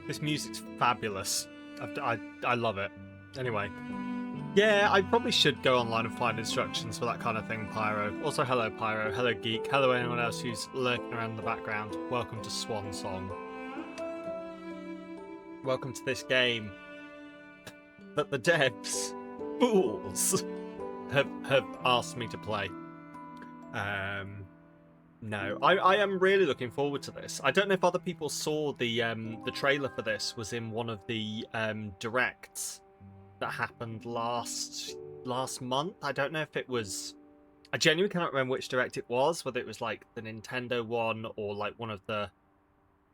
This music's fabulous. I love it. Anyway. Yeah, I probably should go online and find instructions for that kind of thing, Pyro. Also, hello, Pyro. Hello, Geek. Hello, anyone else who's lurking around in the background. Welcome to Swan Song. Welcome to this game that the devs, fools, have asked me to play. No, I am really looking forward to this. I don't know if other people saw the trailer for this was in one of the directs that happened last month. I don't know if it was. I genuinely cannot remember which direct it was. Whether it was like the Nintendo one or like one of the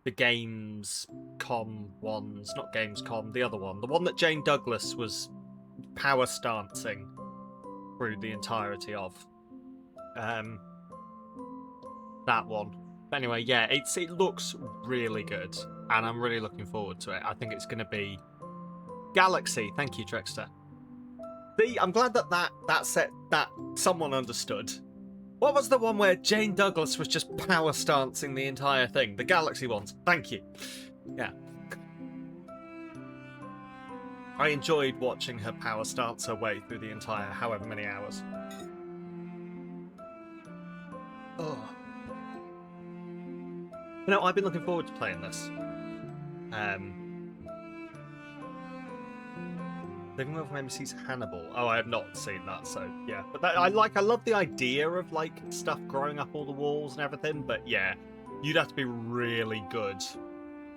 Gamescom ones. Not Gamescom, the other one. The one that Jane Douglas was power stancing through the entirety of. That one. Anyway, yeah, it looks really good, and I'm really looking forward to it. I think it's going to be Galaxy. Thank you, Trickster. See, I'm glad that someone understood. What was the one where Jane Douglas was just power stancing the entire thing? The Galaxy ones. Thank you. Yeah. I enjoyed watching her power stance her way through the entire however many hours. Oh. You know, I've been looking forward to playing this. Living with MC's Hannibal. Oh, I have not seen that, so yeah. But I love the idea of like stuff growing up all the walls and everything. But yeah, you'd have to be really good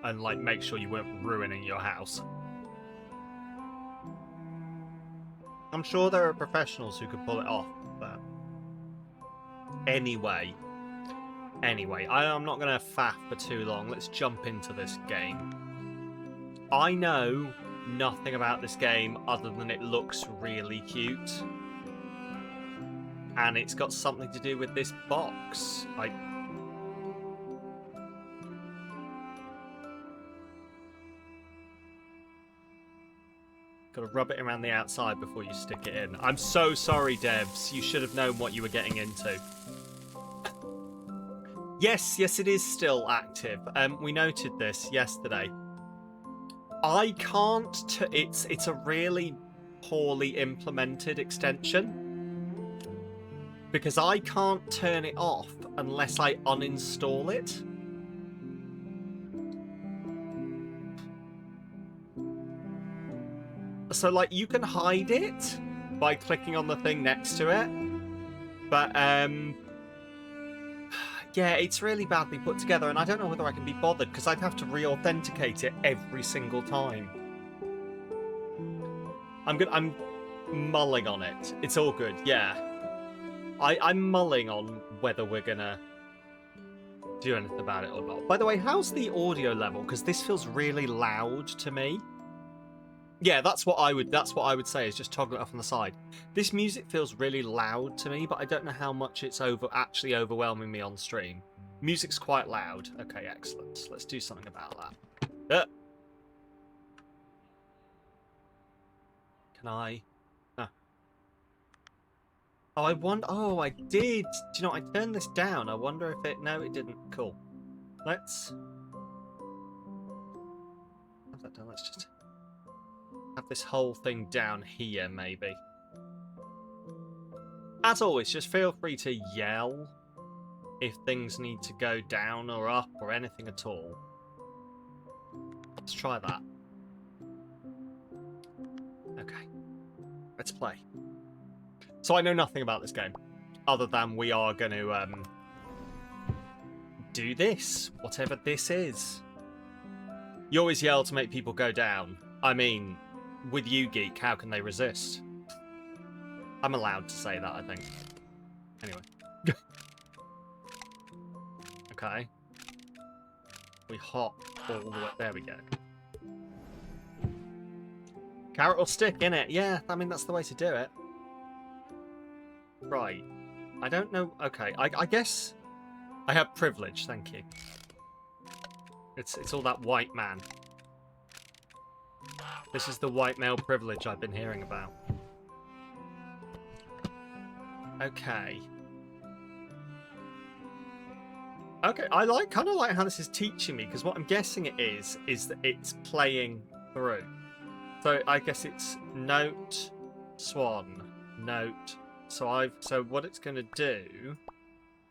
and like make sure you weren't ruining your house. I'm sure there are professionals who could pull it off, but anyway, I'm not going to faff for too long. Let's jump into this game. I know nothing about this game other than it looks really cute. And it's got something to do with this box. Gotta rub it around the outside before you stick it in. I'm so sorry, devs. You should have known what you were getting into. Yes, it is still active. We noted this yesterday. I can't. It's a really poorly implemented extension because I can't turn it off unless I uninstall it. So, like, you can hide it by clicking on the thing next to it, but yeah, it's really badly put together, and I don't know whether I can be bothered because I'd have to re-authenticate it every single time. I'm mulling on it. It's all good, yeah. I'm mulling on whether we're gonna do anything about it or not. By the way, how's the audio level? Because this feels really loud to me. Yeah, that's what I would say is just toggle it off on the side. This music feels really loud to me, but I don't know how much it's actually overwhelming me on stream. Music's quite loud. Okay, excellent. Let's do something about that. Can I? Oh, I did. Do you know, I turned this down. I wonder if it... No, it didn't. Cool. Let's... Have that done. Let's just... have this whole thing down here, maybe. As always, just feel free to yell if things need to go down or up or anything at all. Let's try that. Okay. Let's play. So I know nothing about this game, other than we are going to do this, whatever this is. You always yell to make people go down. I mean... with you, Geek, how can they resist? I'm allowed to say that, I think. Anyway. Okay. We hop all the way... There we go. Carrot or stick, innit? Yeah, I mean, that's the way to do it. Right. I don't know... Okay, I guess... I have privilege, thank you. It's all that white man. This is the white male privilege I've been hearing about. Okay. Okay, I kind of like how this is teaching me, because what I'm guessing it is that it's playing through. So I guess it's note, swan, note. So what it's going to do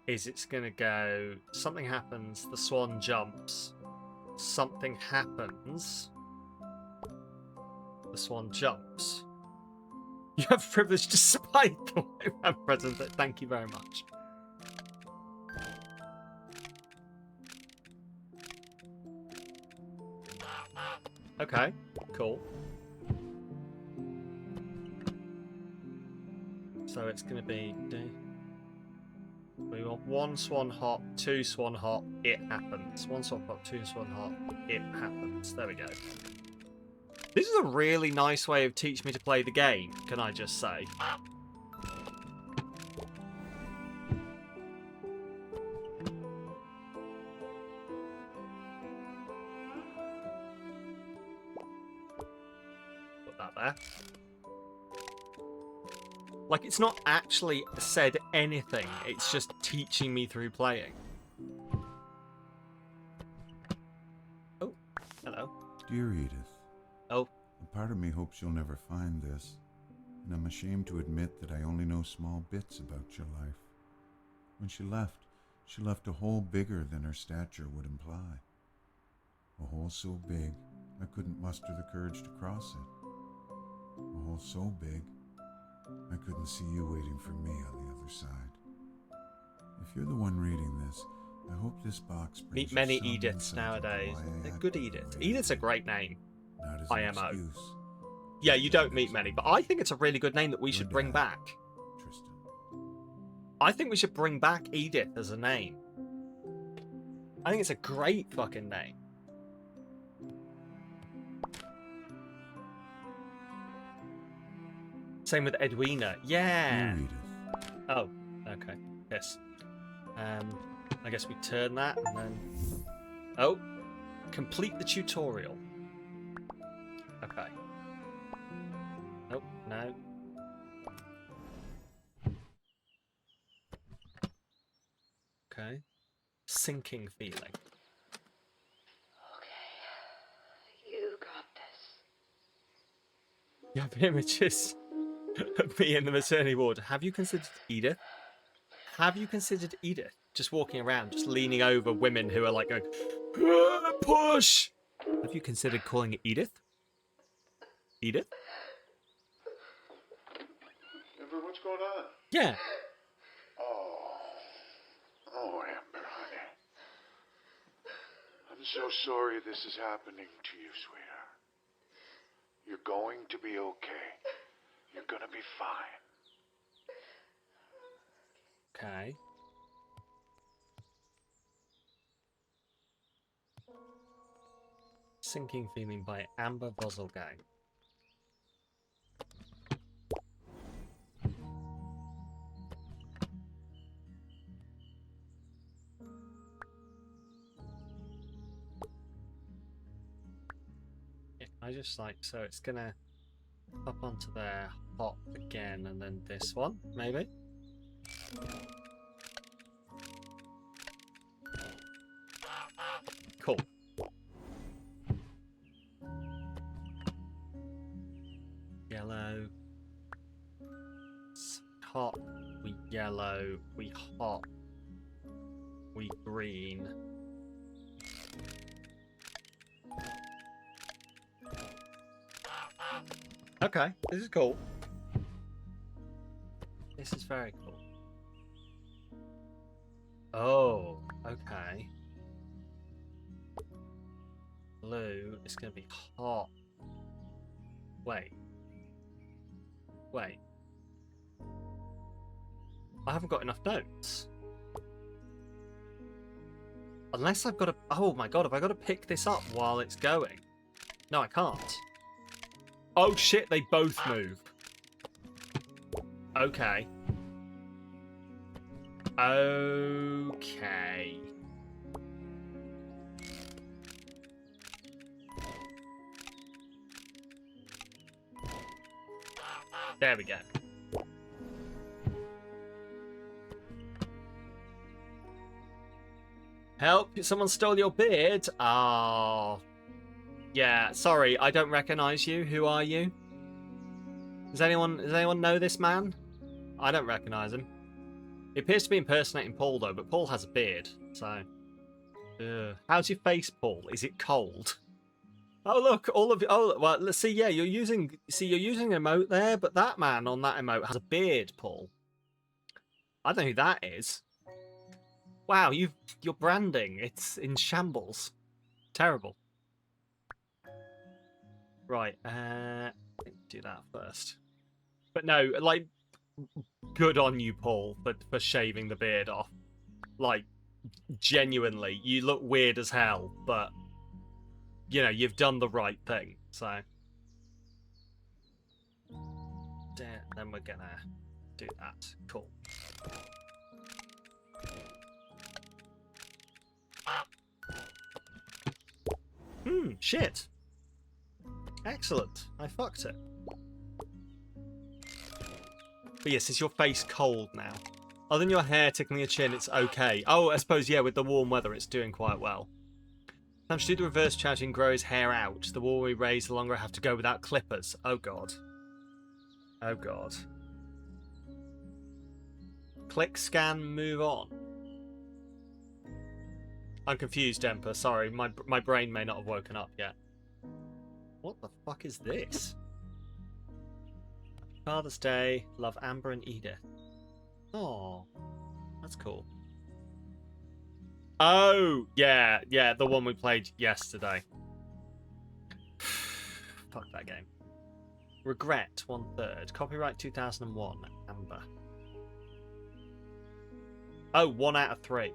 is it's going to go, something happens, the swan jumps, something happens, the swan jumps. You have privilege to spike the way present. Thank you very much. Okay, cool. So it's going to be... We want 1 swan hop, 2 swan hop, it happens. 1 swan hop, 2 swan hop, it happens. There we go. This is a really nice way of teaching me to play the game, can I just say. Put that there. Like, it's not actually said anything, it's just teaching me through playing. Oh, hello. Dear Edith. Oh. A part of me hopes you'll never find this, and I'm ashamed to admit that I only know small bits about your life. When she left a hole bigger than her stature would imply. A hole so big, I couldn't muster the courage to cross it. A hole so big, I couldn't see you waiting for me on the other side. If you're the one reading this, I hope this box brings Meet many Ediths nowadays. They're good Edith. Edith's a great name. IMO. Yeah, you don't meet many, but I think it's a really good name that we should bring back. Tristan. I think we should bring back Edith as a name. I think it's a great fucking name. Same with Edwina. Yeah. Oh, okay. Yes. I guess we turn that and then... Oh. Complete the tutorial. Okay. Nope, no. Okay. Sinking feeling. Okay. You got this. You have images of me in the maternity ward. Have you considered Edith? Have you considered Edith? Just walking around, just leaning over women who are like going, "Ah, push! Have you considered calling it Edith? Edith? Amber, what's going on? Yeah. Oh, Amber, honey. I'm so sorry this is happening to you, sweetheart. You're going to be okay. You're gonna be fine. Okay. Sinking Feeling by Amber Vozelgang. Yeah, I just like, so it's gonna up onto there, hop again, and then this one, maybe? Cool. Yellow. Hop. We yellow. We hop. We green. Okay, this is cool. This is very cool. Oh, okay. Blue is going to be hot. Wait. Wait. I haven't got enough notes. Unless I've got to... Oh my god, have I got to pick this up while it's going? No, I can't. Oh shit, they both move. Okay. Okay. There we go. Help! Someone stole your beard. Oh, yeah. Sorry, I don't recognize you. Who are you? Does anyone know this man? I don't recognize him. He appears to be impersonating Paul though, but Paul has a beard, so. How's your face, Paul? Is it cold? Oh look, all of you. Oh well, let's see. Yeah, you're using an emote there, but that man on that emote has a beard, Paul. I don't know who that is. Wow, your branding, it's in shambles. Terrible. Right, do that first. But no, like, good on you, Paul, for shaving the beard off. Like, genuinely, you look weird as hell, but you know, you've done the right thing, so. Then we're gonna do that. Cool. Shit. Excellent. I fucked it. But yes, is your face cold now? Other than your hair tickling your chin, it's okay. Oh, I suppose, yeah, with the warm weather, it's doing quite well. Time to do the reverse charge and grow his hair out. The more we raise, the longer I have to go without clippers. Oh, God. Oh, God. Click, scan, move on. I'm confused, Emperor. Sorry, my brain may not have woken up yet. What the fuck is this? Father's Day. Love, Amber and Edith. Oh, that's cool. Oh, yeah, the one we played yesterday. Fuck that game. Regret, 1/3. Copyright 2001, Amber. Oh, 1 out of 3.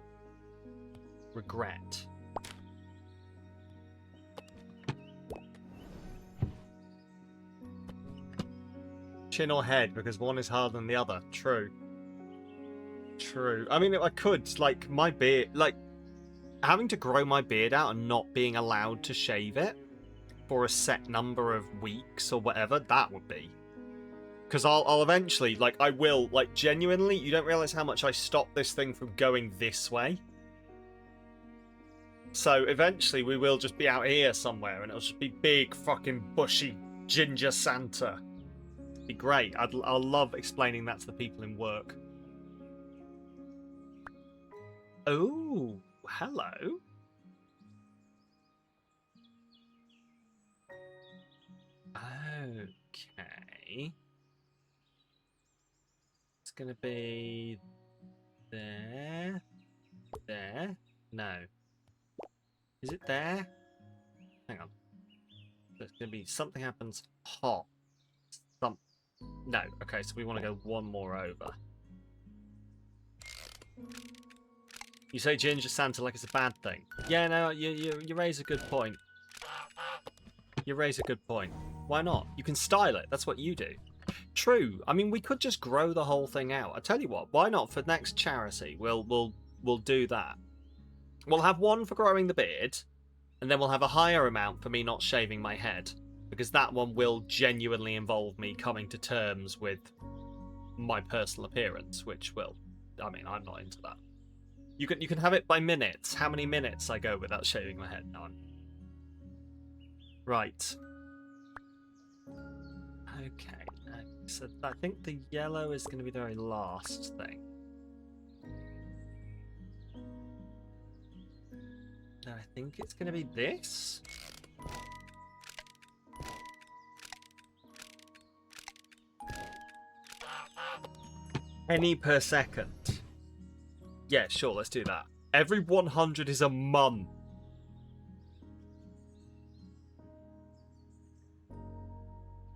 Regret. Chin or head, because one is harder than the other. True. True. I mean, I could, like, my beard, like, having to grow my beard out and not being allowed to shave it for a set number of weeks or whatever, that would be. Because I'll eventually, like, I will, like, genuinely, you don't realise how much I stop this thing from going this way. So eventually we will just be out here somewhere and it'll just be big fucking bushy ginger Santa. It'd be great. I'll love explaining that to the people in work. Oh, hello. Okay. It's gonna be there. There. No. Is it there? Hang on. There's gonna be something happens hot. No. Okay, so we want to go one more over. You say Ginger Santa like it's a bad thing. Yeah, no, you raise a good point. You raise a good point. Why not? You can style it. That's what you do. True. I mean, we could just grow the whole thing out. I tell you what. Why not for next charity? We'll do that. We'll have one for growing the beard, and then we'll have a higher amount for me not shaving my head, because that one will genuinely involve me coming to terms with my personal appearance, which will. I mean, I'm not into that. You can have it by minutes. How many minutes I go without shaving my head? No. Right. Okay. So I think the yellow is going to be the very last thing. No, I think it's going to be this. Penny per second. Yeah, sure, let's do that. Every 100 is a month.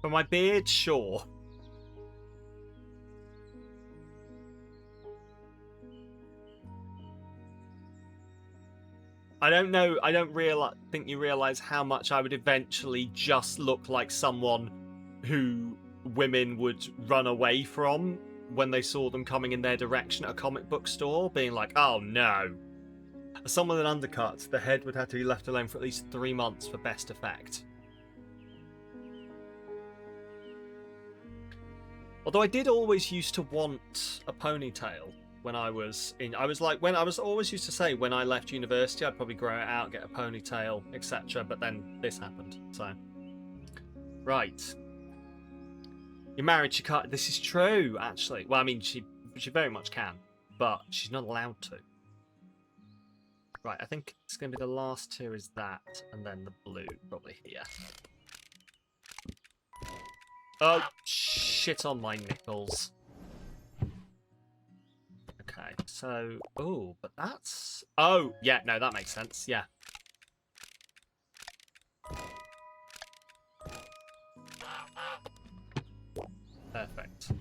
For my beard, sure. I don't know. I don't think you realize how much I would eventually just look like someone who women would run away from when they saw them coming in their direction at a comic book store, being like, oh no. As someone with an undercut, the head would have to be left alone for at least 3 months for best effect. Although I did always used to want a ponytail. when I was in. I was like, when I was always used to say when I left university, I'd probably grow it out, get a ponytail, etc. But then this happened. So, right. You're married. She can't. This is true, actually. Well, I mean, she very much can, but she's not allowed to. Right. I think it's going to be the last two is that, and then the blue probably here. Oh, shit on my nipples. Okay, so... Oh, but that's... Oh, yeah, no, that makes sense, yeah. Perfect.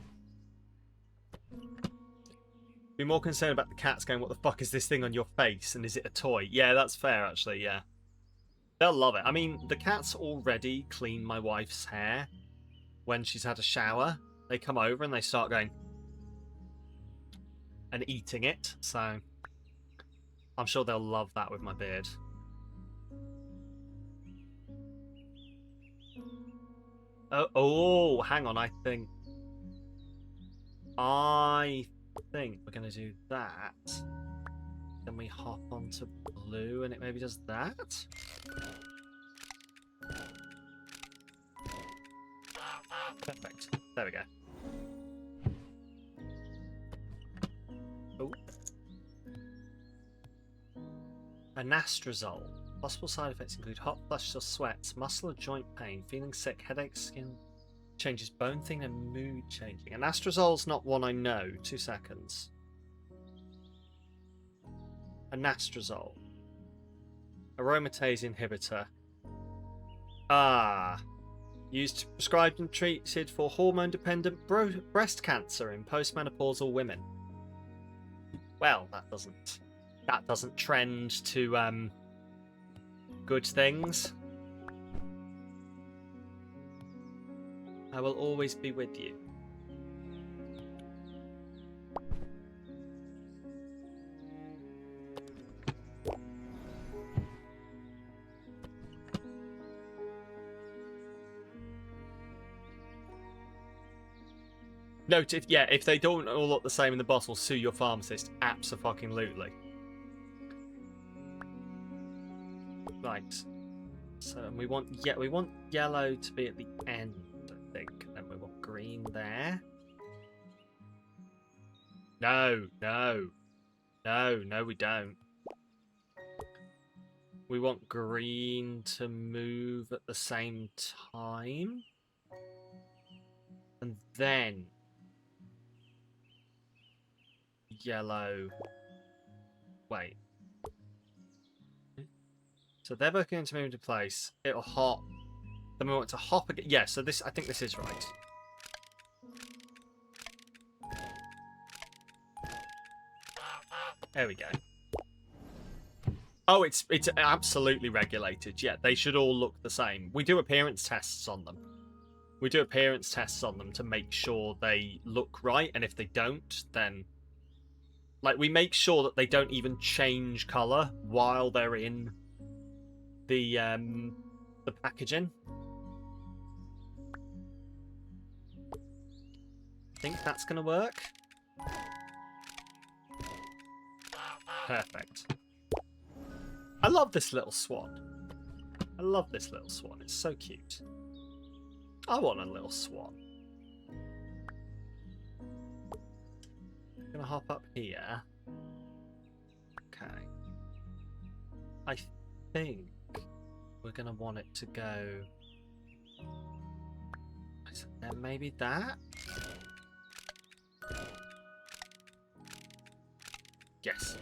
Be more concerned about the cats going, what the fuck is this thing on your face? And is it a toy? Yeah, that's fair, actually, yeah. They'll love it. I mean, the cats already clean my wife's hair when she's had a shower. They come over and they start going... and eating it, so... I'm sure they'll love that with my beard. Oh, hang on, I think we're going to do that. Then we hop onto blue and it maybe does that? Perfect. There we go. Oh. Anastrozole. Possible side effects include hot flushes or sweats, muscle or joint pain, feeling sick, headaches, skin changes, bone thin, and mood changing. Anastrozole's not one I know. 2 seconds. Anastrozole. Aromatase inhibitor. Ah. Used, prescribed and treated for hormone-dependent breast cancer in postmenopausal women. Well, that doesn't trend to good things. I will always be with you. Note, if they don't all look the same in the bottle, sue your pharmacist. Abso-fucking-lutely. Right. So we want yellow to be at the end, I think. And then we want green there. No, we don't. We want green to move at the same time. And then yellow. Wait. So they're both going to move into place. It'll hop. Then we want to hop again. Yeah, so I think this is right. There we go. Oh, it's absolutely regulated. Yeah, they should all look the same. We do appearance tests on them. We do appearance tests on them to make sure they look right, and if they don't, then... Like, we make sure that they don't even change colour while they're in the packaging. I think that's going to work. Perfect. I love this little swan. I love this little swan. It's so cute. I want a little swan. I'm gonna hop up here. Okay. I think we're gonna want it to go. Then maybe that. Yes.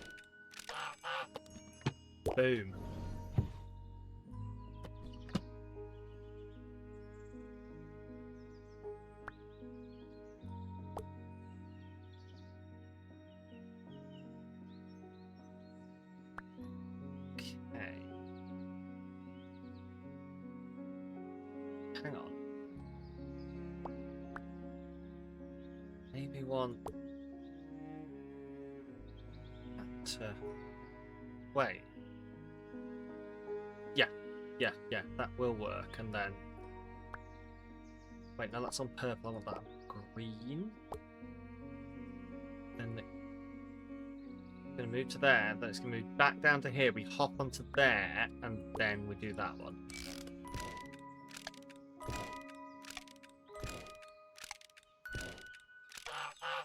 Boom. Okay. Hang on. Maybe want that to... Wait. Yeah, that will work. And then... Wait, no, that's on purple. I want that on green. Then Gonna move to there, then it's gonna move back down to here. We hop onto there, and then we do that one.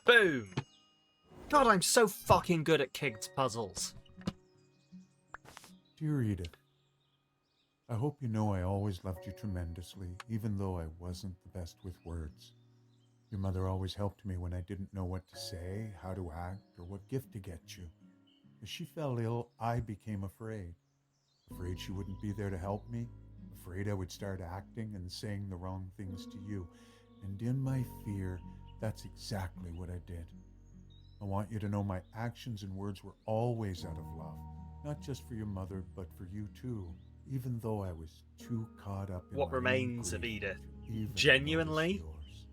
Boom! God, I'm so fucking good at kids' puzzles. Dear Edith, I hope you know I always loved you tremendously, even though I wasn't the best with words. Your mother always helped me when I didn't know what to say, how to act, or what gift to get you. As she fell ill, I became afraid. Afraid she wouldn't be there to help me. Afraid I would start acting and saying the wrong things to you. And in my fear, that's exactly what I did. I want you to know my actions and words were always out of love. Not just for your mother, but for you too. Even though I was too caught up in What my own remains of grief Edith? to even Genuinely? notice yours.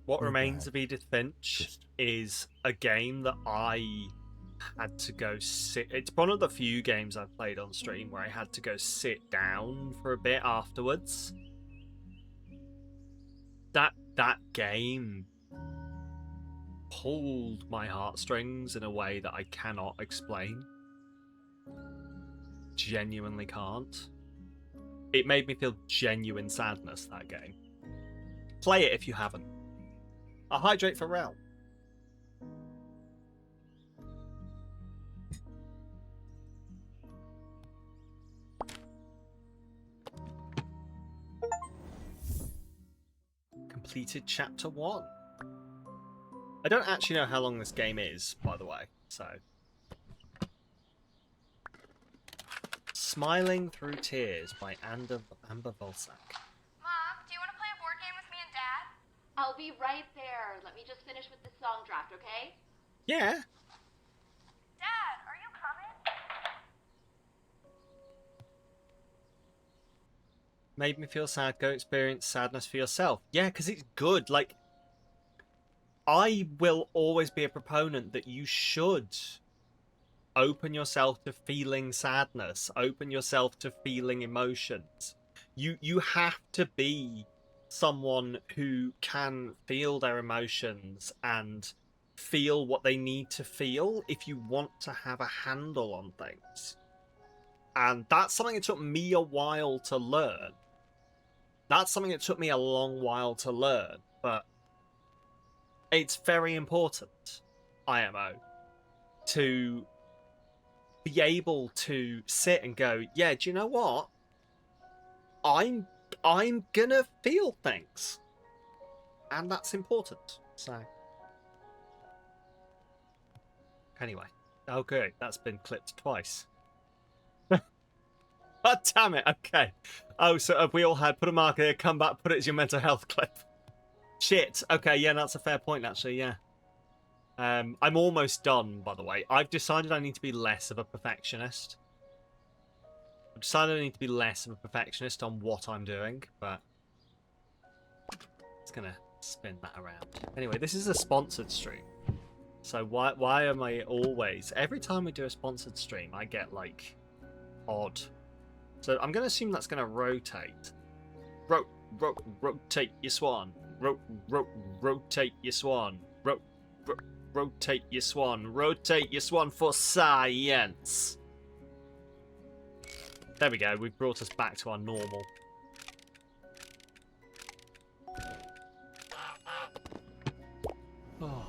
What You're Remains bad, of Edith Finch Tristan. is a game that I had to go sit. It's one of the few games I've played on stream where I had to go sit down for a bit afterwards. That game pulled my heartstrings in a way that I cannot explain. Genuinely can't. It made me feel genuine sadness, that game. Play it if you haven't. A hydrate for Rel. Completed chapter 1. I don't actually know how long this game is, by the way, so. Smiling Through Tears by Amber Volsak. Mom, do you want to play a board game with me and Dad? I'll be right there. Let me just finish with the song draft, okay? Yeah. Dad, are you coming? Made me feel sad. Go experience sadness for yourself. Yeah, because it's good. Like, I will always be a proponent that you should open yourself to feeling sadness. Open yourself to feeling emotions. You have to be someone who can feel their emotions and feel what they need to feel if you want to have a handle on things. And that's something that took me a while to learn. That's something that took me a long while to learn, but it's very important, IMO, to be able to sit and go, yeah, do you know what? I'm gonna feel things. And that's important. So anyway. Oh good, that's been clipped twice. God damn it, okay. Oh, so have we all had put a marker here, come back, put it as your mental health clip. Shit. Okay, yeah, that's a fair point actually, yeah. I'm almost done, by the way. I've decided I need to be less of a perfectionist. I've decided I need to be less of a perfectionist on what I'm doing, but it's gonna spin that around. Anyway, this is a sponsored stream. So why am I always... Every time we do a sponsored stream, I get, like, odd. So I'm going to assume that's going to rotate. Rotate your swan. Rotate your swan. Rotate your swan. Rotate your swan for science. There we go. We've brought us back to our normal. Oh.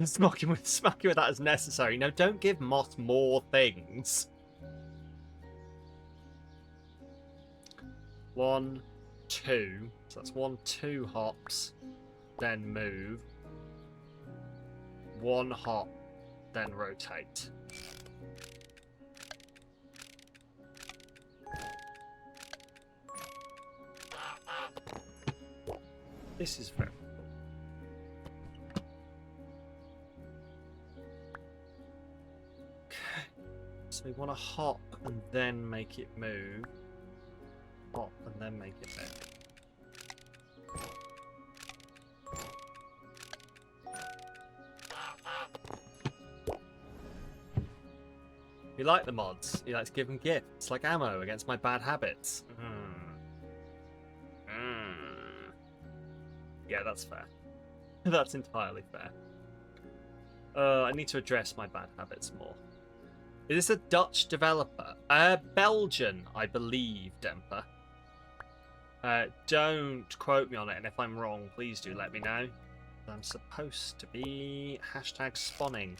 Smacking with that as necessary. No, don't give Moss more things. 1, 2. So that's 1, 2 hops. Then move. 1 hop. Then rotate. This is very cool. Okay. So we want to hop and then make it move. Hop and then make it move. You like the mods. You like to give them gifts, like ammo against my bad habits. Yeah, that's fair. That's entirely fair. I need to address my bad habits more. Is this a Dutch developer? Belgian, I believe, Demper. Don't quote me on it, and if I'm wrong, please do let me know. I'm supposed to be #Swanning.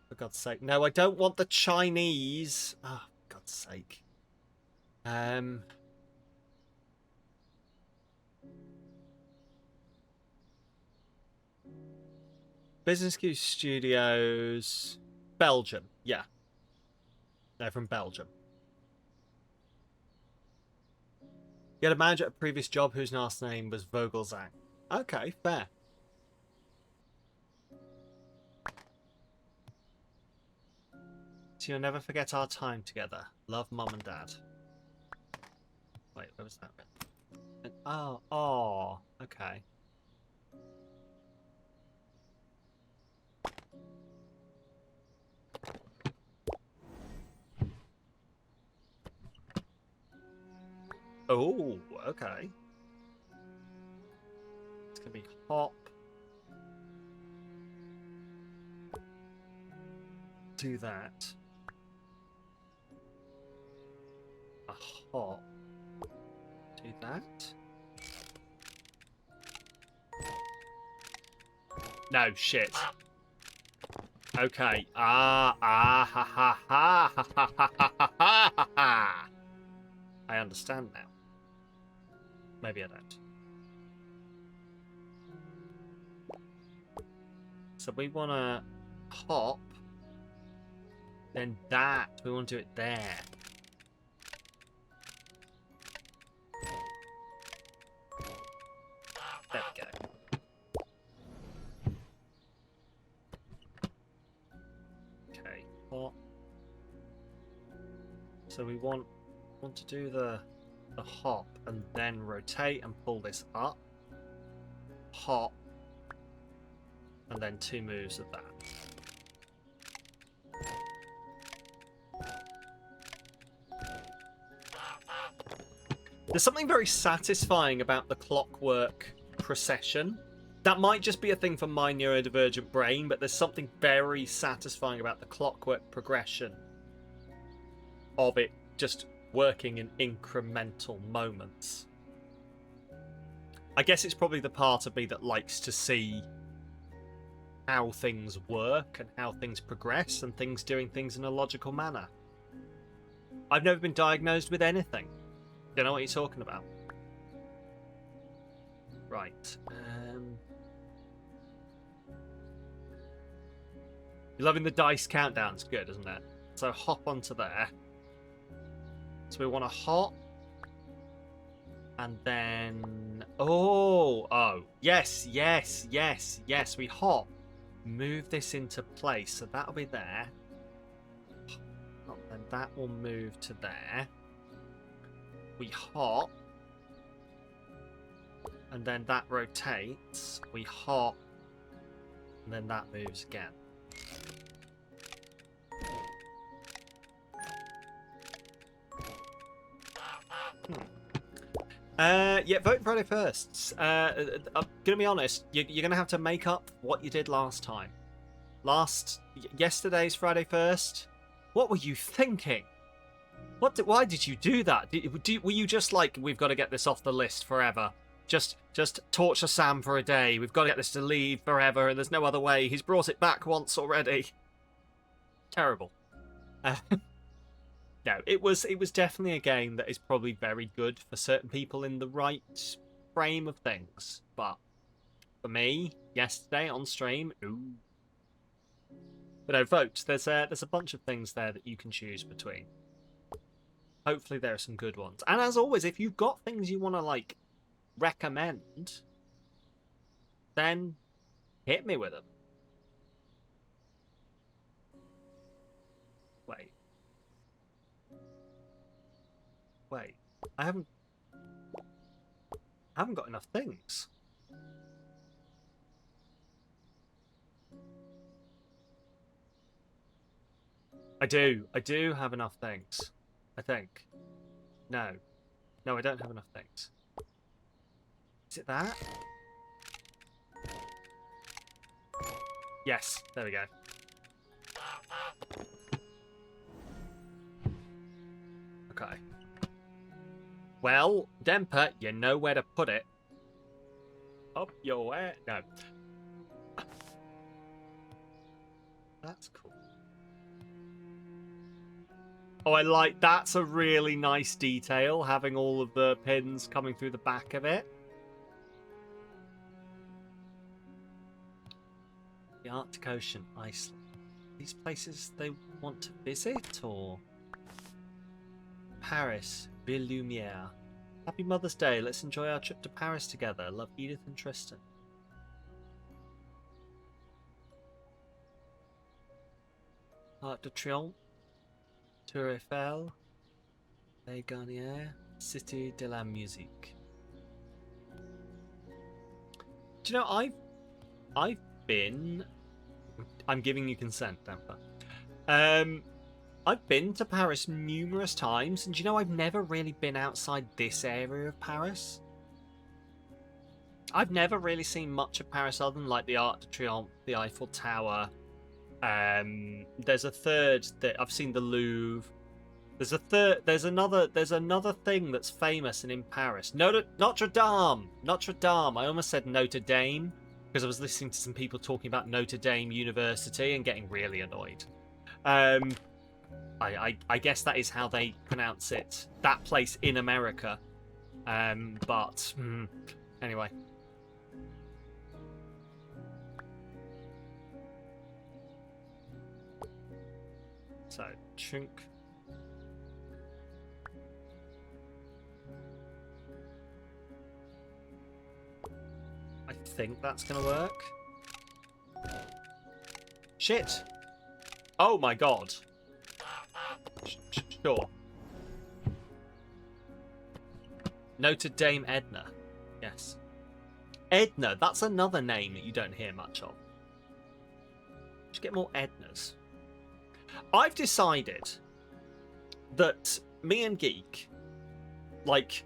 For God's sake. No, I don't want the Chinese. Oh, for God's sake. Business Q Studios. Belgium. Yeah. They're from Belgium. You had a manager at a previous job whose last name was Vogelzang. Okay, fair. So you'll never forget our time together. Love, Mum and Dad. Wait, where was that? Oh, okay. Oh, okay. It's gonna be hop. Do that. A hop. Do that. No, shit. Okay. Ha ha ha ha ha ha ha ha ha. I understand now. Maybe I don't. So we want to hop. Then that. We want to do it there. There we go. Okay. Hop. So we want to do the hop and then rotate and pull this up. Hop. And then 2 moves of that. There's something very satisfying about the clockwork procession. That might just be a thing for my neurodivergent brain, but there's something very satisfying about the clockwork progression of it just working in incremental moments. I guess it's probably the part of me that likes to see how things work and how things progress and things doing things in a logical manner. I've never been diagnosed with anything. Don't know what you're talking about. Right. You're loving the dice countdowns. Good, isn't it? So hop onto there. So we want to hop. And then... Oh. Yes. We hop. Move this into place. So that'll be there. And that will move to there. We hop. And then that rotates. We hop. And then that moves again. Yeah, vote Friday first. I'm gonna be honest. You're gonna have to make up what you did last time. Yesterday's Friday first. What were you thinking? Why did you do that? Were you just like, we've got to get this off the list forever? Just torture Sam for a day. We've got to get this to leave forever, and there's no other way. He's brought it back once already. Terrible. No, it was definitely a game that is probably very good for certain people in the right frame of things. But for me, yesterday on stream, ooh. But no, vote. There's a bunch of things there that you can choose between. Hopefully there are some good ones. And as always, if you've got things you want to like recommend, then hit me with them. Wait, I haven't got enough things. I do. I do have enough things. I think. No. No, I don't have enough things. Is it that? Yes. There we go. Okay. Well, Demper, you know where to put it. Up your ass. No. That's cool. Oh, I like that's a really nice detail, having all of the pins coming through the back of it. The Arctic Ocean, Iceland. These places they want to visit, or Paris, Ville Lumiere. Happy Mother's Day. Let's enjoy our trip to Paris together. Love, Edith and Tristan. Arc de Triomphe, Tour Eiffel, Les Garnier, Cité de la Musique. Do you know I've been. I'm giving you consent, Damper. I've been to Paris numerous times, and do you know I've never really been outside this area of Paris? I've never really seen much of Paris other than like the Arc de Triomphe, the Eiffel Tower. There's a third that I've seen the Louvre. There's another thing that's famous and in Paris. Notre Dame. I almost said Notre Dame because I was listening to some people talking about Notre Dame University and getting really annoyed. I guess that is how they pronounce it. That place in America. But anyway. So, chunk. I think that's gonna work. Shit! Oh my god. Sure. Notre Dame Edna. Yes. Edna, that's another name that you don't hear much of. Just get more Ednas. I've decided that me and Geek, like,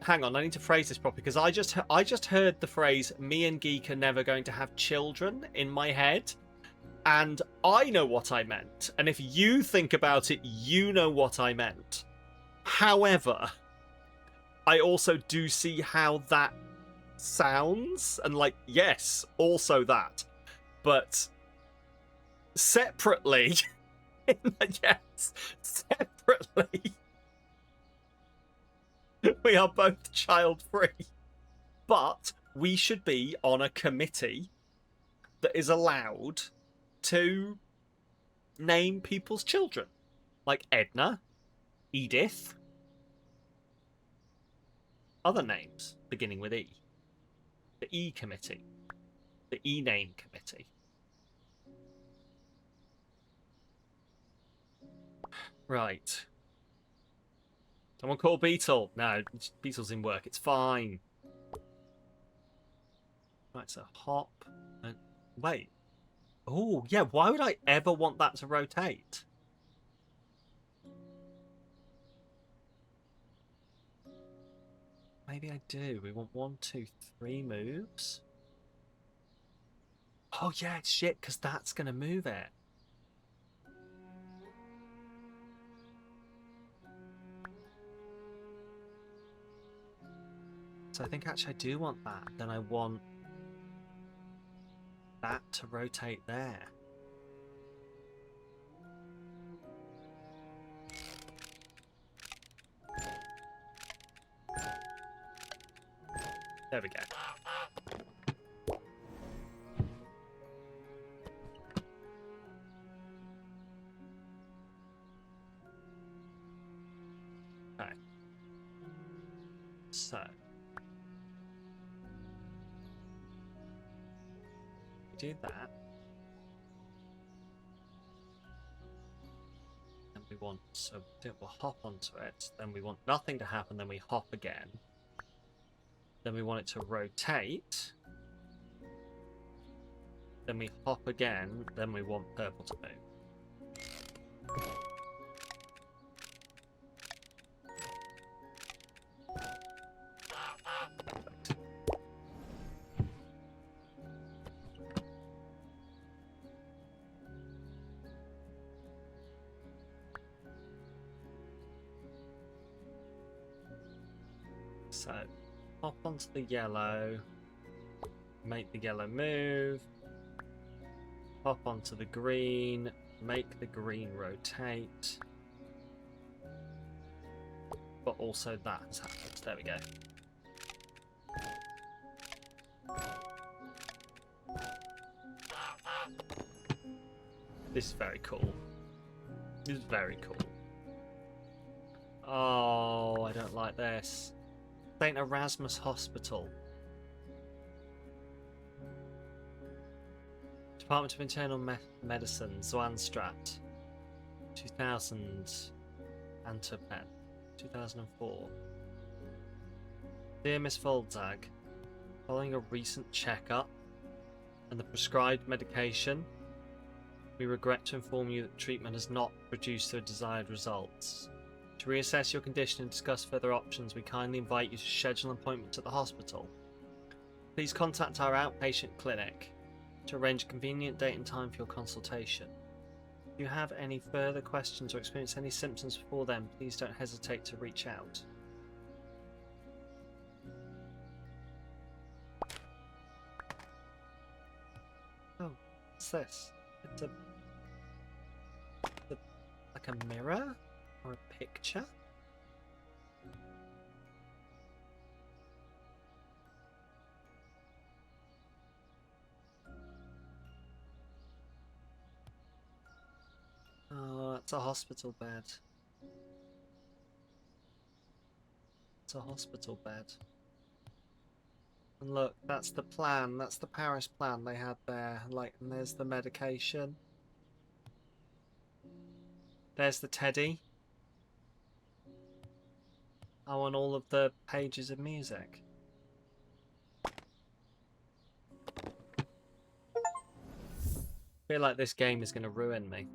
hang on, I need to phrase this properly because I just heard the phrase "me and Geek are never going to have children" in my head, and I know what I meant. And if you think about it, you know what I meant. However, I also do see how that sounds, and like, yes, also that, but separately, yes, separately, we are both child-free. But we should be on a committee that is allowed to name people's children. Like Edna, Edith, other names beginning with E. The E committee. The E-name committee. Right. Someone call Beetle. No, Beetle's in work. It's fine. Right, so hop. And wait. Oh, yeah, why would I ever want that to rotate? Maybe I do. We want 1, 2, 3 moves. Oh, yeah, it's shit, because that's going to move it. So I think actually I do want that. Then I want that to rotate there. There we go. Okay. So do that. And we want, so we'll hop onto it. Then we want nothing to happen. Then we hop again. Then we want it to rotate. Then we hop again. Then we want purple to move. So, hop onto the yellow, make the yellow move, hop onto the green, make the green rotate, but also that has happened. There we go. This is very cool. This is very cool. Oh, I don't like this. St. Erasmus Hospital. Department of Internal Medicine, Zwanstrat. 2000. Antwerpen. 2004. Dear Miss Volzag, following a recent checkup and the prescribed medication, we regret to inform you that treatment has not produced the desired results. To reassess your condition and discuss further options, we kindly invite you to schedule an appointment at the hospital. Please contact our outpatient clinic to arrange a convenient date and time for your consultation. If you have any further questions or experience any symptoms before then, please don't hesitate to reach out. Oh, what's this? It's like a mirror or a picture? Oh, it's a hospital bed. It's a hospital bed. And look, that's the plan. That's the Paris plan they had there. Like, and there's the medication. There's the teddy. I want all of the pages of music. I feel like this game is going to ruin me.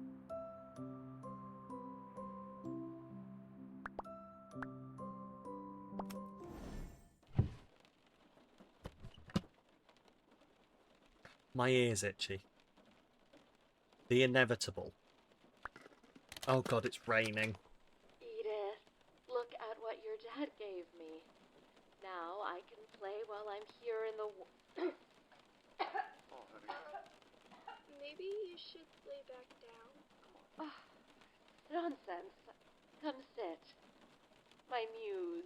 My ear's itchy. The inevitable. Oh god, it's raining. Edith, look at what your dad gave me. Now I can play while I'm here in the Maybe you should lay back down. Nonsense. Come sit. My muse,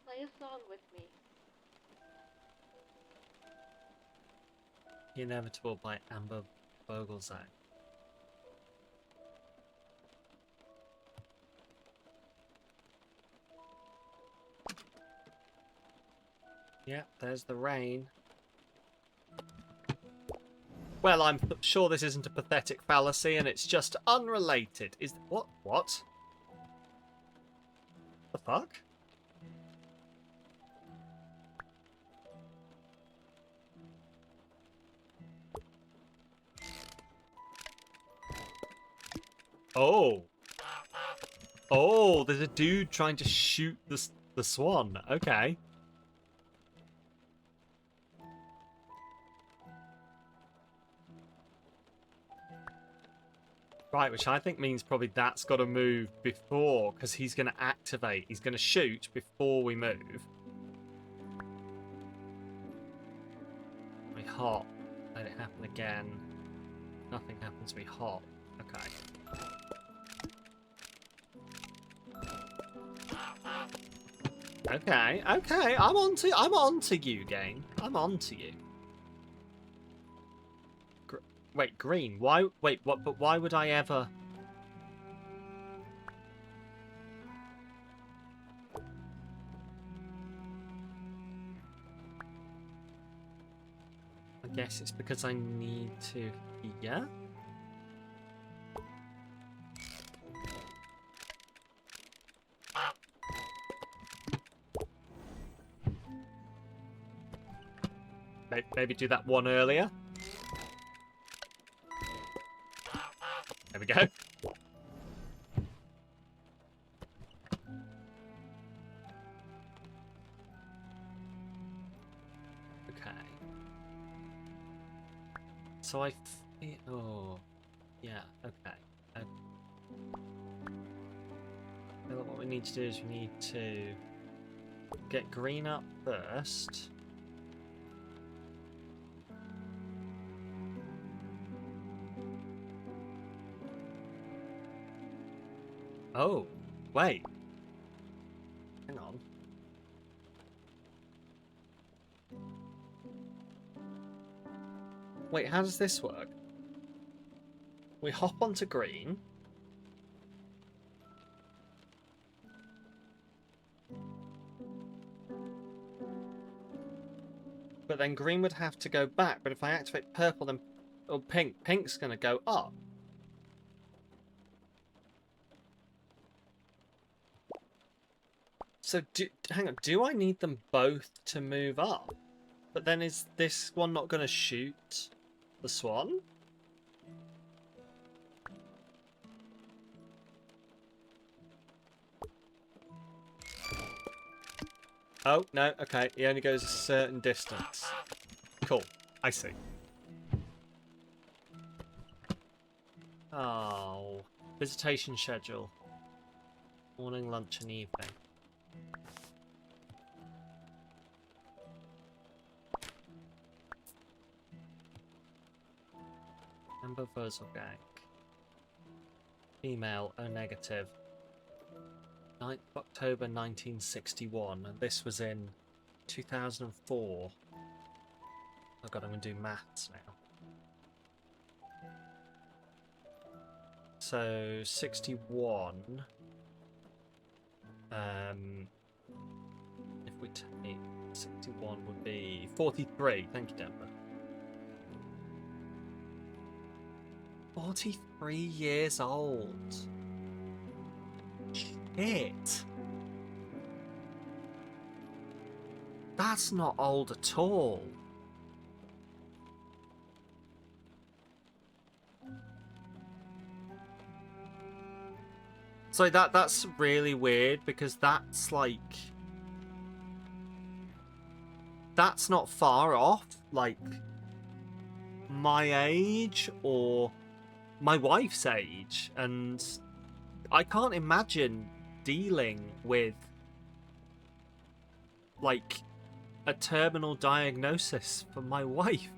play a song with me. The Inevitable by Amber Vogelzang. Yeah, there's the rain. Well, I'm sure this isn't a pathetic fallacy and it's just unrelated. Is what? What? The fuck? Oh. Oh, there's a dude trying to shoot the swan. Okay. Right, which I think means probably that's got to move before, because he's going to activate. He's going to shoot before we move. We hop. Let it happen again. Nothing happens. We hop. Okay. Okay. Okay. I'm on to you, game. I'm on to you. Wait, green. Why? Wait, what? But why would I ever? I guess it's because I need to. Yeah. Maybe do that one earlier. There we go. So oh, yeah, okay. Well, what we need to do is we need to get green up first. Oh, wait. Hang on. Wait, how does this work? We hop onto green. But then green would have to go back. But if I activate purple, then... Oh, pink. Pink's going to go up. So, hang on. Do I need them both to move up? But then is this one not going to shoot the swan? Oh, no. Okay. He only goes a certain distance. Cool. I see. Oh. Visitation schedule. Morning, lunch, and evening. Amber Vozelgang. Female, O negative. 9th of October 1961, and this was in 2004. Oh god, I'm going to do maths now. So, 61. If we take 61 would be 43. Thank you, Denver. 43 years old. Shit. That's not old at all. So that's really weird because that's like... That's not far off, like, my age or my wife's age. And I can't imagine dealing with, like, a terminal diagnosis for my wife.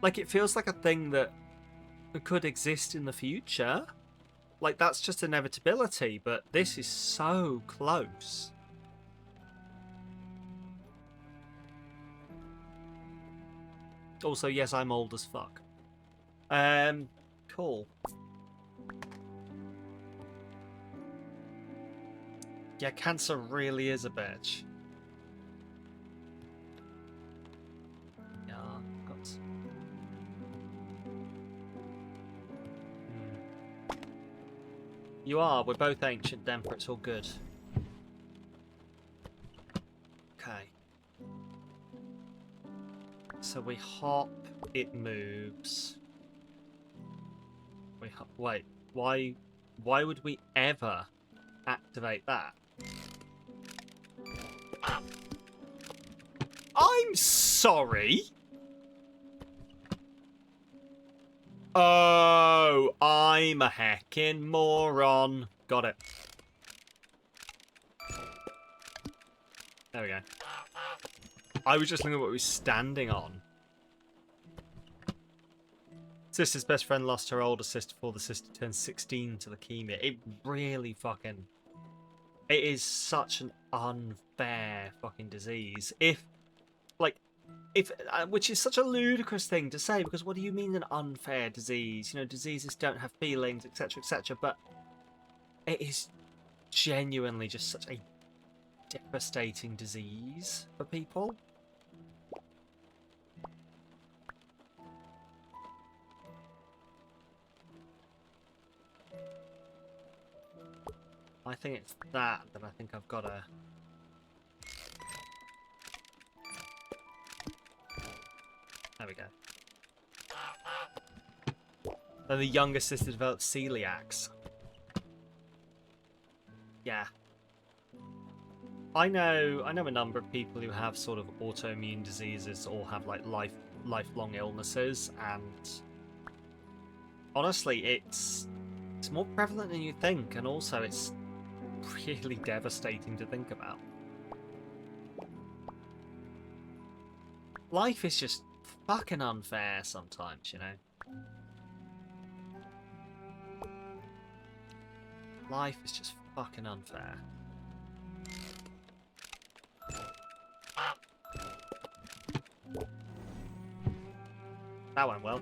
Like, it feels like a thing that could exist in the future. Like, that's just inevitability, but this is so close. Also, yes, I'm old as fuck. Cool. Yeah, cancer really is a bitch. Yeah, got... You are. We're both ancient, Denver. It's all good. Okay. So we hop. It moves. We hop. Wait. Why would we ever activate that? I'm sorry. Oh, I'm a heckin' moron. Got it. There we go. I was just looking at what we were standing on. Sister's best friend lost her older sister before the sister turned 16 to leukemia. It really fucking... It is such an unfair fucking disease. Which is such a ludicrous thing to say, because what do you mean an unfair disease? You know, diseases don't have feelings, etc., etc., but it is genuinely just such a devastating disease for people. I think it's that I think I've got to... There we go. Then the younger sister developed celiacs. Yeah. I know a number of people who have sort of autoimmune diseases or have like life lifelong illnesses, and honestly, it's more prevalent than you think, and also it's really devastating to think about. Life is just fucking unfair sometimes, you know? Life is just fucking unfair. That went well.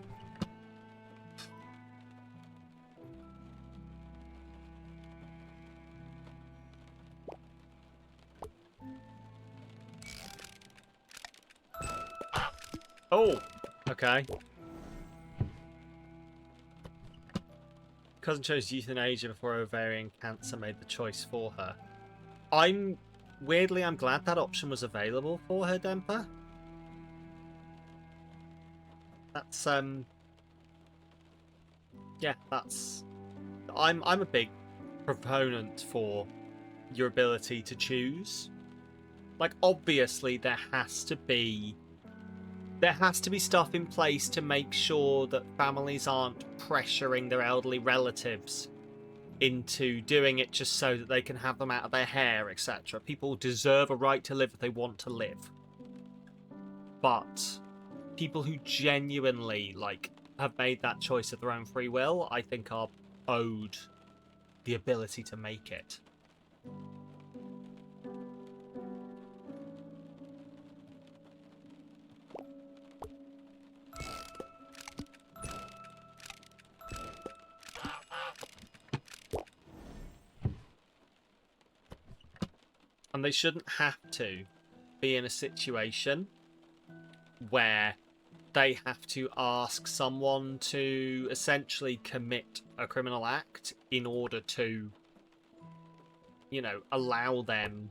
Oh, okay. Cousin chose euthanasia before ovarian cancer made the choice for her. I'm glad that option was available for her, Dempa. That's yeah, that's I'm a big proponent for your ability to choose. Like, obviously there has to be stuff in place to make sure that families aren't pressuring their elderly relatives into doing it just so that they can have them out of their hair, etc. People deserve a right to live if they want to live. But people who genuinely, like, have made that choice of their own free will, I think are owed the ability to make it. And they shouldn't have to be in a situation where they have to ask someone to essentially commit a criminal act in order to, you know, allow them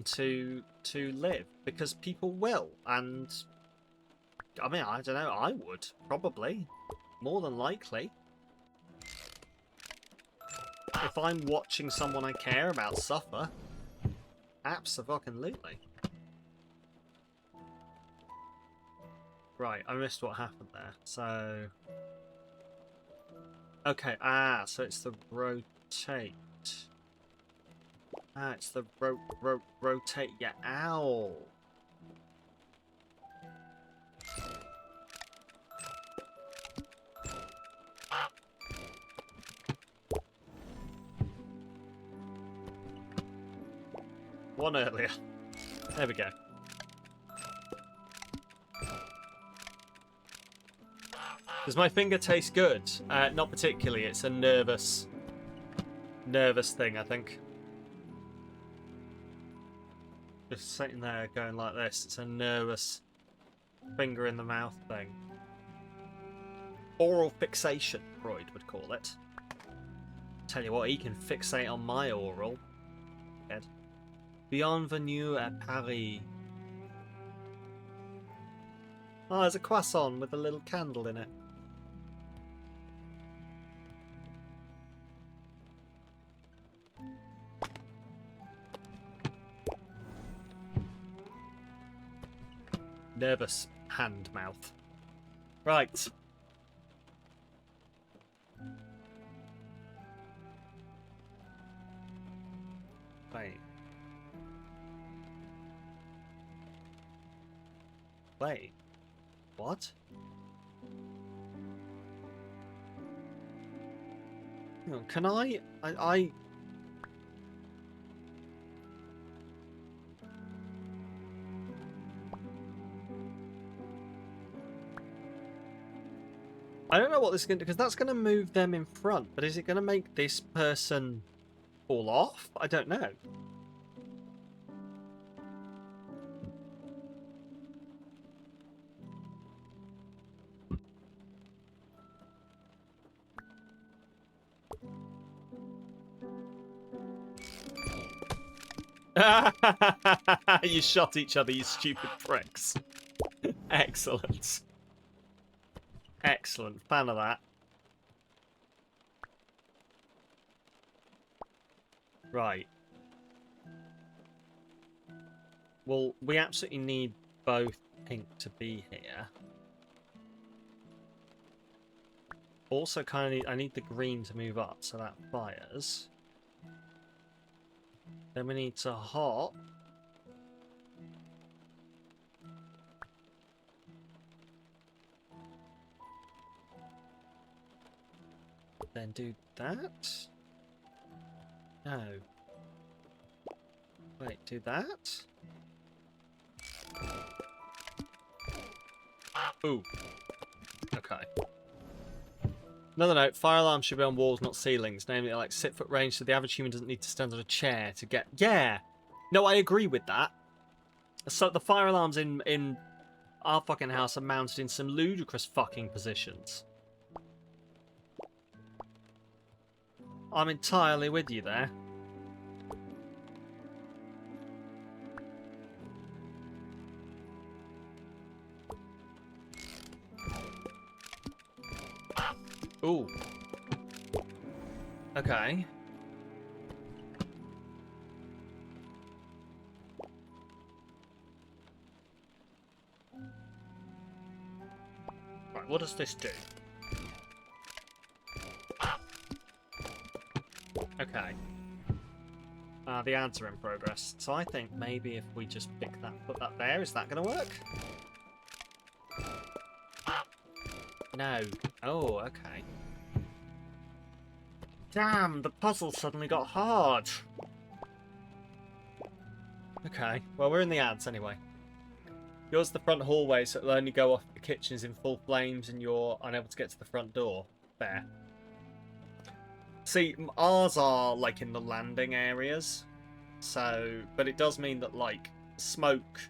to live, because people will. And I mean, I don't know, I would probably, more than likely. If I'm watching someone I care about suffer, abso-fucking-lutely. Right, I missed what happened there. So, okay, so it's the rotate. It's the rotate. Yeah, ow. One earlier. There we go. Does my finger taste good? Not particularly. It's a nervous thing, I think. Just sitting there going like this. It's a nervous finger in the mouth thing. Oral fixation, Freud would call it. Tell you what, he can fixate on my oral. Ed. Bienvenue à Paris. Oh, there's a croissant with a little candle in it. Nervous hand mouth. Right. Wait. Wait. What? Hang on, can I don't know what this is going to do, because that's going to move them in front, but is it going to make this person fall off? I don't know. You shot each other, you stupid pricks. Excellent. Excellent. Fan of that. Right. Well, we absolutely need both pink to be here. Also, I need the green to move up, so that fires. Then we need to hop. Then do that. No. Wait, do that? Ooh. Okay. Another note, fire alarms should be on walls, not ceilings. Namely, like 6-foot range, so the average human doesn't need to stand on a chair to get... Yeah! No, I agree with that. So the fire alarms in our fucking house are mounted in some ludicrous fucking positions. I'm entirely with you there. Ooh. Okay. Right, what does this do? Okay. The answer in progress. So I think maybe if we just pick that, put that there, is that going to work? No. Oh, okay. Damn, the puzzle suddenly got hard. Okay, well, we're in the ants anyway. Yours is the front hallway, so it'll only go off if the kitchen is in full flames and you're unable to get to the front door. Fair. See, ours are, like, in the landing areas. So, but it does mean that, like, smoke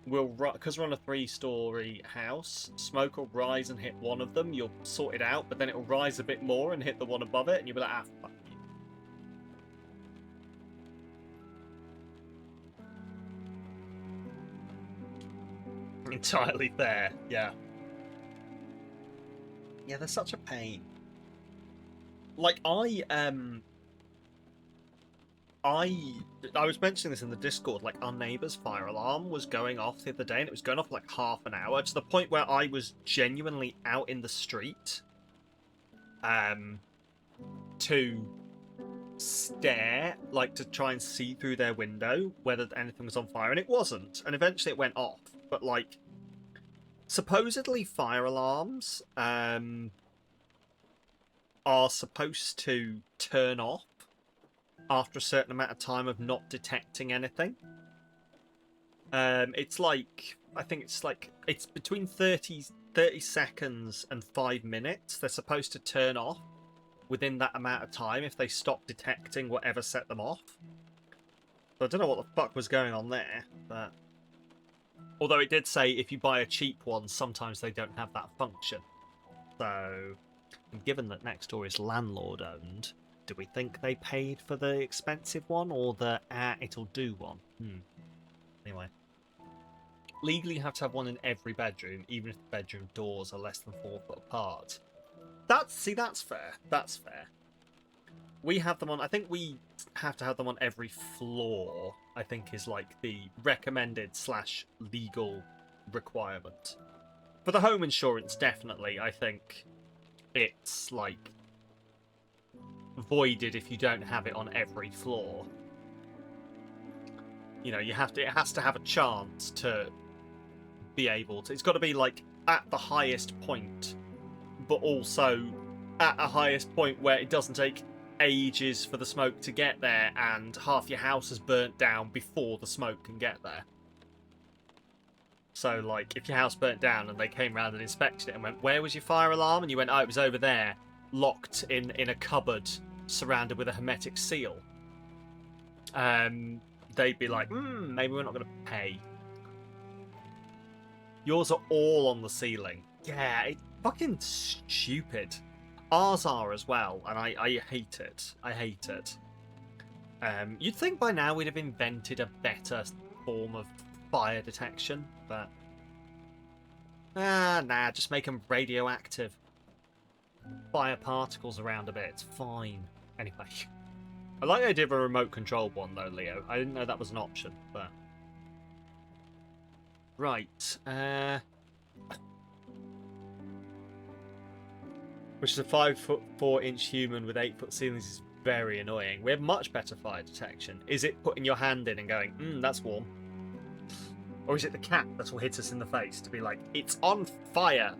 will... Because we're on a 3-story house, smoke will rise and hit one of them. You'll sort it out, but then it'll rise a bit more and hit the one above it, and you'll be like, ah, fuck you. Entirely fair, yeah. Yeah, they're such a pain. Like, I was mentioning this in the Discord, like, our neighbour's fire alarm was going off the other day, and it was going off for like half an hour, to the point where I was genuinely out in the street to stare, like, to try and see through their window whether anything was on fire, and it wasn't, and eventually it went off. But, like, supposedly fire alarms are supposed to turn off after a certain amount of time of not detecting anything. It's like, I think it's like, it's between 30 seconds and 5 minutes. They're supposed to turn off within that amount of time if they stop detecting whatever set them off. So I don't know what the fuck was going on there, but... Although it did say if you buy a cheap one, sometimes they don't have that function. So, given that next door is landlord-owned, do we think they paid for the expensive one or the it'll do one? Anyway. Legally, you have to have one in every bedroom, even if the bedroom doors are less than 4 foot apart. That's fair. That's fair. We have them on... I think we have to have them on every floor, I think is like the recommended / legal requirement. For the home insurance, definitely, I think it's like voided if you don't have it on every floor. You know, you have to. It has to have a chance to be able to. It's got to be like at the highest point, but also at a highest point where it doesn't take ages for the smoke to get there, and half your house is burnt down before the smoke can get there. So, like, if your house burnt down and they came round and inspected it and went, "Where was your fire alarm?" and you went, "Oh, it was over there, locked in a cupboard, surrounded with a hermetic seal," they'd be like, maybe we're not going to pay. Yours are all on the ceiling. Yeah, it's fucking stupid. Ours are as well, and I hate it. I hate it. You'd think by now we'd have invented a better form of fire detection, but... nah, just make them radioactive. Fire particles around a bit, it's fine. Anyway. I like the idea of a remote controlled one, though, Leo. I didn't know that was an option, but... Right. Which is a 5'4" human with 8-foot ceilings is very annoying. We have much better fire detection. Is it putting your hand in and going, that's warm? Or is it the cat that will hit us in the face to be like, it's on fire?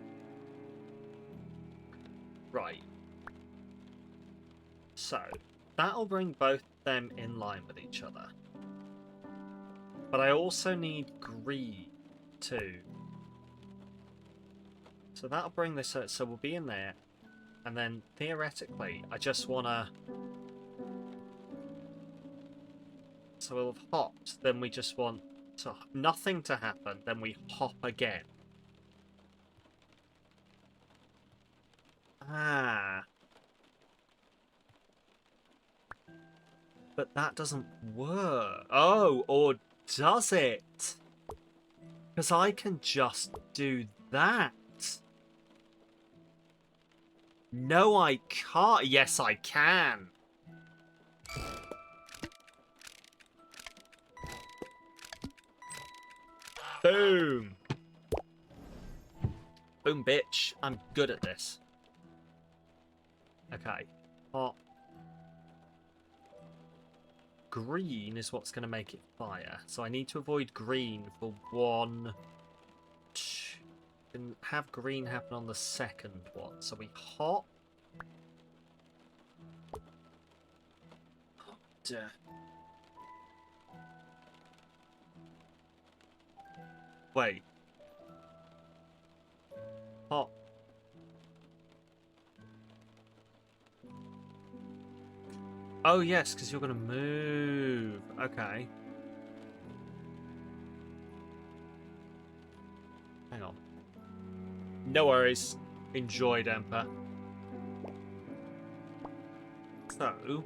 Right. So, that'll bring both them in line with each other. But I also need green, too. So that'll bring this... So we'll be in there. And then, theoretically, I just want to... So we'll have hopped, then we just want nothing to happen, then we hop again. Ah. But that doesn't work. Oh, or does it? Because I can just do that. No, I can't. Yes, I can. Boom. Boom, bitch. I'm good at this. Okay. Hot. Green is what's going to make it fire. So I need to avoid green for 1, 2. And have green happen on the second one. So we hop. Wait. Hop. Oh, yes, because you're going to move. Okay. Hang on. No worries. Enjoy, Demper. So,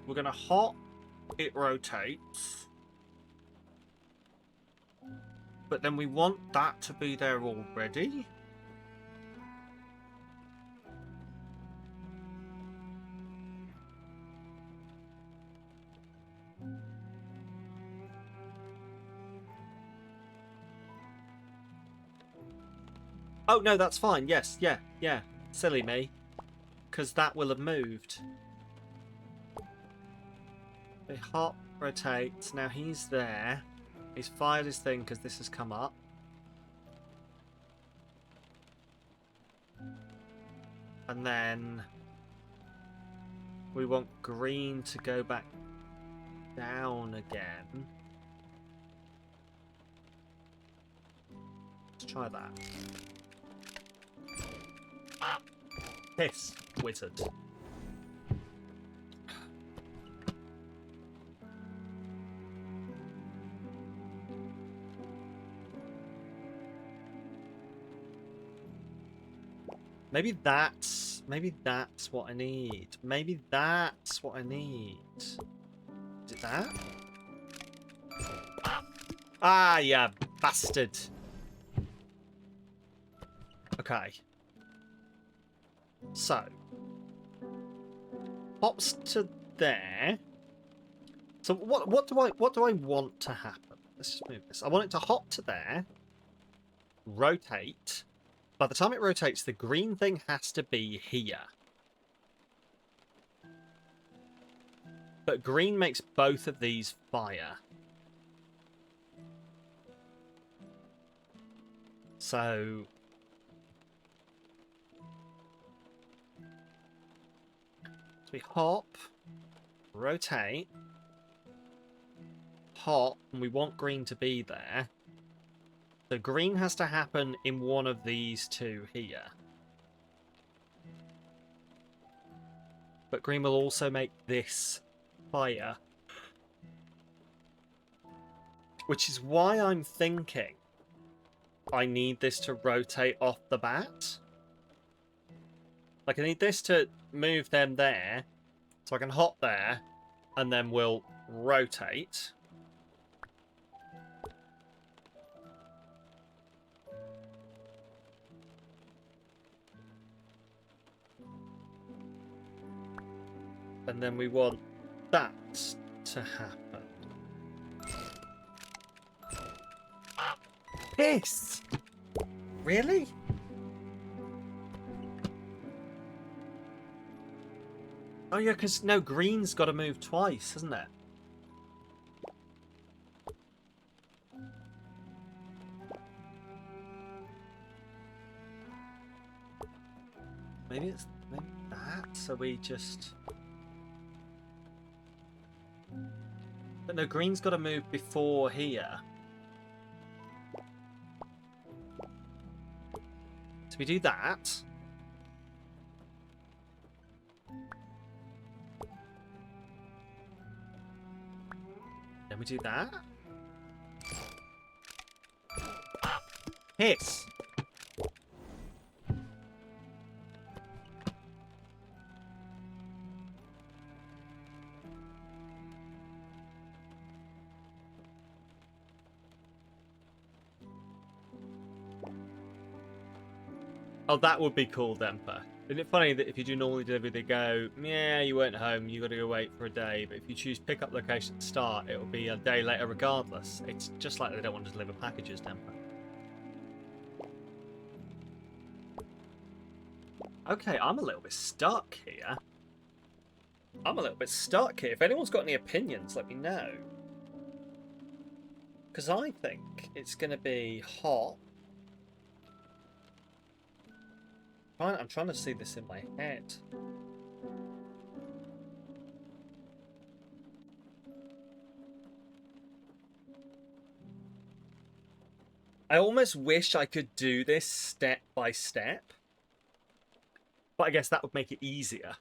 we're going to hop. It rotates. But then we want that to be there already. Oh, no, that's fine. Yes, yeah. Silly me. Because that will have moved. They hop, rotate. Now he's there. He's fired his thing because this has come up. And then we want green to go back down again. Let's try that. Piss, wizard. Maybe that's what I need. Maybe that's what I need. Is it that? Ah, yeah, bastard. Okay. So, hops to there. So what do I want to happen? Let's just move this. I want it to hop to there. Rotate. By the time it rotates, the green thing has to be here. But green makes both of these fire. So we hop, rotate, hop, and we want green to be there. So green has to happen in one of these two here. But green will also make this fire. Which is why I'm thinking I need this to rotate off the bat. Like, I need this to move them there, so I can hop there, and then we'll rotate. And then we want that to happen. Piss! Really? Oh yeah, because no, green's got to move twice, hasn't it? Maybe it's that, so we just... But no, green's got to move before here. So we do that. Then we do that. Hiss! Oh, that would be cool, Demper. Isn't it funny that if you do normally delivery, they go, yeah, you weren't home, you got to go wait for a day. But if you choose pick up location to start, it'll be a day later regardless. It's just like they don't want to deliver packages, Demper. Okay, I'm a little bit stuck here. If anyone's got any opinions, let me know. Because I think it's going to be hot. I'm trying to see this in my head. I almost wish I could do this step by step. But I guess that would make it easier.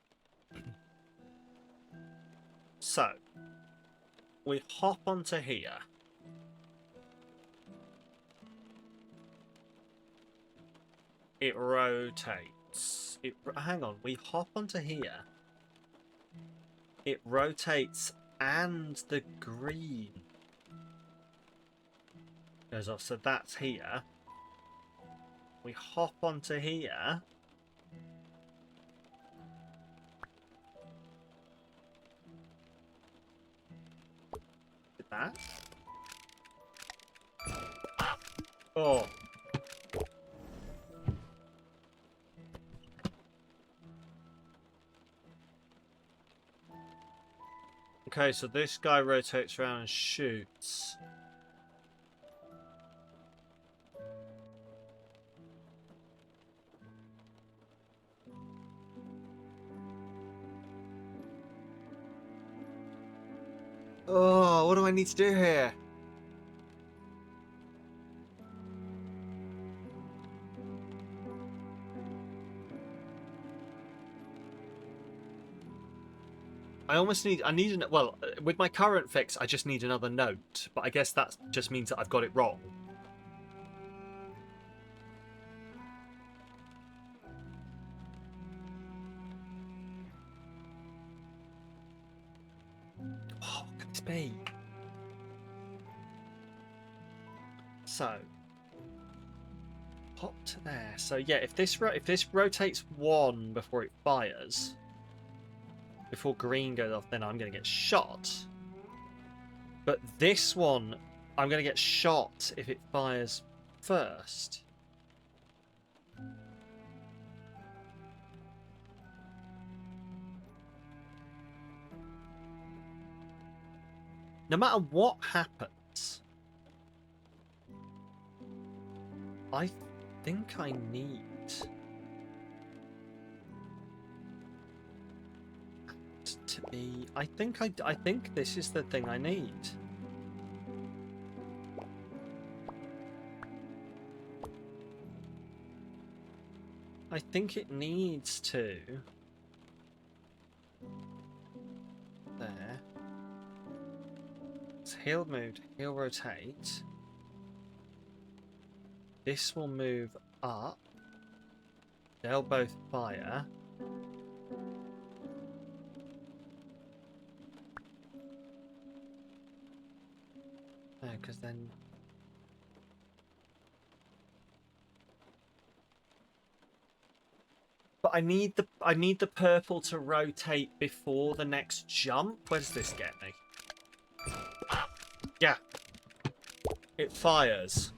So, we hop onto here. It rotates. Hang on, we hop onto here. It rotates and the green goes off, so that's here. We hop onto here. Did that? Oh. Okay, so this guy rotates around and shoots. Oh, what do I need to do here? I need well, with my current fix, I just need another note, but I guess that just means that I've got it wrong. Oh, what could this be? So, hop to there. So yeah, if this rotates one before it fires, before green goes off, then I'm going to get shot. But this one, I'm going to get shot if it fires first. No matter what happens, I think I need to be... I think this is the thing I need. I think it needs to... There. So he'll move, he'll rotate. This will move up. They'll both fire. No, because then... But I need the purple to rotate before the next jump. Where does this get me? Yeah. It fires.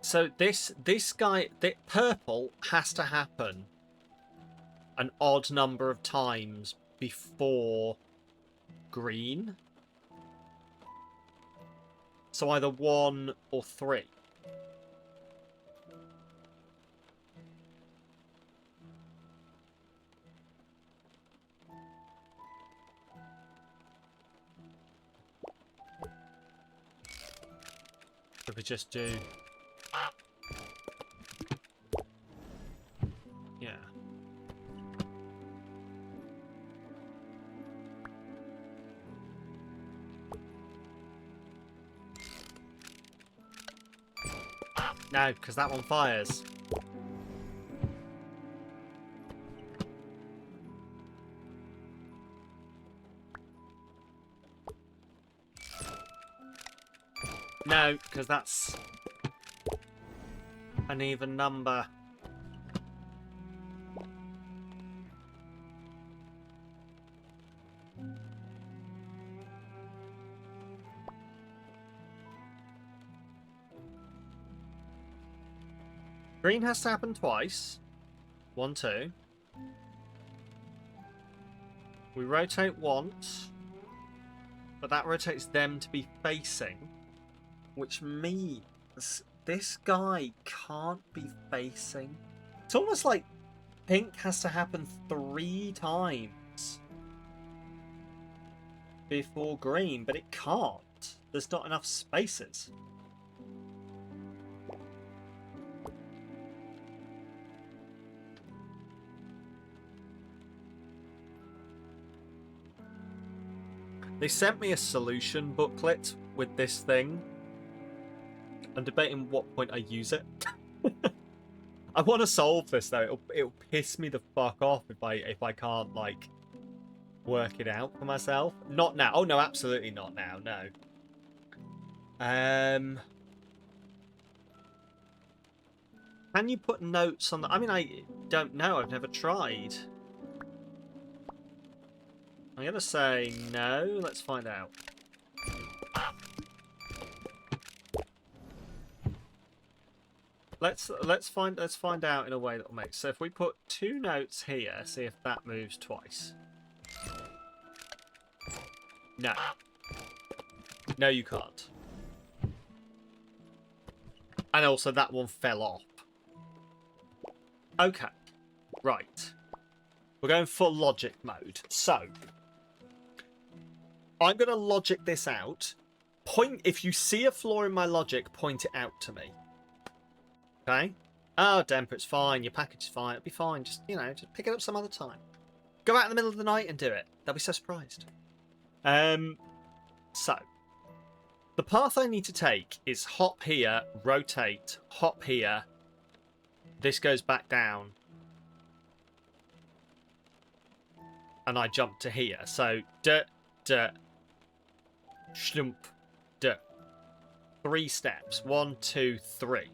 So this guy, purple has to happen an odd number of times before green. So either 1 or 3. If we just do... Yeah. No, because that one fires. No, because that's an even number. Green has to happen twice. 1, 2. We rotate once, but that rotates them to be facing, which means this guy can't be facing. It's almost like pink has to happen 3 times before green, but it can't. There's not enough spaces. They sent me a solution booklet with this thing. I'm debating what point I use it. I want to solve this though. It'll piss me the fuck off if I can't like work it out for myself. Not now. Oh no, absolutely not now. No. Can you put notes on the... I mean, I don't know. I've never tried. I'm gonna say no. Let's find out. Let's find out in a way that will make. So if we put 2 notes here, see if that moves twice. No. No, you can't. And also that one fell off. Okay. Right. We're going full logic mode. So I'm going to logic this out. If you see a flaw in my logic, point it out to me. Okay? Oh, Demper, it's fine. Your package is fine. It'll be fine. Just, you know, just pick it up some other time. Go out in the middle of the night and do it. They'll be so surprised. So, the path I need to take is hop here, rotate, hop here. This goes back down. And I jump to here. So, schlump, 3 steps. 1, 2, 3.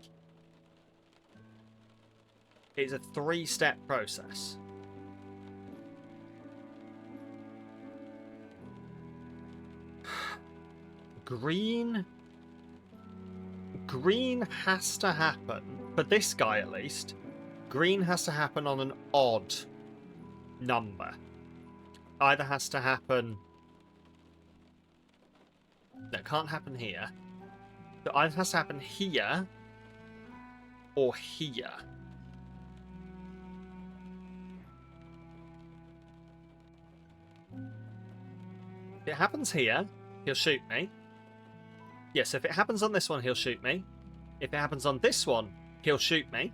It's a 3-step process. Green has to happen, for this guy at least, green has to happen on an odd number. Either has to happen... No, it can't happen here. So either has to happen here or here. If it happens here, he'll shoot me. Yes, if it happens on this one, he'll shoot me. If it happens on this one, he'll shoot me.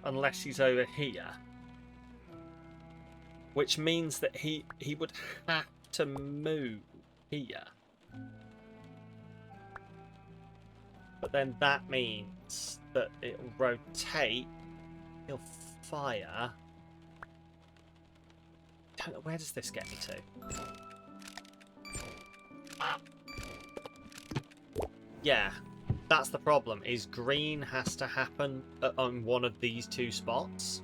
Unless he's over here. Which means that he would have to move here. But then that means that it'll rotate. He'll fire. Don't know, where does this get me to? Yeah, that's the problem, is green has to happen on one of these 2 spots.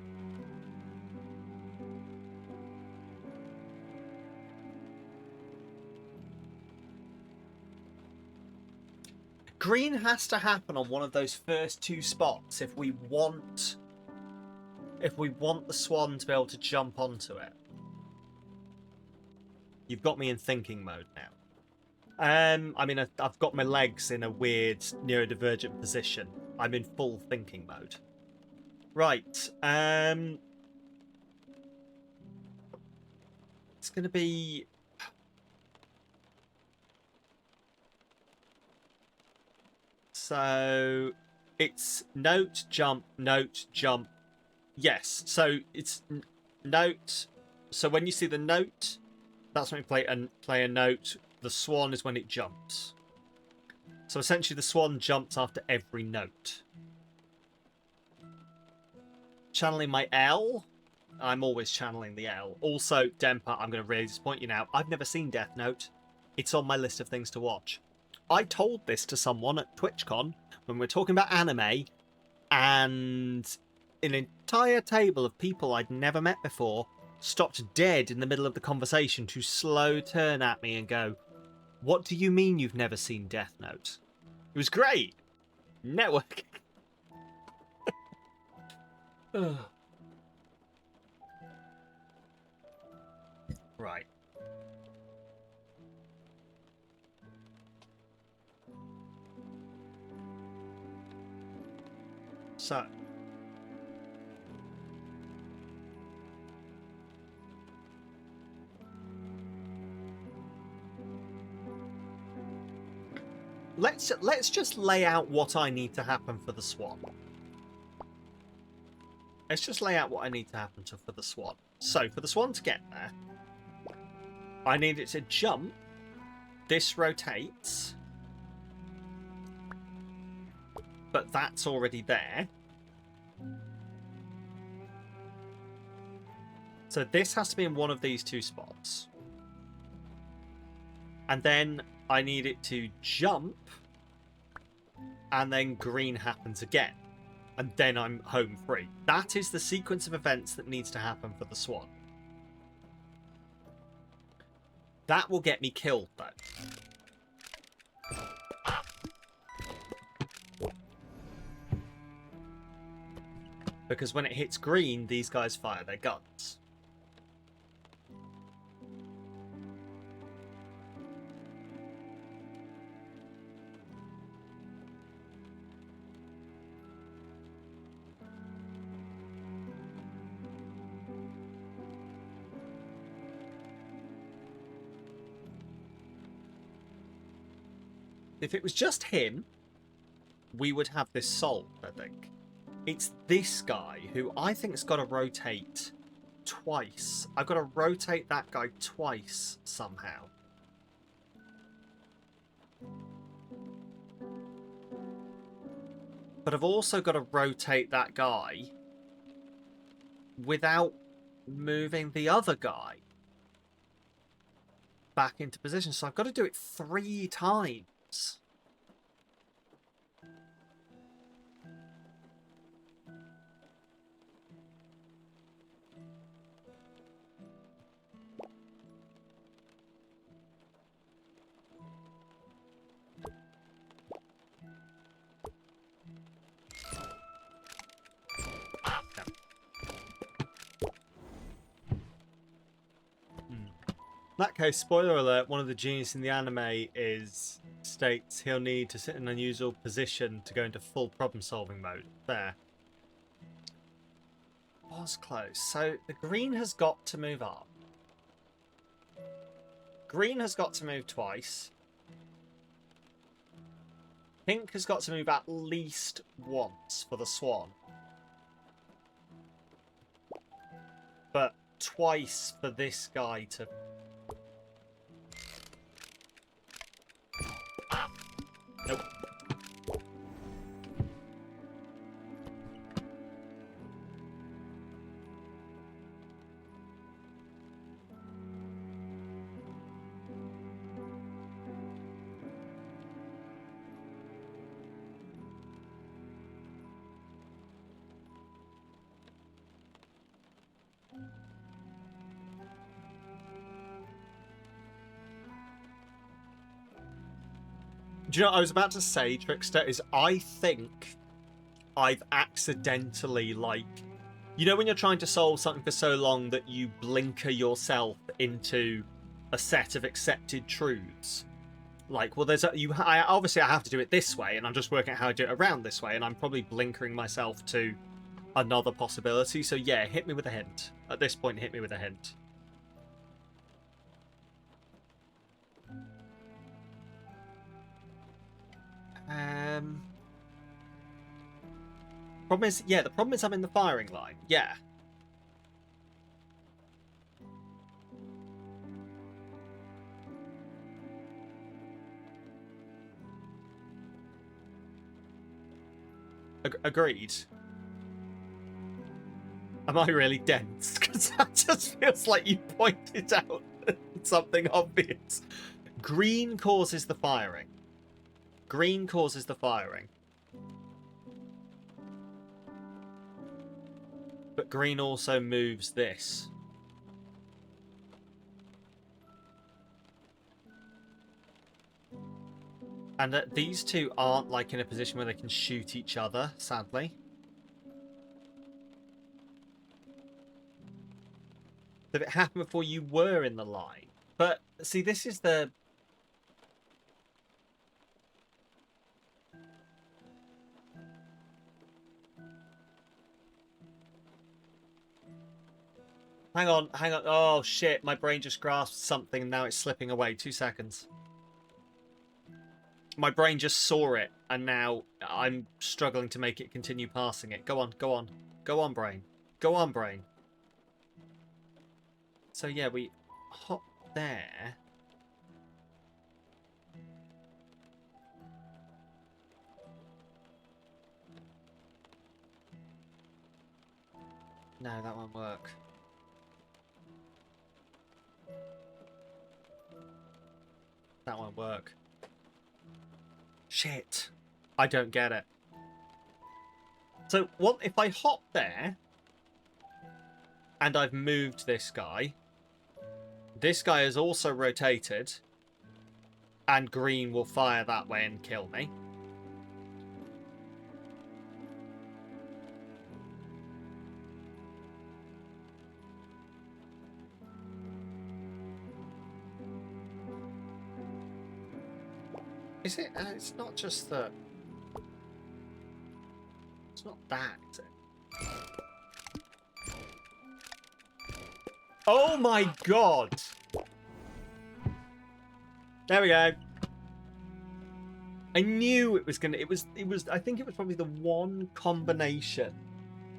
green has to happen on one of those first two spots if we want the swan to be able to jump onto it. You've got me in thinking mode now. I mean, I've got my legs in a weird neurodivergent position. I'm in full thinking mode. Right. It's going to be... So, it's note, jump, note, jump. Yes, so it's note. So when you see the note, that's when you play a note. The swan is when it jumps. So essentially the swan jumps after every note. Channeling my L. I'm always channeling the L. Also, Dempa, I'm going to really disappoint you now. I've never seen Death Note. It's on my list of things to watch. I told this to someone at TwitchCon when we were talking about anime, and an entire table of people I'd never met before stopped dead in the middle of the conversation to slow turn at me and go, "What do you mean you've never seen Death Note?" It was great. Network. Right. So. Let's just lay out what I need to happen for the swan. Let's just lay out what I need to happen for the swan. So, for the swan to get there, I need it to jump. This rotates. But that's already there. So this has to be in one of these two spots. And then I need it to jump. And then green happens again. And then I'm home free. That is the sequence of events that needs to happen for the swan. That will get me killed, though. Because when it hits green, these guys fire their guns. If it was just him, we would have this solved, I think. It's this guy who I think has got to rotate twice. I've got to rotate that guy twice somehow. But I've also got to rotate that guy without moving the other guy back into position. So I've got to do it 3 times. In that case, spoiler alert, one of the geniuses in the anime states he'll need to sit in an unusual position to go into full problem-solving mode. There. Was close. So the green has got to move up. Green has got to move twice. Pink has got to move at least once for the swan. But twice for this guy to... Nope. Do you know what I was about to say, Trickster, is I think I've accidentally, like, you know when you're trying to solve something for so long that you blinker yourself into a set of accepted truths? Like, well, obviously I have to do it this way, and I'm just working out how to do it around this way, and I'm probably blinkering myself to another possibility. So yeah, hit me with a hint. At this point, hit me with a hint. Problem is, yeah, the problem is I'm in the firing line. Yeah. Agreed. Am I really dense? Because that just feels like you pointed out something obvious. Green causes the firing. Green causes the firing. But green also moves this. And that these two aren't like in a position where they can shoot each other, sadly. Did it happen before you were in the line? But see, this is the... Hang on, hang on. Oh, shit. My brain just grasped something and now it's slipping away. 2 seconds. My brain just saw it and now I'm struggling to make it continue passing it. Go on, go on. Go on, brain. Go on, brain. So, yeah, we hop there. No, that won't work. That won't work. Shit. I don't get it. So, what if I hop there and I've moved this guy? This guy is also rotated and green will fire that way and kill me. Is it? It's not just the... It's not that. Is it? Oh my god! There we go. I knew it was gonna... It was... I think it was probably the one combination.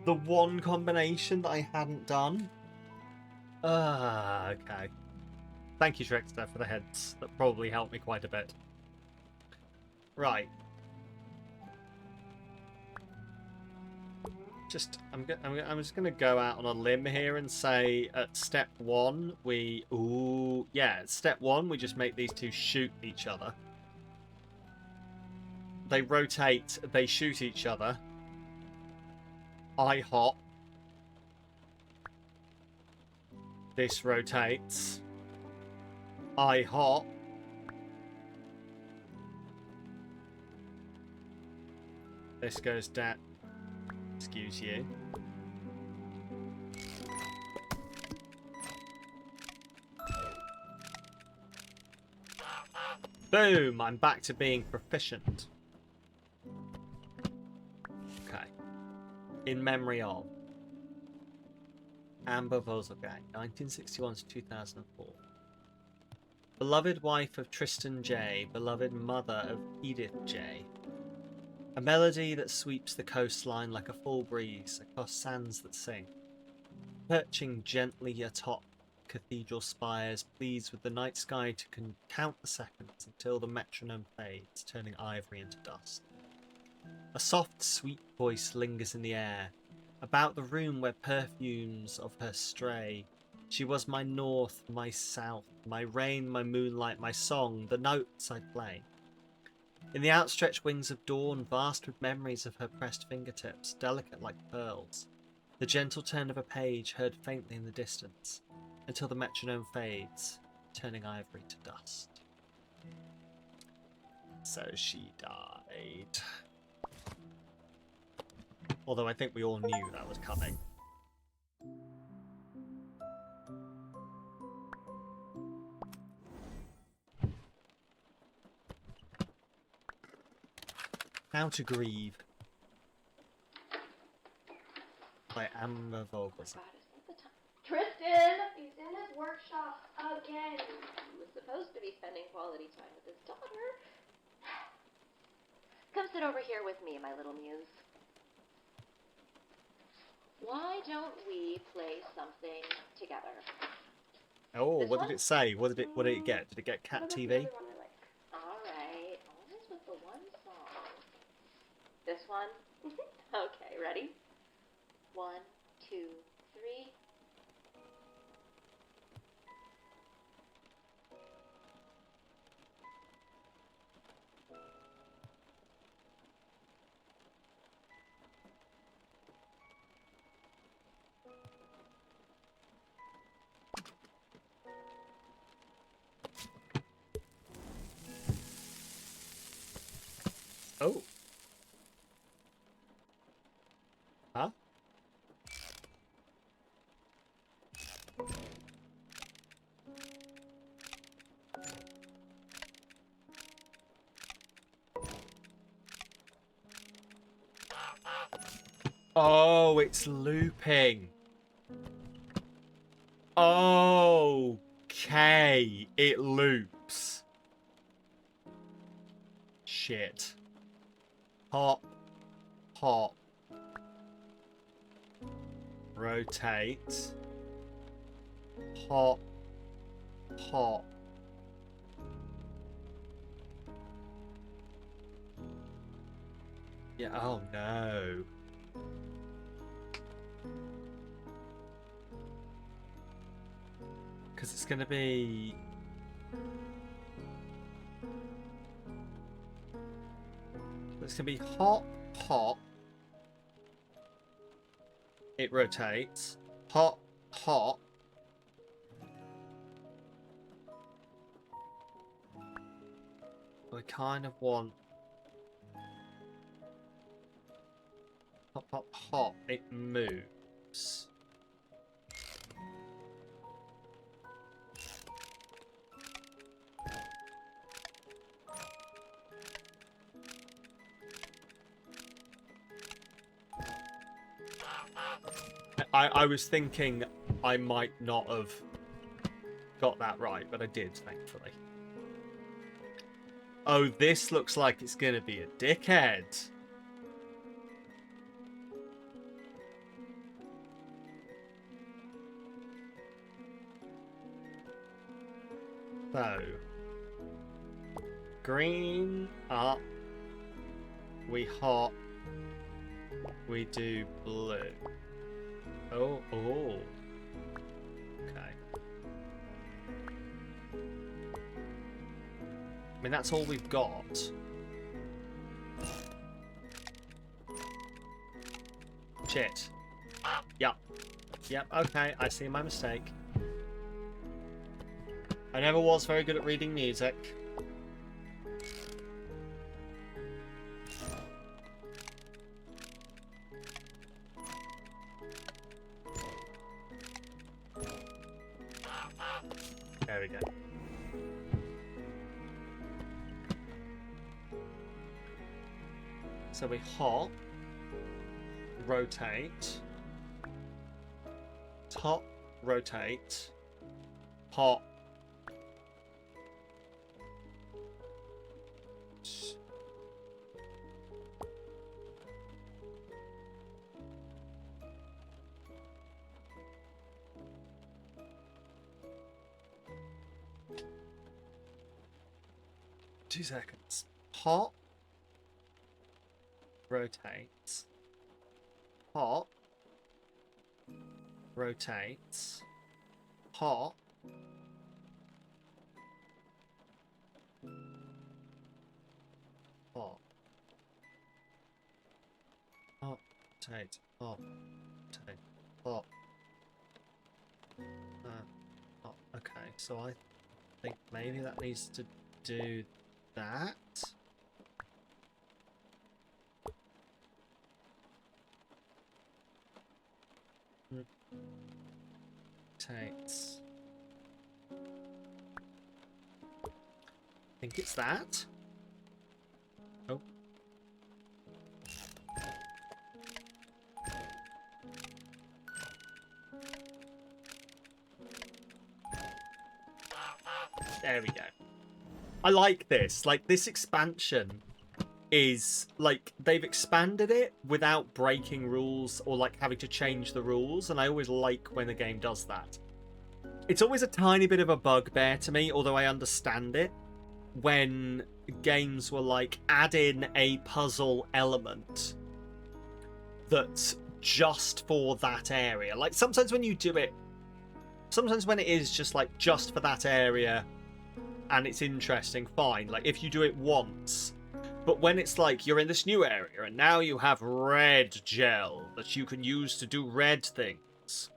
The one combination that I hadn't done. Okay. Thank you, Trickster, for the hints. That probably helped me quite a bit. Right. I'm just gonna go out on a limb here and say at step 1 we... Ooh, yeah, at step 1 we just make these two shoot each other. They rotate, they shoot each other. I hop. This rotates. I hop. This goes down. Excuse you. Boom! I'm back to being proficient. Okay. In memory of Amber Vozelgang, 1961 to 2004. Beloved wife of Tristan J. Beloved mother of Edith J. A melody that sweeps the coastline like a full breeze across sands that sing. Perching gently atop cathedral spires, pleased with the night sky to count the seconds until the metronome fades, turning ivory into dust. A soft, sweet voice lingers in the air, about the room where perfumes of her stray. She was my north, my south, my rain, my moonlight, my song, the notes I play. In the outstretched wings of dawn, vast with memories of her pressed fingertips, delicate like pearls, the gentle turn of a page heard faintly in the distance, until the metronome fades, turning ivory to dust. So she died. Although I think we all knew that was coming. How to grieve. By Amber Vogels. God, is that the time? Tristan! He's in his workshop again. He was supposed to be spending quality time with his daughter. Come sit over here with me, my little muse. Why don't we play something together? Oh, This what one? did it say? What did it get? Did it get Cat What about TV? the other one I like? Alright, always with the one song. This one? Okay, ready? 1, 2, 3. Oh. Huh? Oh, it's looping. Okay, it loops. Shit. Hop, hop. Rotate. Hop, hop. Yeah, oh no. Because it's going to be... It's going to be hop, hop. It rotates. Hop, hop. I kind of want... Hop, hop, hop. It moves. I was thinking I might not have got that right, but I did, thankfully. Oh, this looks like it's going to be a dickhead. So, green up, we hop, we do blue. Oh, oh. Okay. I mean, that's all we've got. Shit. Yep. Yep, okay, I see my mistake. I never was very good at reading music. There we go. So we hop, rotate, top, rotate, hop, two seconds. Hop, rotates, hop, rotates, hop, hop, hop, rotate, hop, rotate, hop. Hop. Okay, so I think maybe that needs to do that. rotates. I think it's that. Oh. There we go. I like this. Like, this expansion is, like, they've expanded it without breaking rules or, like, having to change the rules, and I always like when the game does that. It's always a tiny bit of a bugbear to me, although I understand it, when games were like, add in a puzzle element that's just for that area. Like, sometimes when you do it, sometimes when it is just like just for that area and it's interesting, fine. Like, if you do it once, but when it's like you're in this new area and now you have red gel that you can use to do red things.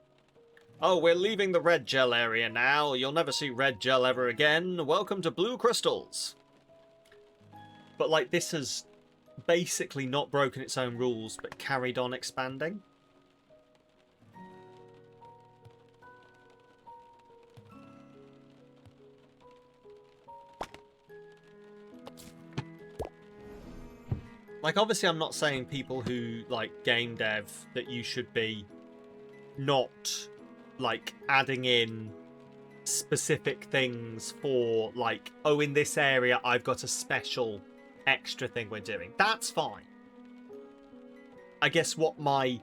Oh, we're leaving the red gel area now. You'll never see red gel ever again. Welcome to blue crystals. But, like, this has basically not broken its own rules, but carried on expanding. Like, obviously, I'm not saying people who, like, game dev that you should be not, like, adding in specific things for, like, oh, in this area I've got a special extra thing we're doing. That's fine. I guess what my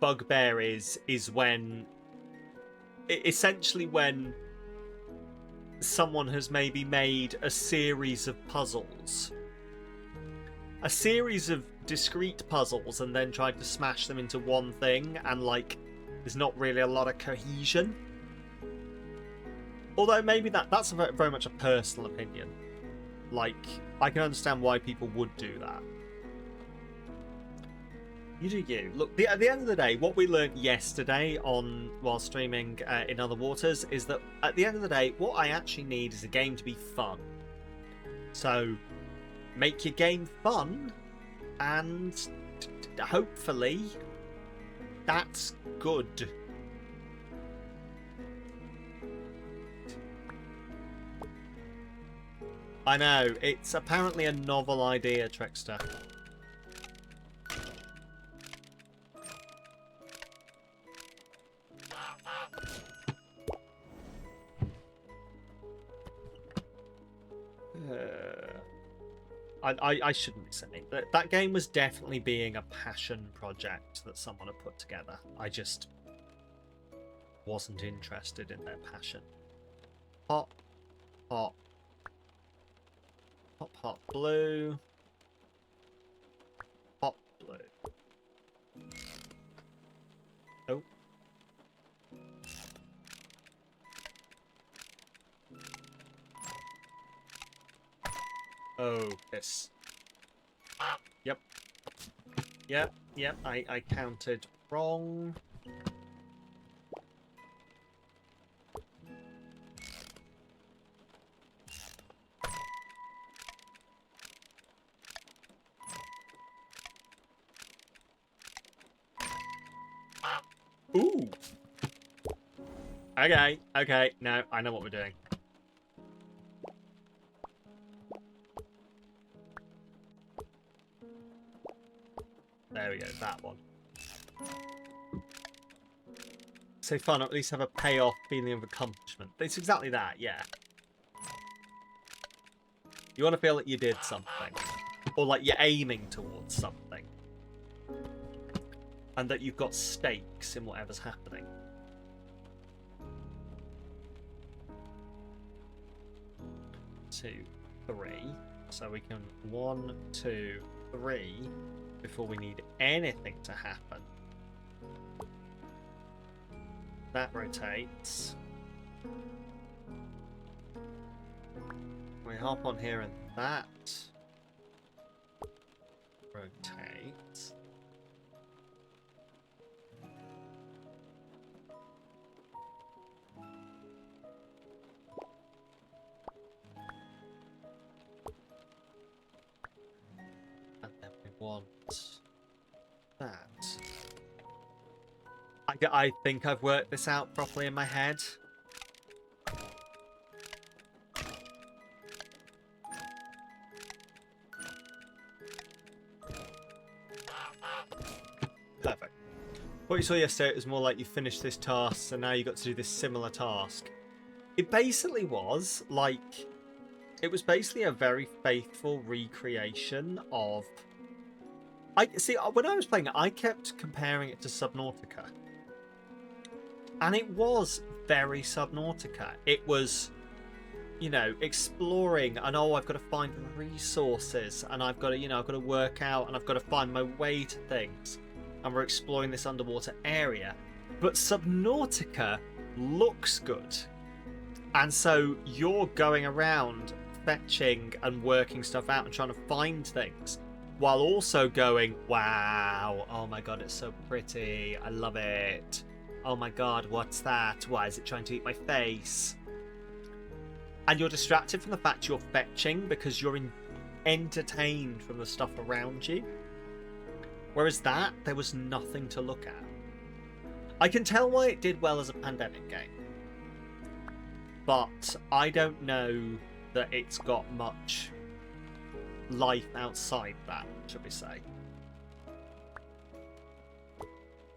bugbear is when essentially when someone has maybe made a series of puzzles, a series of discrete puzzles, and then tried to smash them into one thing, and, like, there's not really a lot of cohesion. Although maybe that's very much a personal opinion. Like, I can understand why people would do that. You do you. Look, at the end of the day, what we learned yesterday while streaming in Other Waters is that at the end of the day, what I actually need is a game to be fun. So, make your game fun, and hopefully that's good. I know, it's apparently a novel idea, Trickster. I shouldn't be saying that game was definitely being a passion project that someone had put together. I just wasn't interested in their passion. Hot, hot, hot, hot blue, hot blue. Oh. Oh, this. Yep. Yep, I counted wrong. Ooh. Okay, no, I know what we're doing. There we go, that one. So fun, at least have a payoff feeling of accomplishment. It's exactly that, yeah. You want to feel that you did something. Or like you're aiming towards something. And that you've got stakes in whatever's happening. Two, three. So we can 1, 2, 3 before we need anything to happen. That rotates. We hop on here and that rotates. And then we want that. I think I've worked this out properly in my head. Perfect. What you saw yesterday, it was more like you finished this task, and now you got to do this similar task. It basically was like, it was basically a very faithful recreation of. I see. When I was playing it, I kept comparing it to Subnautica, and it was very Subnautica. It was, you know, exploring, and oh, I've got to find resources, and I've got to, you know, I've got to work out, and I've got to find my way to things, and we're exploring this underwater area. But Subnautica looks good, and so you're going around fetching and working stuff out and trying to find things, while also going, wow, oh my god, it's so pretty, I love it. Oh my god, what's that? Why is it trying to eat my face? And you're distracted from the fact you're fetching because you're entertained from the stuff around you. Whereas that, there was nothing to look at. I can tell why it did well as a pandemic game. But I don't know that it's got much life outside that, should we say.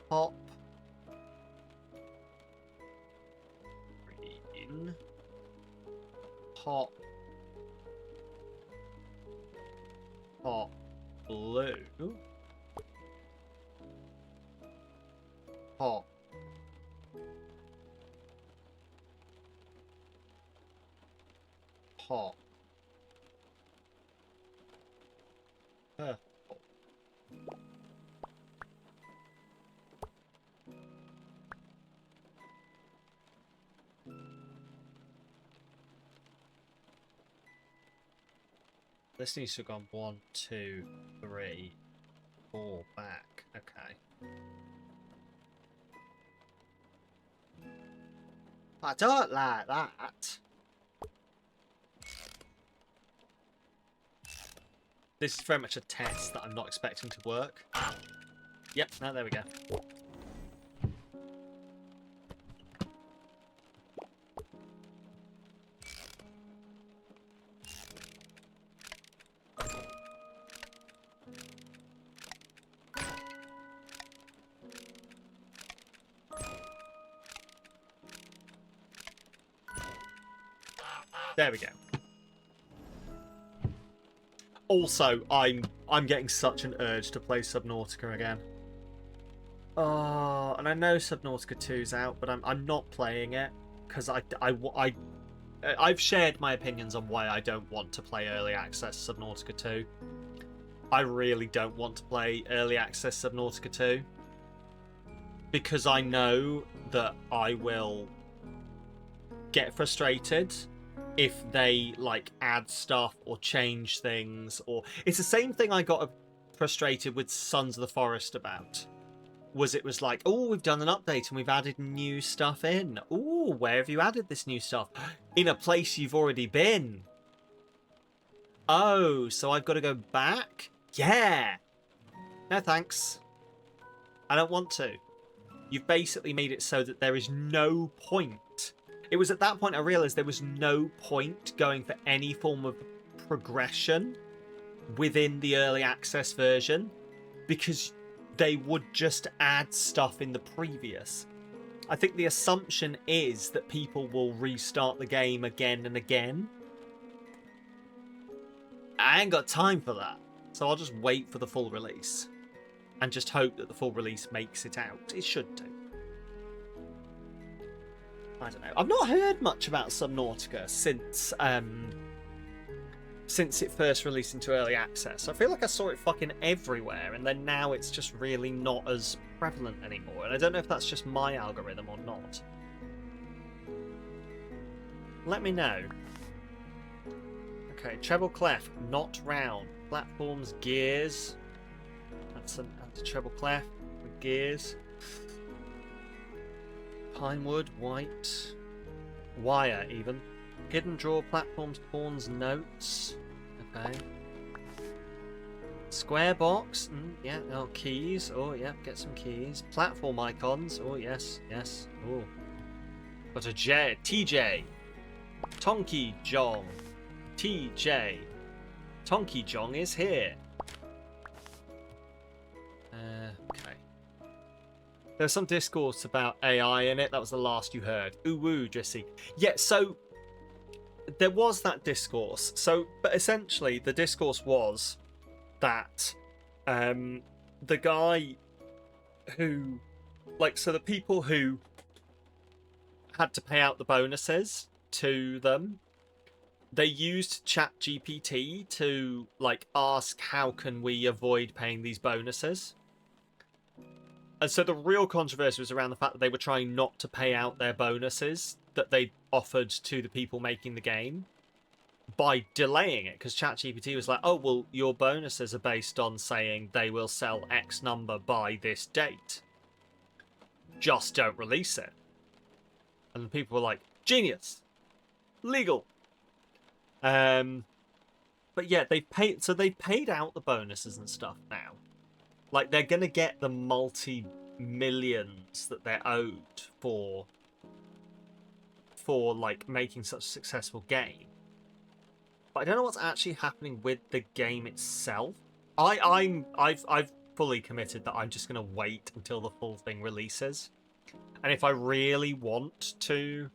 Pop. Green. Pop. Pop. Blue. Pop. Pop. Purple. This needs to have gone 1, 2, 3, 4 back. Okay. I don't like that. This is very much a test that I'm not expecting to work. Yep, no, there we go. There we go. Also, I'm getting such an urge to play Subnautica again. Oh, and I know Subnautica 2's out, but I'm not playing it because I've shared my opinions on why I don't want to play early access Subnautica 2. I really don't want to play early access Subnautica 2 because I know that I will get frustrated if they like add stuff or change things, or it's the same thing I got frustrated with Sons of the Forest about. It was like, oh, we've done an update and we've added new stuff in. Oh, where have you added this new stuff? In a place you've already been. Oh, so I've got to go back? Yeah. No thanks. I don't want to. You've basically made it so that there is no point. It was at that point I realised there was no point going for any form of progression within the early access version because they would just add stuff in the previous. I think the assumption is that people will restart the game again and again. I ain't got time for that. So I'll just wait for the full release and just hope that the full release makes it out. It should do. I don't know. I've not heard much about Subnautica since it first released into early access. I feel like I saw it fucking everywhere, and then now it's just really not as prevalent anymore. And I don't know if that's just my algorithm or not. Let me know. Okay, treble clef, not round. Platforms, gears. That's a treble clef with gears. Pinewood, white, wire even. Hidden drawer, platforms, pawns, notes. Okay. Square box. Yeah. Oh, keys. Oh, yeah. Get some keys. Platform icons. Oh, yes. Yes. Oh. Got a J. TJ. Tonky Jong. TJ. Tonky Jong is here. Okay. There's some discourse about AI in it. That was the last you heard. Ooh woo, Jesse. Yeah, so there was that discourse. So, but essentially, the discourse was that the guy who, like, so the people who had to pay out the bonuses to them, they used ChatGPT to, like, ask how can we avoid paying these bonuses. And so the real controversy was around the fact that they were trying not to pay out their bonuses that they offered to the people making the game by delaying it, because ChatGPT was like, oh, well, your bonuses are based on saying they will sell X number by this date. Just don't release it. And the people were like, genius. Legal. But yeah, they've paid out the bonuses and stuff now. Like, they're gonna get the multi-millions that they're owed for like making such a successful game. But I don't know what's actually happening with the game itself. I've fully committed that I'm just gonna wait until the full thing releases. And if I really want to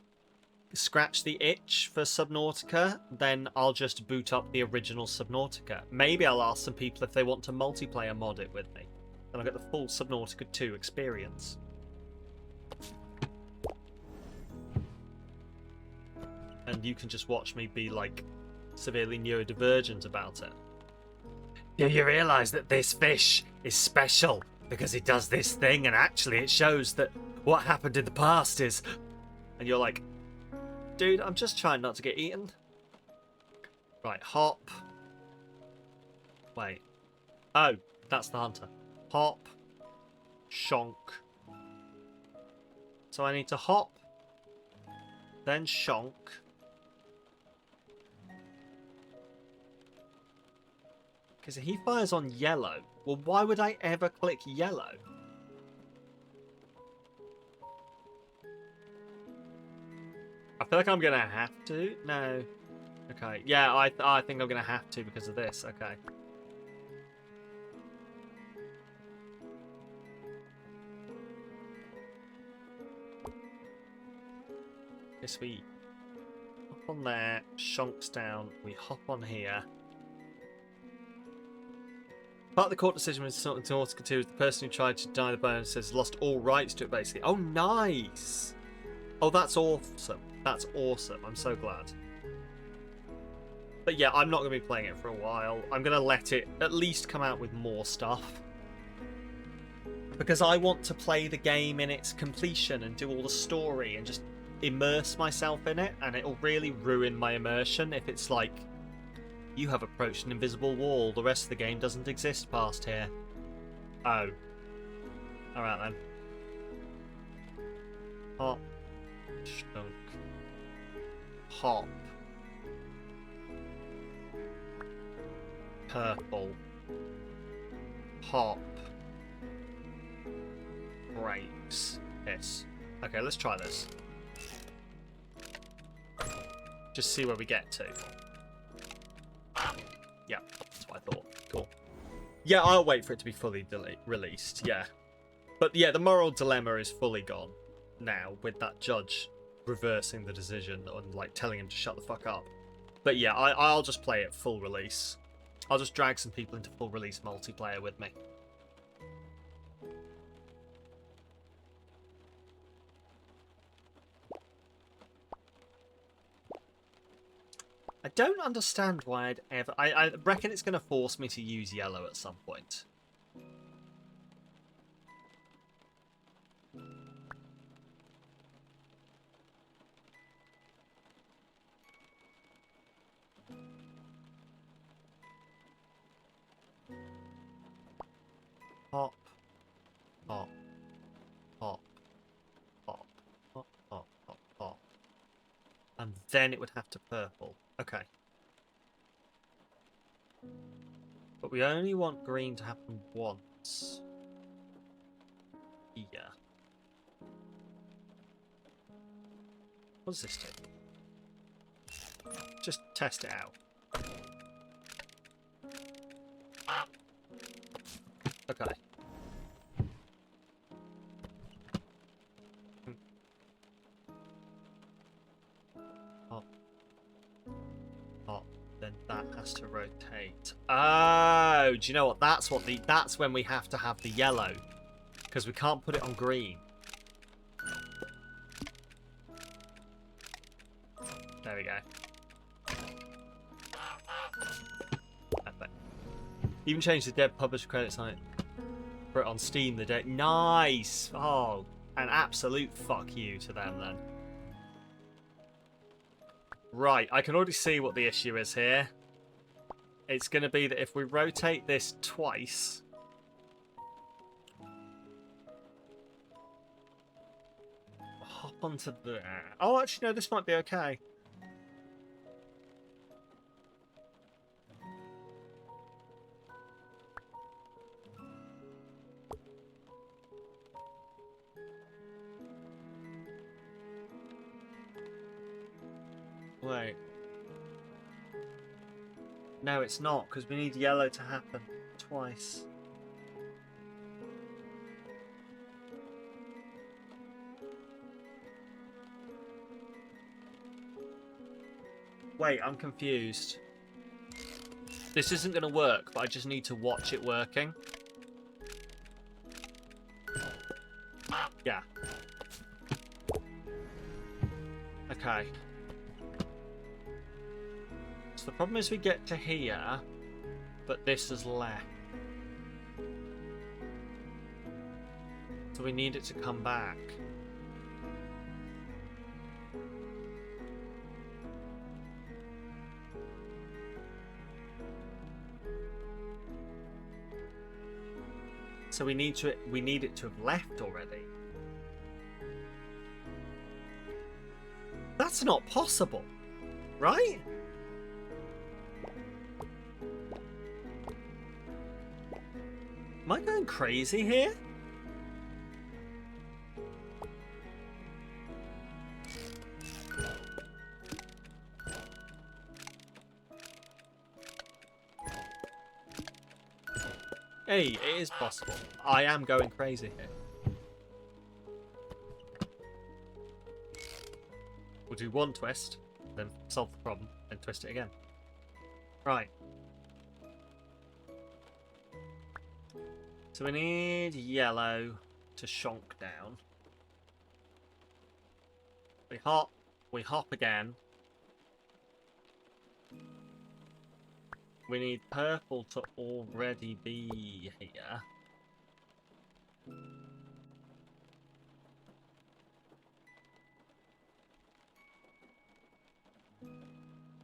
scratch the itch for Subnautica, then I'll just boot up the original Subnautica. Maybe I'll ask some people if they want to multiplayer mod it with me, and I'll get the full Subnautica 2 experience. And you can just watch me be, like, severely neurodivergent about it. Do you realise that this fish is special because it does this thing, and actually it shows that what happened in the past is... And you're like, dude, I'm just trying not to get eaten. Right, hop. Wait. Oh, that's the hunter. Hop. Shonk. So I need to hop. Then shonk. Because he fires on yellow. Well, why would I ever click yellow? I feel like I'm going to have to. No. Okay. Yeah, I think I'm going to have to because of this. Okay. Yes, we hop on there. Shonks down. We hop on here. Part of the court decision with Nautica 2 is the person who tried to deny the bonuses lost all rights to it, basically. Oh, nice! Oh, that's awesome. That's awesome. I'm so glad. But yeah, I'm not going to be playing it for a while. I'm going to let it at least come out with more stuff. Because I want to play the game in its completion and do all the story and just immerse myself in it. And it'll really ruin my immersion if it's like, you have approached an invisible wall. The rest of the game doesn't exist past here. Oh. Alright then. Hop. Stunk. Hop. Purple. Hop. Grapes. Yes. Okay, let's try this. Just see where we get to. Yeah, that's what I thought. Cool. Yeah, I'll wait for it to be fully released, yeah. But yeah, the moral dilemma is fully gone now, with that judge reversing the decision and, like, telling him to shut the fuck up. But yeah, I'll just play it full release. I'll just drag some people into full release multiplayer with me. I don't understand why I'd ever... I reckon it's going to force me to use yellow at some point. Hop. Hop. Hop. Hop. Hop. Hop. Hop. Hop. And then it would have to purple. Okay. But we only want green to happen once. Yeah. What does this do? Just test it out. Okay. Oh. Oh, then that has to rotate. Oh, do you know what? That's when we have to have the yellow. Because we can't put it on green. There we go. Perfect. Even change the dev publisher credits on it. Put it on Steam the day. Nice! Oh, an absolute fuck you to them then. Right, I can already see what the issue is here. It's going to be that if we rotate this twice... Hop onto there. Oh, actually, no, this might be okay. Wait. No, it's not, because we need yellow to happen twice. Wait, I'm confused. This isn't going to work, but I just need to watch it working. Yeah. Okay. So the problem is we get to here, but this is left. So we need it to come back. So we need it to have left already. That's not possible, right? Am I going crazy here? Hey, it is possible. I am going crazy here. We'll do one twist, then solve the problem, and twist it again. Right. So we need yellow to shonk down. We hop again. We need purple to already be here.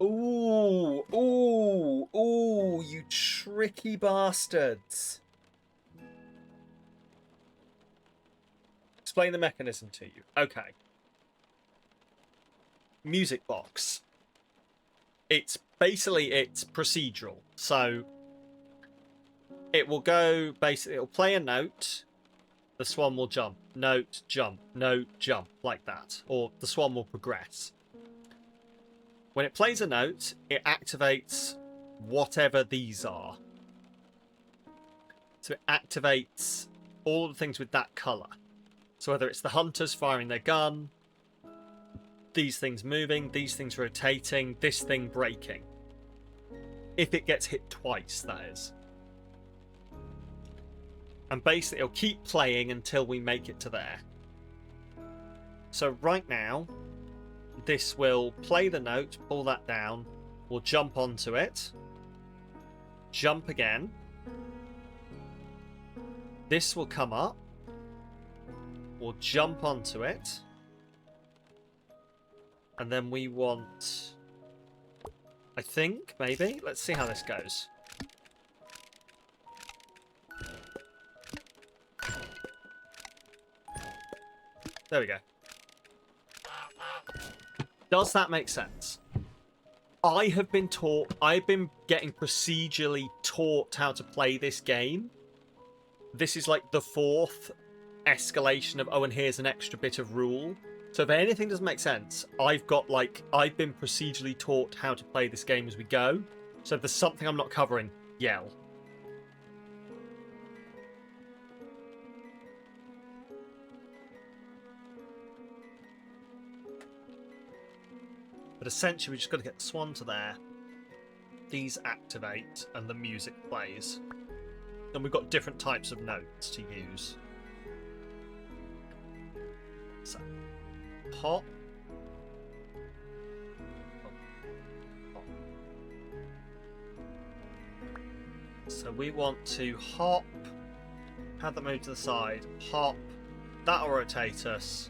Ooh, ooh, ooh, you tricky bastards. Explain the mechanism to you. Okay. Music box. It's procedural. So it will go, basically, it'll play a note. The swan will jump. Note, jump. Note, jump. Like that. Or the swan will progress. When it plays a note, it activates whatever these are. So it activates all the things with that colour. So whether it's the hunters firing their gun, these things moving, these things rotating, this thing breaking. If it gets hit twice, that is. And basically it'll keep playing until we make it to there. So right now, this will play the note, pull that down, we'll jump onto it, jump again. This will come up, we'll jump onto it, and then we want, I think, maybe, let's see how this goes. There we go. Does that make sense? I've been getting procedurally taught how to play this game. This is like the 4th escalation of, oh, and here's an extra bit of rule. So if anything doesn't make sense, I've been procedurally taught how to play this game as we go. So if there's something I'm not covering, yell. But essentially, we just got to get the Swan to there. These activate, and the music plays. And we've got different types of notes to use. So, hop. Hop. So we want to hop. Have that move to the side. Hop. That'll rotate us.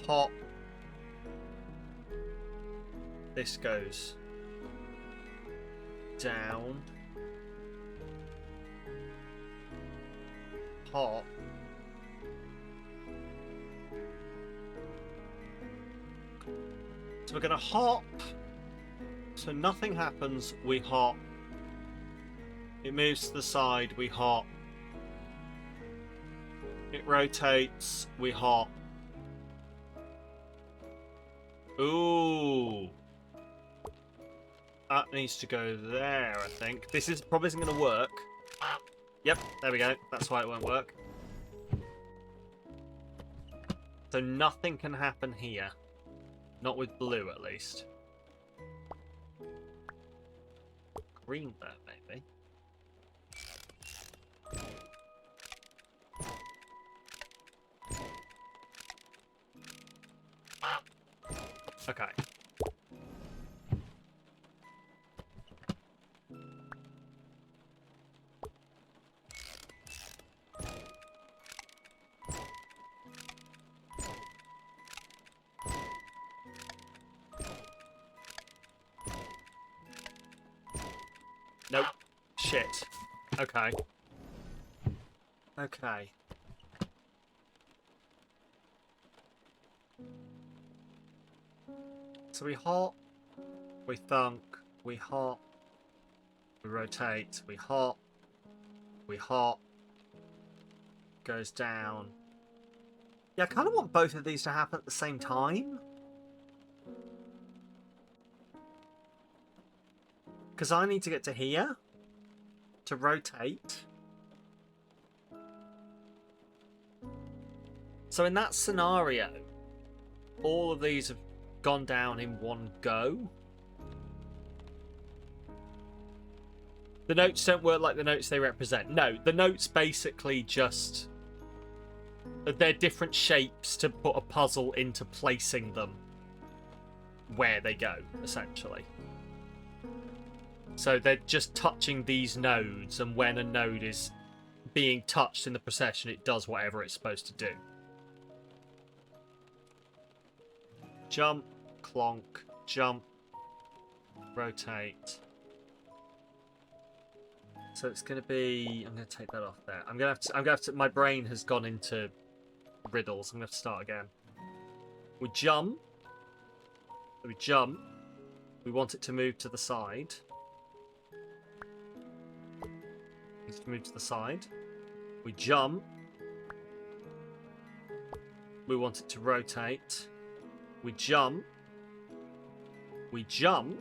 Hop. This goes down. Hop. So we're going to hop. So nothing happens, we hop. It moves to the side, we hop. It rotates, we hop. Ooh. That needs to go there, I think. This is probably isn't going to work. Yep, there we go. That's why it won't work. So nothing can happen here. Not with blue, at least. Green there, maybe. Okay. Nope. Shit. Okay. Okay. So we hop, we thunk, we hop, we rotate, we hop, goes down. Yeah, I kind of want both of these to happen at the same time. Because I need to get to here to rotate. So in that scenario, all of these have gone down in one go. The notes don't work like the notes they represent. No, the notes basically just... they're different shapes to put a puzzle into placing them where they go, essentially. So they're just touching these nodes, and when a node is being touched in the procession, it does whatever it's supposed to do. Jump, clonk, jump, rotate. So it's going to be... I'm going to take that off there. I'm going to have to... My brain has gone into riddles. I'm going to have to start again. We jump. We jump. We want it to move to the side. Needs to move to the side. We jump. We want it to rotate. We jump. We jump.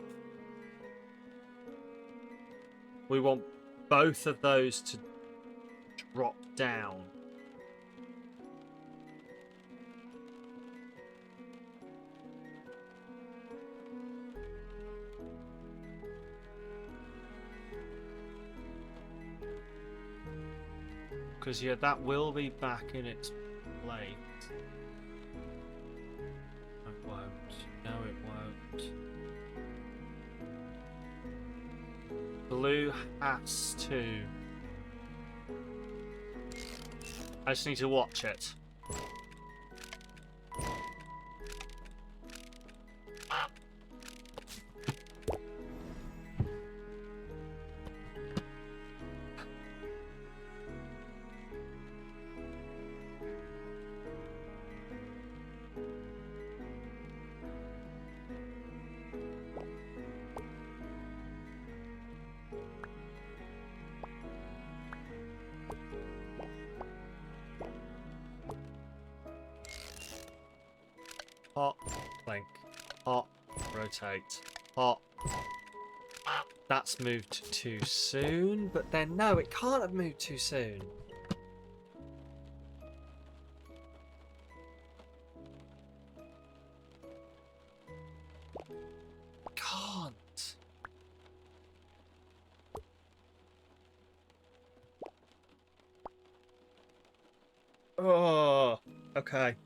We want both of those to drop down. Because, yeah, that will be back in its place. No, it won't. No, it won't. Blue has to. I just need to watch it. hot, clink, hot, rotate, hot. That's moved too soon, but then no, it can't have moved too soon. Can't. Oh, okay.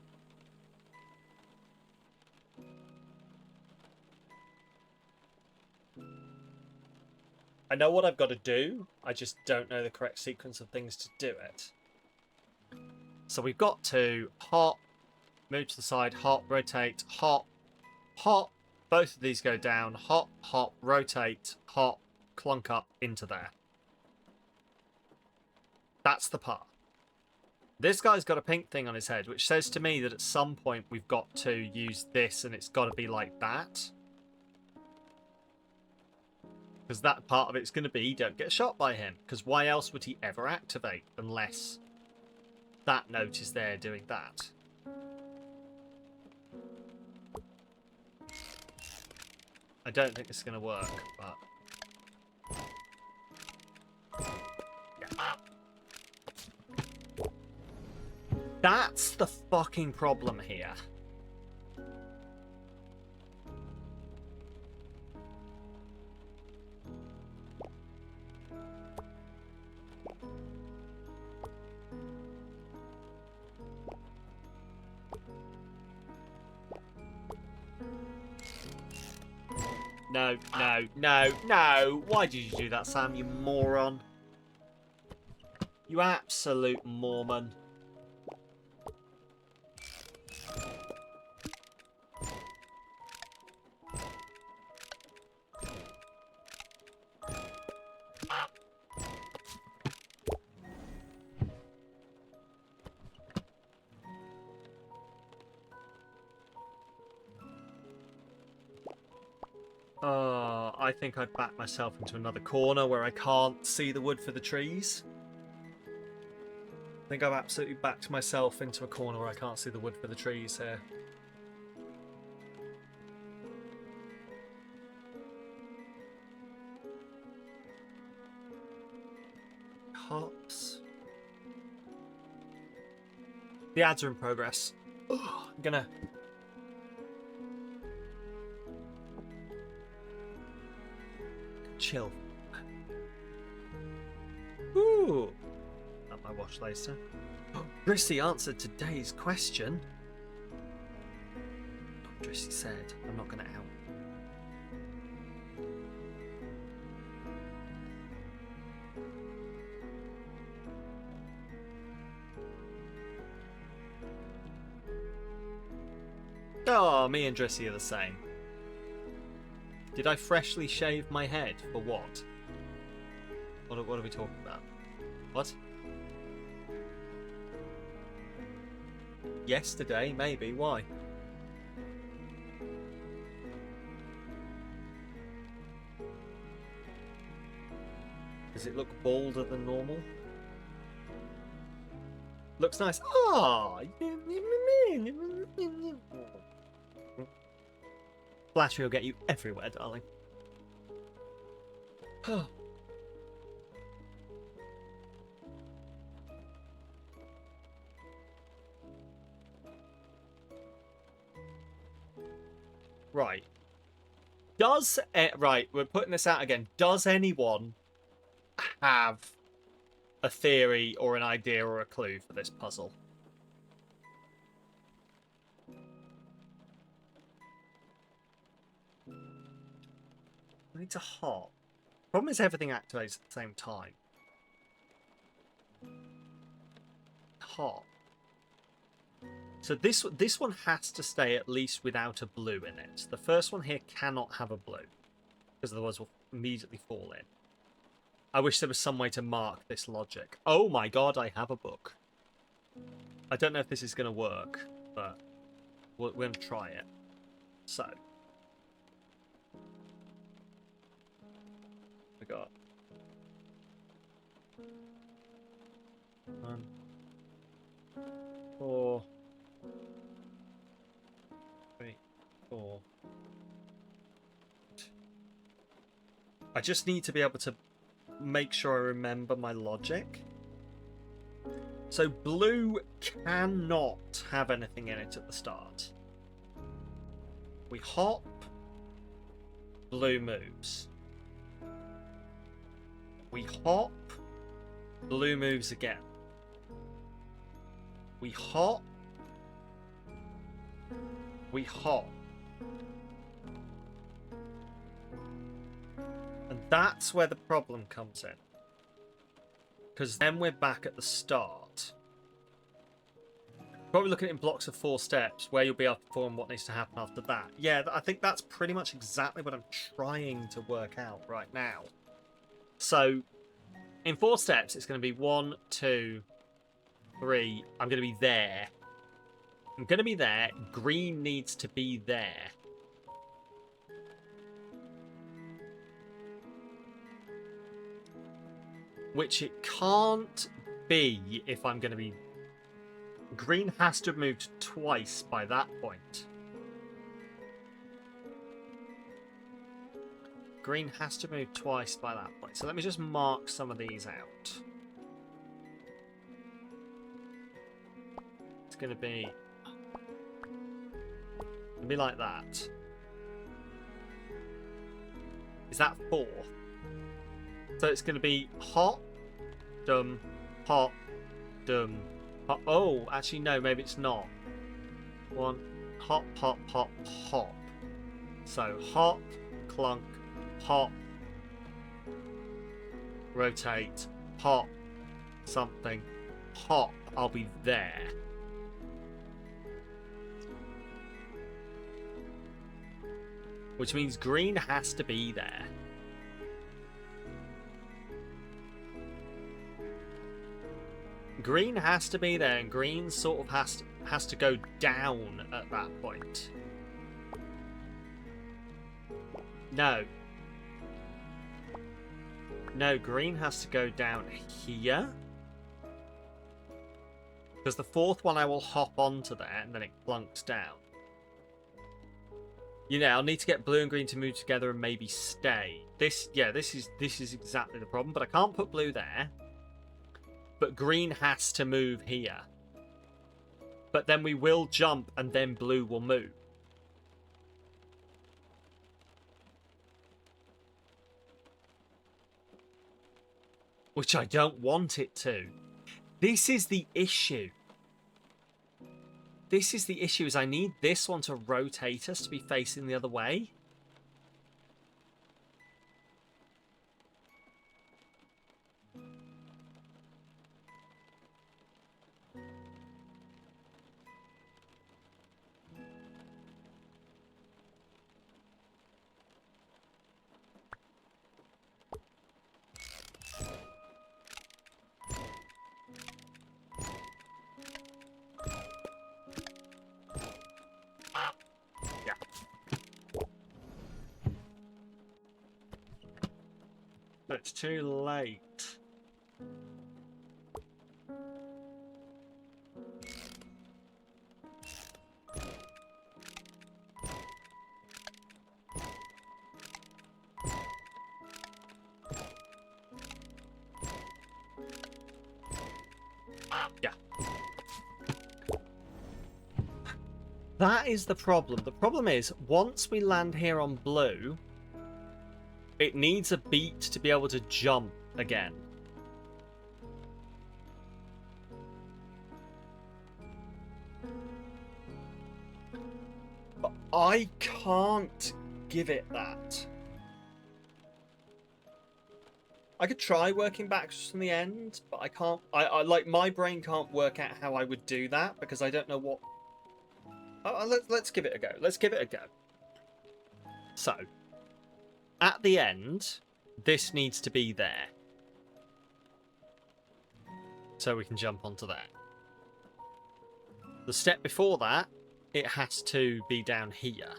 I know what I've got to do. I just don't know the correct sequence of things to do it. So we've got to hop, move to the side, hop, rotate, hop, hop. Both of these go down. Hop, hop, rotate, hop, clunk up into there. That's the part. This guy's got a pink thing on his head, which says to me that at some point we've got to use this and it's got to be like that. Because that part of it's going to be don't get shot by him. Because why else would he ever activate unless that note is there doing that? I don't think it's going to work, but... Yeah. That's the fucking problem here. No, no, no, no! Why did you do that, Sam, you moron? You absolute Mormon. I think I've backed myself into another corner where I can't see the wood for the trees. I think I've absolutely backed myself into a corner where I can't see the wood for the trees here. Hops. The ads are in progress. Oh, I'm gonna... chill. Ooh. Not my watch later. Drissy answered today's question. Drissy said, I'm not going to out. Oh, me and Drissy are the same. Did I freshly shave my head? For what? What are we talking about? What? Yesterday, maybe. Why? Does it look balder than normal? Looks nice. Ah! Flattery will get you everywhere, darling. Right. Right, we're putting this out again. Does anyone have a theory or an idea or a clue for this puzzle? I need to hop. Problem is everything activates at the same time. Hop. So this one has to stay at least without a blue in it. The first one here cannot have a blue, because otherwise we'll immediately fall in. I wish there was some way to mark this logic. Oh my god, I have a book. I don't know if this is going to work, but we're going to try it. So. We got 1, 4, 3, I just need to be able to make sure I remember my logic. So blue cannot have anything in it at the start. We hop, blue moves. We hop, blue moves again. We hop, we hop. And that's where the problem comes in. Because then we're back at the start. Probably looking at it in blocks of 4 steps, where you'll be able to perform what needs to happen after that. Yeah, I think that's pretty much exactly what I'm trying to work out right now. So, in 4 steps, it's going to be 1, 2, 3. I'm going to be there. I'm going to be there. Green needs to be there. Which it can't be if I'm going to be... Green has to have moved twice by that point. Green has to move twice by that point. So let me just mark some of these out. It's going to be like that. Is that 4? So it's going to be hop, dum, hop, dum, hop. Oh, actually, no, maybe it's not. 1, hop, hop, hop, hop. So hop, clunk, hop, rotate, hop, something, hop. I'll be there. Which means green has to be there. Green has to be there, and green sort of has to go down at that point. No. No, green has to go down here. Because the 4th one I will hop onto there, and then it plunks down. You know, I'll need to get blue and green to move together and maybe stay. This is exactly the problem, but I can't put blue there. But green has to move here. But then we will jump and then blue will move. Which I don't want it to. This is the issue. This is the issue, is I need this one to rotate us to be facing the other way. It's too late. Yeah. That is the problem. The problem is, once we land here on blue, it needs a beat to be able to jump again. But I can't give it that. I could try working backwards from the end, but I can't. I like, my brain can't work out how I would do that because I don't know what. Let's give it a go. Let's give it a go. So, at the end, this needs to be there. So we can jump onto that. The step before that, it has to be down here.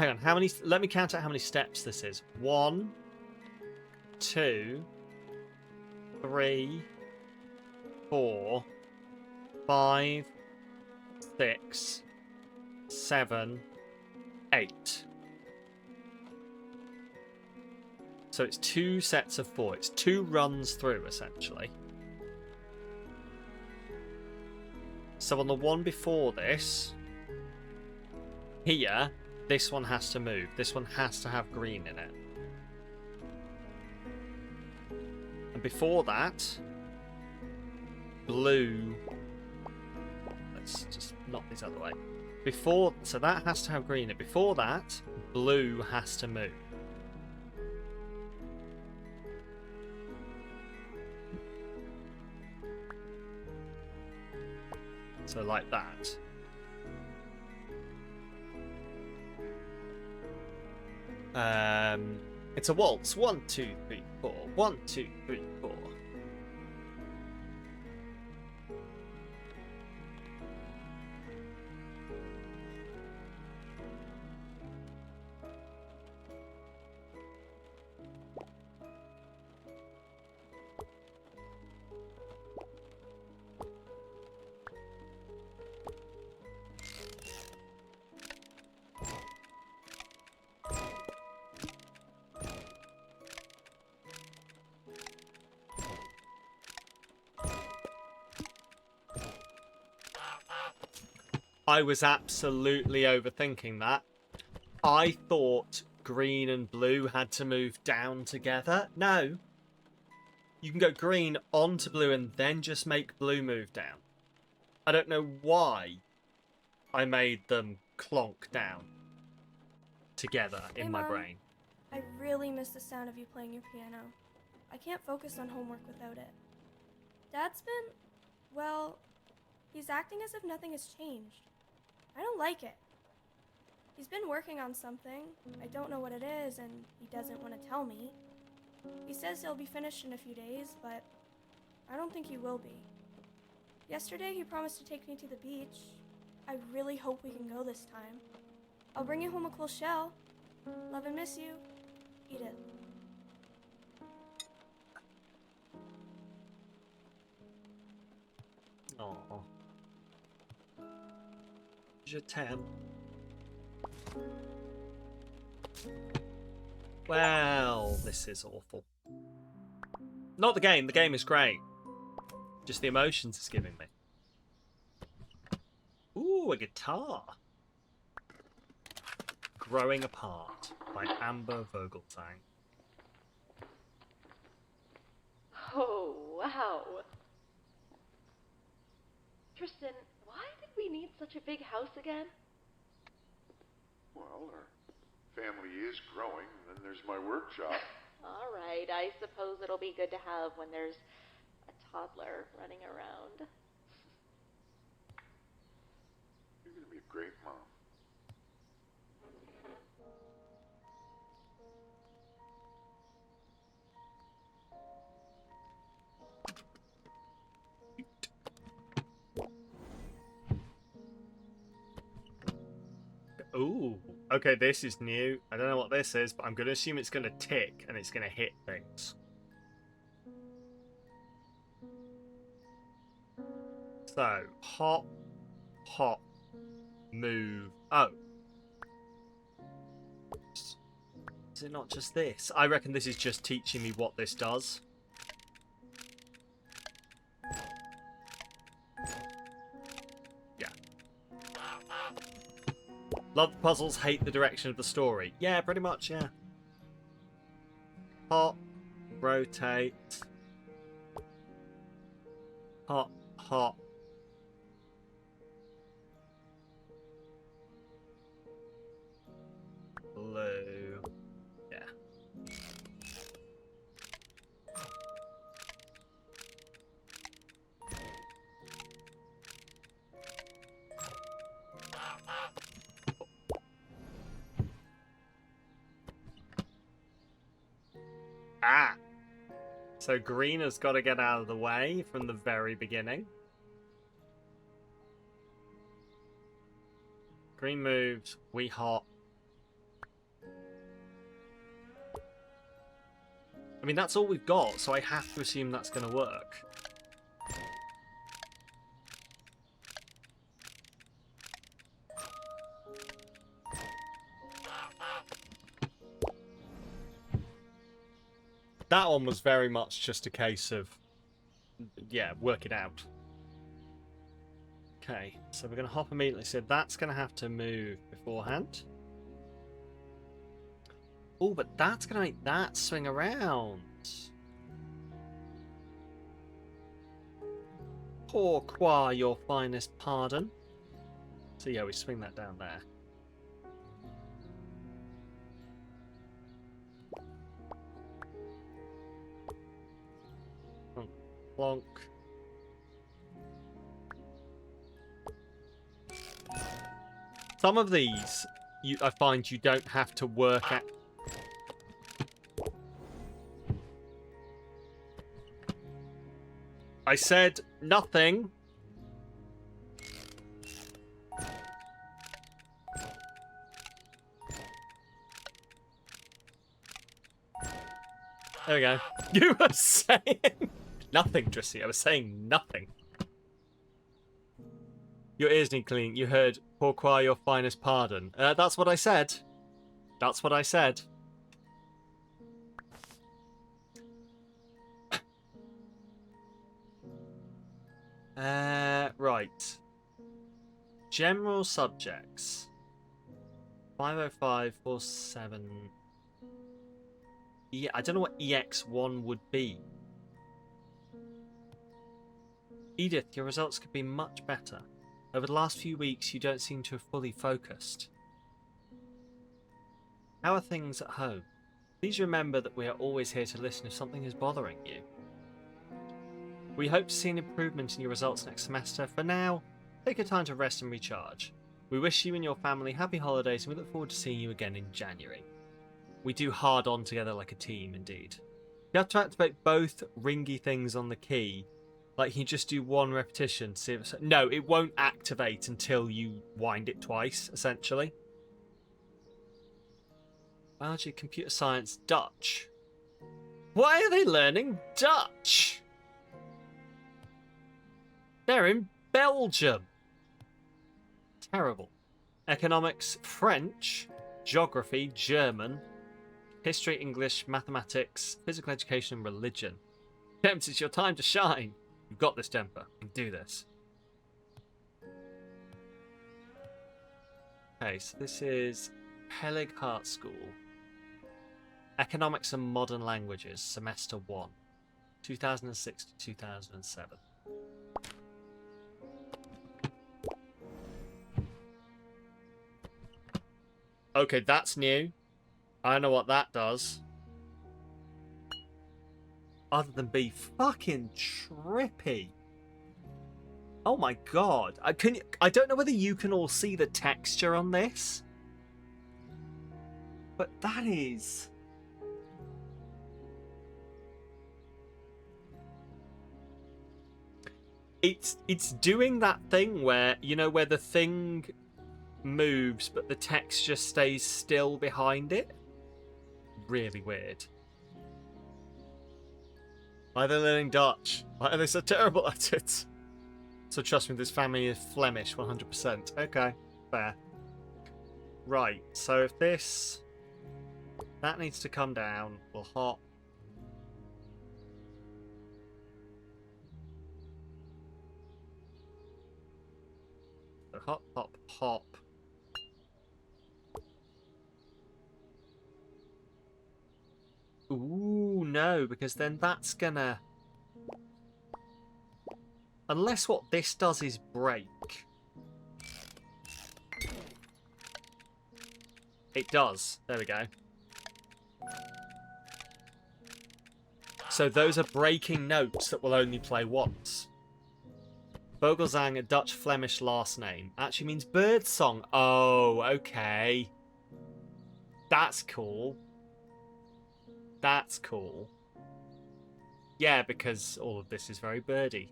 Hang on, how many? Let me count out how many steps this is. 1, 2, 3, 4, 5, 6, 7, 8. So it's 2 sets of 4. It's 2 runs through, essentially. So on the one before this, here, this one has to move. This one has to have green in it. And before that, blue... Let's just knock these out of the way. So that has to have green in it. Before that, blue has to move. So like that. It's a waltz. 1, 2, 3, 4. 1, 2, 3, 4. I was absolutely overthinking that. I thought green and blue had to move down together. No. You can go green onto blue and then just make blue move down. I don't know why I made them clonk down together in my Mom. brain. I really miss the sound of you playing your piano. I can't focus on homework without it. Dad's been, well, he's acting as if nothing has changed. I don't like it. He's been working on something. I don't know what it is, and he doesn't want to tell me. He says he'll be finished in a few days, but I don't think he will be. Yesterday, he promised to take me to the beach. I really hope we can go this time. I'll bring you home a cool shell. Love and miss you. Edith. Oh. Je t'aime. Well, this is awful. Not the game. The game is great. Just the emotions it's giving me. Ooh, a guitar. Growing Apart by Amber Vogeltang. Oh, wow. Tristan, why did we need such a big house again? Well, our family is growing, and then there's my workshop. All right, I suppose it'll be good to have when there's a toddler running around. You're going to be a great mom. Ooh, okay, this is new. I don't know what this is, but I'm going to assume it's going to tick and it's going to hit things. So, hop, hop, move. Oh. Is it not just this? I reckon this is just teaching me what this does. Love the puzzles, hate the direction of the story. Yeah, pretty much, yeah. Hop, rotate. Hop, hop. Blue. Yeah. Ah! So green has got to get out of the way from the very beginning. Green moves, we hop. I mean, that's all we've got, so I have to assume that's going to work. That one was very much just a case of, yeah, work it out. Okay, so we're going to hop immediately. So that's going to have to move beforehand. Oh, but that's going to make that swing around. Pourquoi your finest pardon? So yeah, we swing that down there. Plonk. Some of these, I find you don't have to work at. I said nothing. There we go. You were saying nothing, Drissy. I was saying nothing. Your ears need cleaning. You heard pourquoi your finest pardon. That's what I said. That's what I said. Right. General subjects. 50547. Yeah, I don't know what EX1 would be. Edith, your results could be much better. Over the last few weeks, you don't seem to have fully focused. How are things at home? Please remember that we are always here to listen if something is bothering you. We hope to see an improvement in your results next semester. For now, take your time to rest and recharge. We wish you and your family happy holidays, and we look forward to seeing you again in January. We do hard on together like a team, indeed. You have to activate both ringy things on the key. Like, you just do one repetition to see if it's... No, it won't activate until you wind it twice, essentially. Biology, computer science, Dutch. Why are they learning Dutch? They're in Belgium. Terrible. Economics, French, geography, German, history, English, mathematics, physical education, and religion. Temps, it's your time to shine. You've got this, Temper. You can do this. Okay, so this is Peleg Hart School. Economics and Modern Languages, Semester 1. 2006 to 2007. Okay, that's new. I don't know what that does. Other than be fucking trippy. Oh my god. I don't know whether you can all see the texture on this. But that is... It's doing that thing where, you know, where the thing moves but the texture stays still behind it. Really weird. Why are they learning Dutch? Why are they so terrible at it? So trust me, this family is Flemish, 100%. Okay, fair. Right, so if this... That needs to come down. We'll hop. So hop, hop, hop. Ooh, no, because then that's gonna... Unless what this does is break. It does. There we go. So those are breaking notes that will only play once. Vogelzang, a Dutch Flemish last name, actually means bird song. Oh, okay. That's cool. That's cool. Yeah, because all of this is very birdy.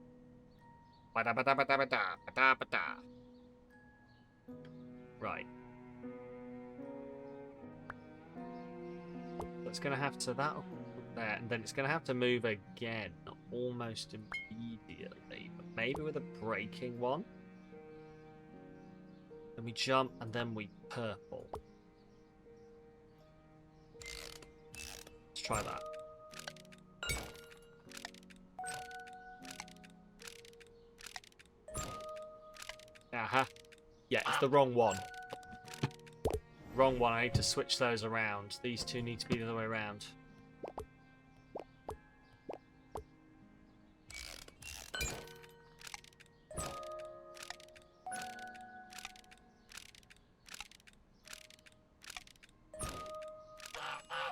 Right. So it's going to have to... That'll put there, and then it's going to have to move again almost immediately. But maybe with a breaking one. Then we jump, and then we purple. Let's try that. Aha. Yeah, it's the wrong one. Wrong one. I need to switch those around. These two need to be the other way around.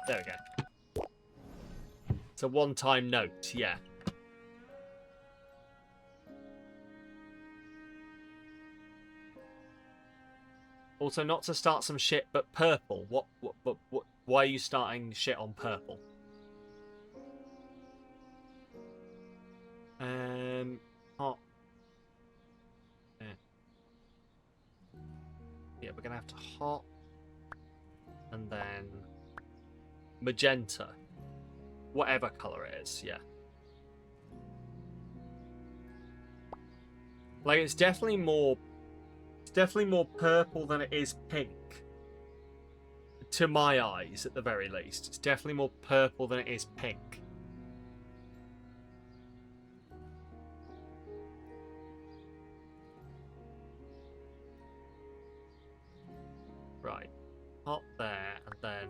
There we go. It's a one-time note, yeah. Also, not to start some shit, but purple. What, why are you starting shit on purple? Hot. Yeah, we're gonna have to hot. And then magenta. Whatever color it is, yeah. Like, it's definitely more purple than it is pink. To my eyes, at the very least. It's definitely more purple than it is pink. Right. Hop there, and then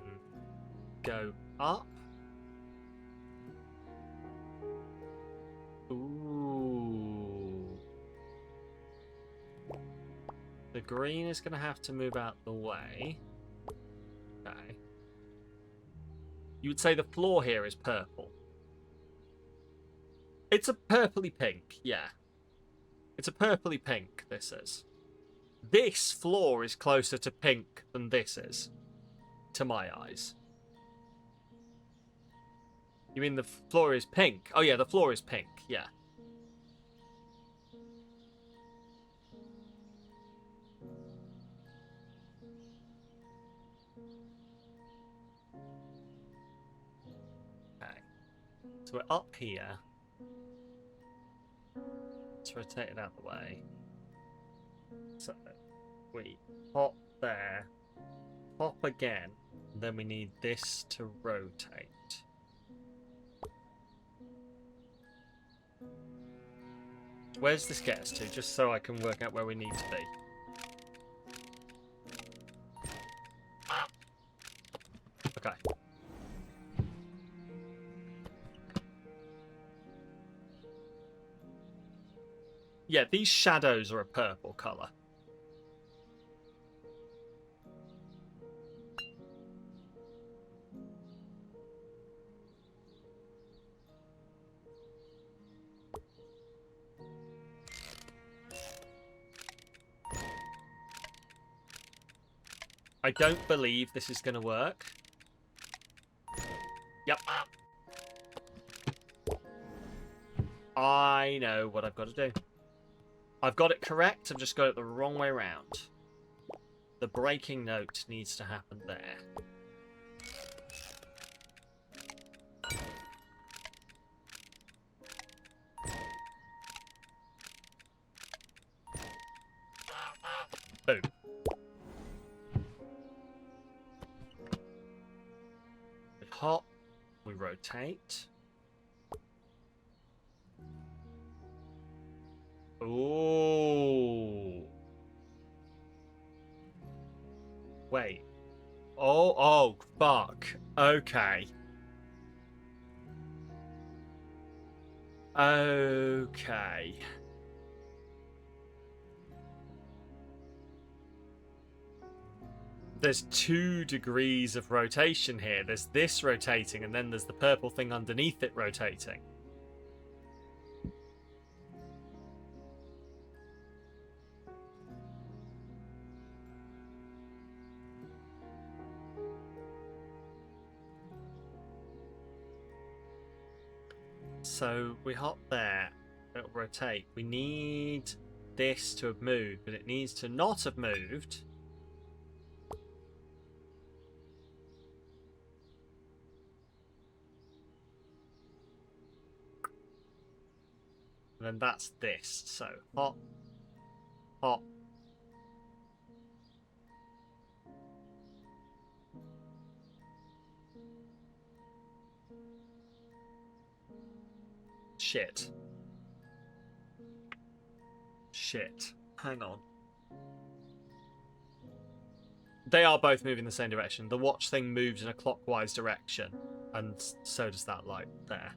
go up. Ooh. The green is going to have to move out the way. Okay. You would say the floor here is purple. It's a purpley pink, yeah. It's a purpley pink, this is. This floor is closer to pink than this is, to my eyes. You mean the floor is pink? Oh yeah, the floor is pink, yeah. Okay. So we're up here. Let's rotate it out the way. So we hop there, hop again, and then we need this to rotate. Where's this get us to, just so I can work out where we need to be? Okay. Yeah, these shadows are a purple colour. I don't believe this is going to work. Yep. I know what I've got to do. I've got it correct, I've just got it the wrong way around. The breaking note needs to happen there. Boom. We hop, we rotate. Ooh. Wait. Oh, fuck. Okay. Okay. There's 2 degrees of rotation here. There's this rotating, and then there's the purple thing underneath it rotating. So we hop there, it'll rotate. We need this to have moved, but it needs to not have moved. And then that's this. So hop, hop. Shit. Shit. Hang on. They are both moving in the same direction. The watch thing moves in a clockwise direction, and so does that light there.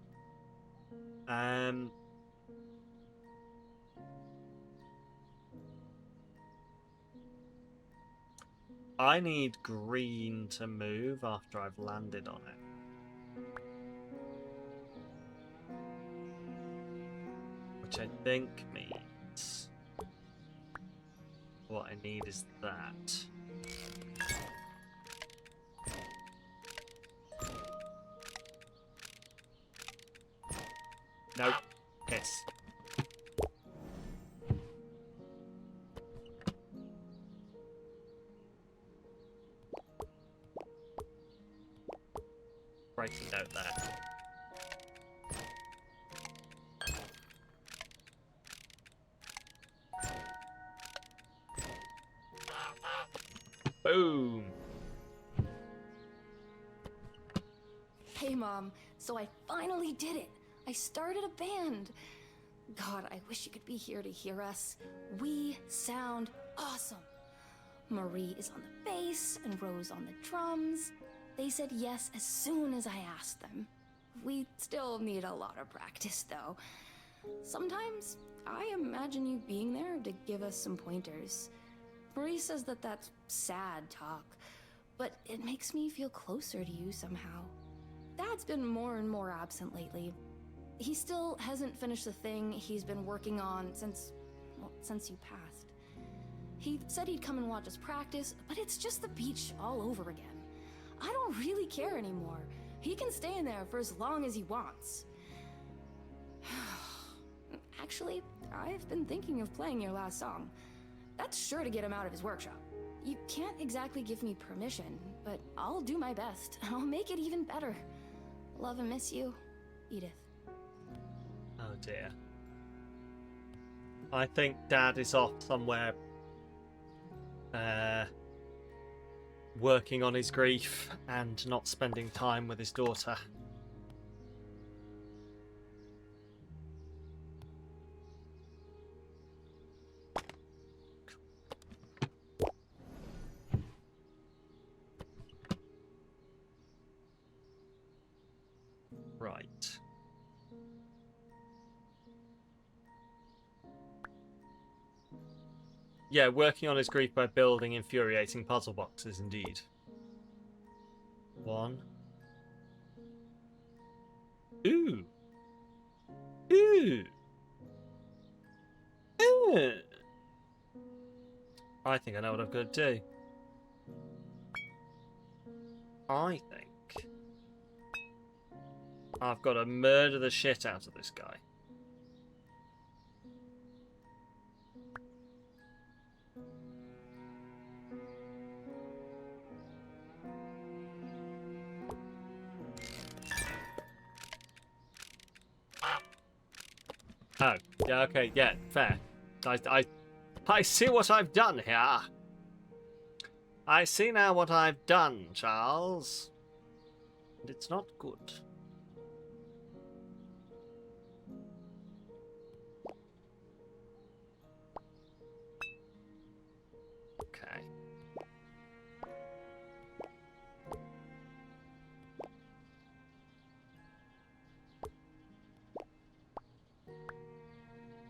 I need green to move after I've landed on it. Which I think means what I need is that. Nope. Piss. Breaking note there. Boom. Hey, Mom. So I finally did it. I started a band. God, I wish you could be here to hear us. We sound awesome. Marie is on the bass and Rose on the drums. They said yes as soon as I asked them. We still need a lot of practice, though. Sometimes I imagine you being there to give us some pointers. Marie says that that's sad talk, but it makes me feel closer to you somehow. Dad's been more and more absent lately. He still hasn't finished the thing he's been working on since you passed. He said he'd come and watch us practice, but it's just the beach all over again. I don't really care anymore. He can stay in there for as long as he wants. Actually, I've been thinking of playing your last song. That's sure to get him out of his workshop. You can't exactly give me permission, but I'll do my best. I'll make it even better. Love and miss you, Edith. Oh dear. I think Dad is off somewhere working on his grief and not spending time with his daughter. Right. Yeah, working on his grief by building infuriating puzzle boxes, indeed. 1. Ooh. Ooh. Ooh. I think I know what I've got to do. I think I've got to murder the shit out of this guy. Oh, yeah, okay, yeah, fair. I see what I've done here. I see now what I've done, Charles. And it's not good. Okay.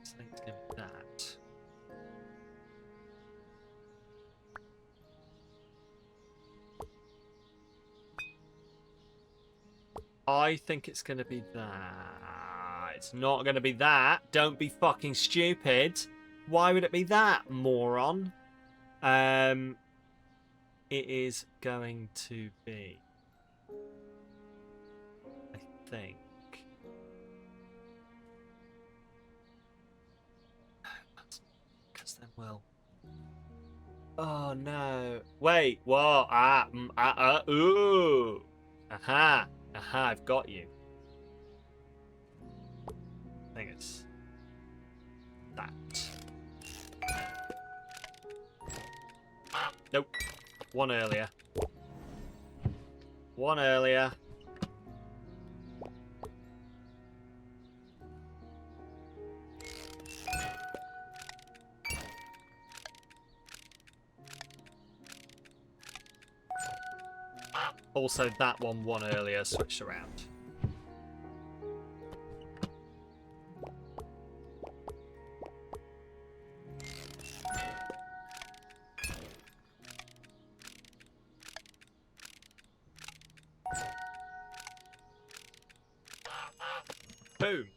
So let's give it that. I think it's going to be that. It's not going to be that. Don't be fucking stupid. Why would it be that, moron? It is going to be, I think. Because then we'll. Oh no! Wait, what? Ooh! Aha! Aha! I've got you. I think it's that. Nope. One earlier. One earlier. Also, that one won earlier, switched around. Boom.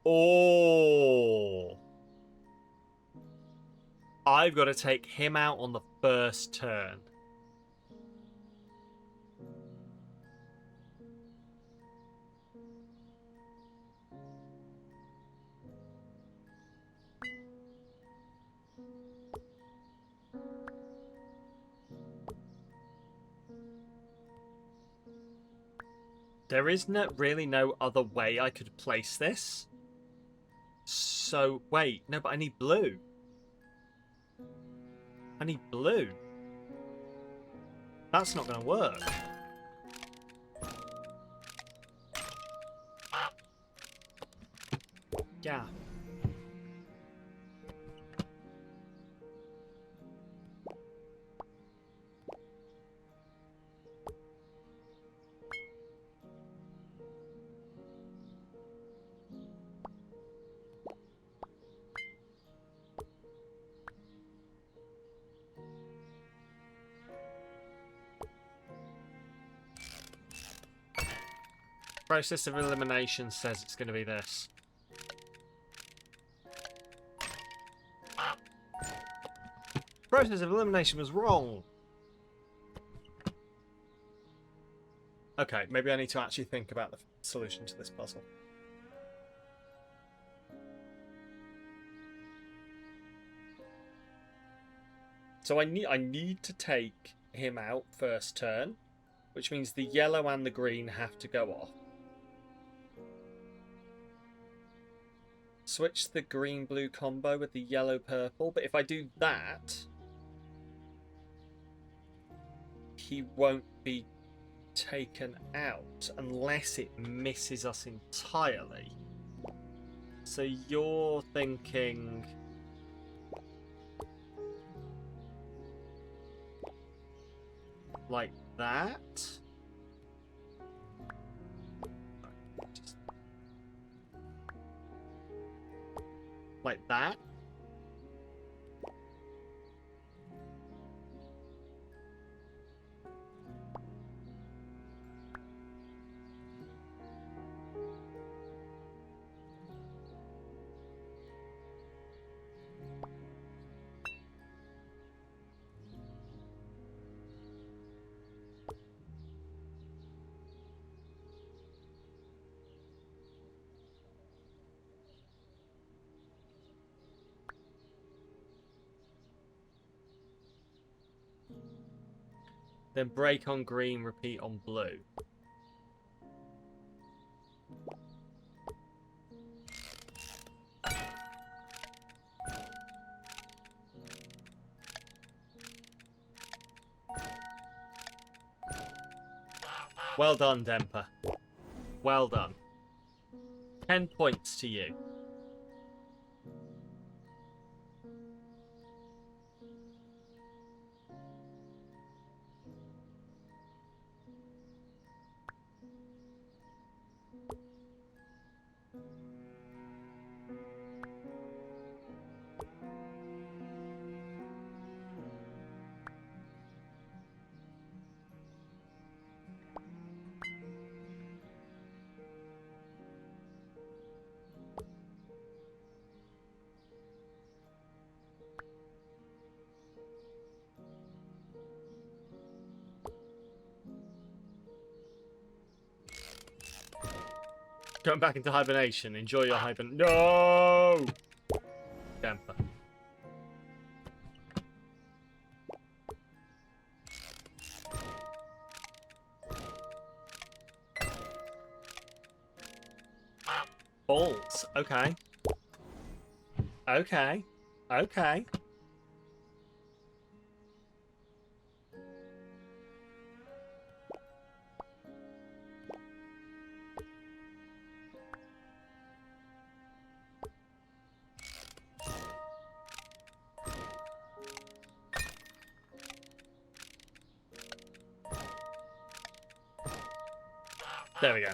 Oh. I've got to take him out on the first turn. There is really no other way I could place this. So, wait. No, but I need blue. I need blue. That's not going to work. Yeah. Process of elimination says it's going to be this. Process of elimination was wrong. Okay, maybe I need to actually think about the solution to this puzzle. So I need to take him out first turn, which means the yellow and the green have to go off. Switch the green-blue combo with the yellow-purple, but if I do that, he won't be taken out unless it misses us entirely. So you're thinking... like that? Like that? Then break on green, repeat on blue. Well done, Demper. Well done. 10 points to you. Going back into hibernation. Enjoy your hibernation. No! Demper. Balls. Okay. Okay. Okay. There we go.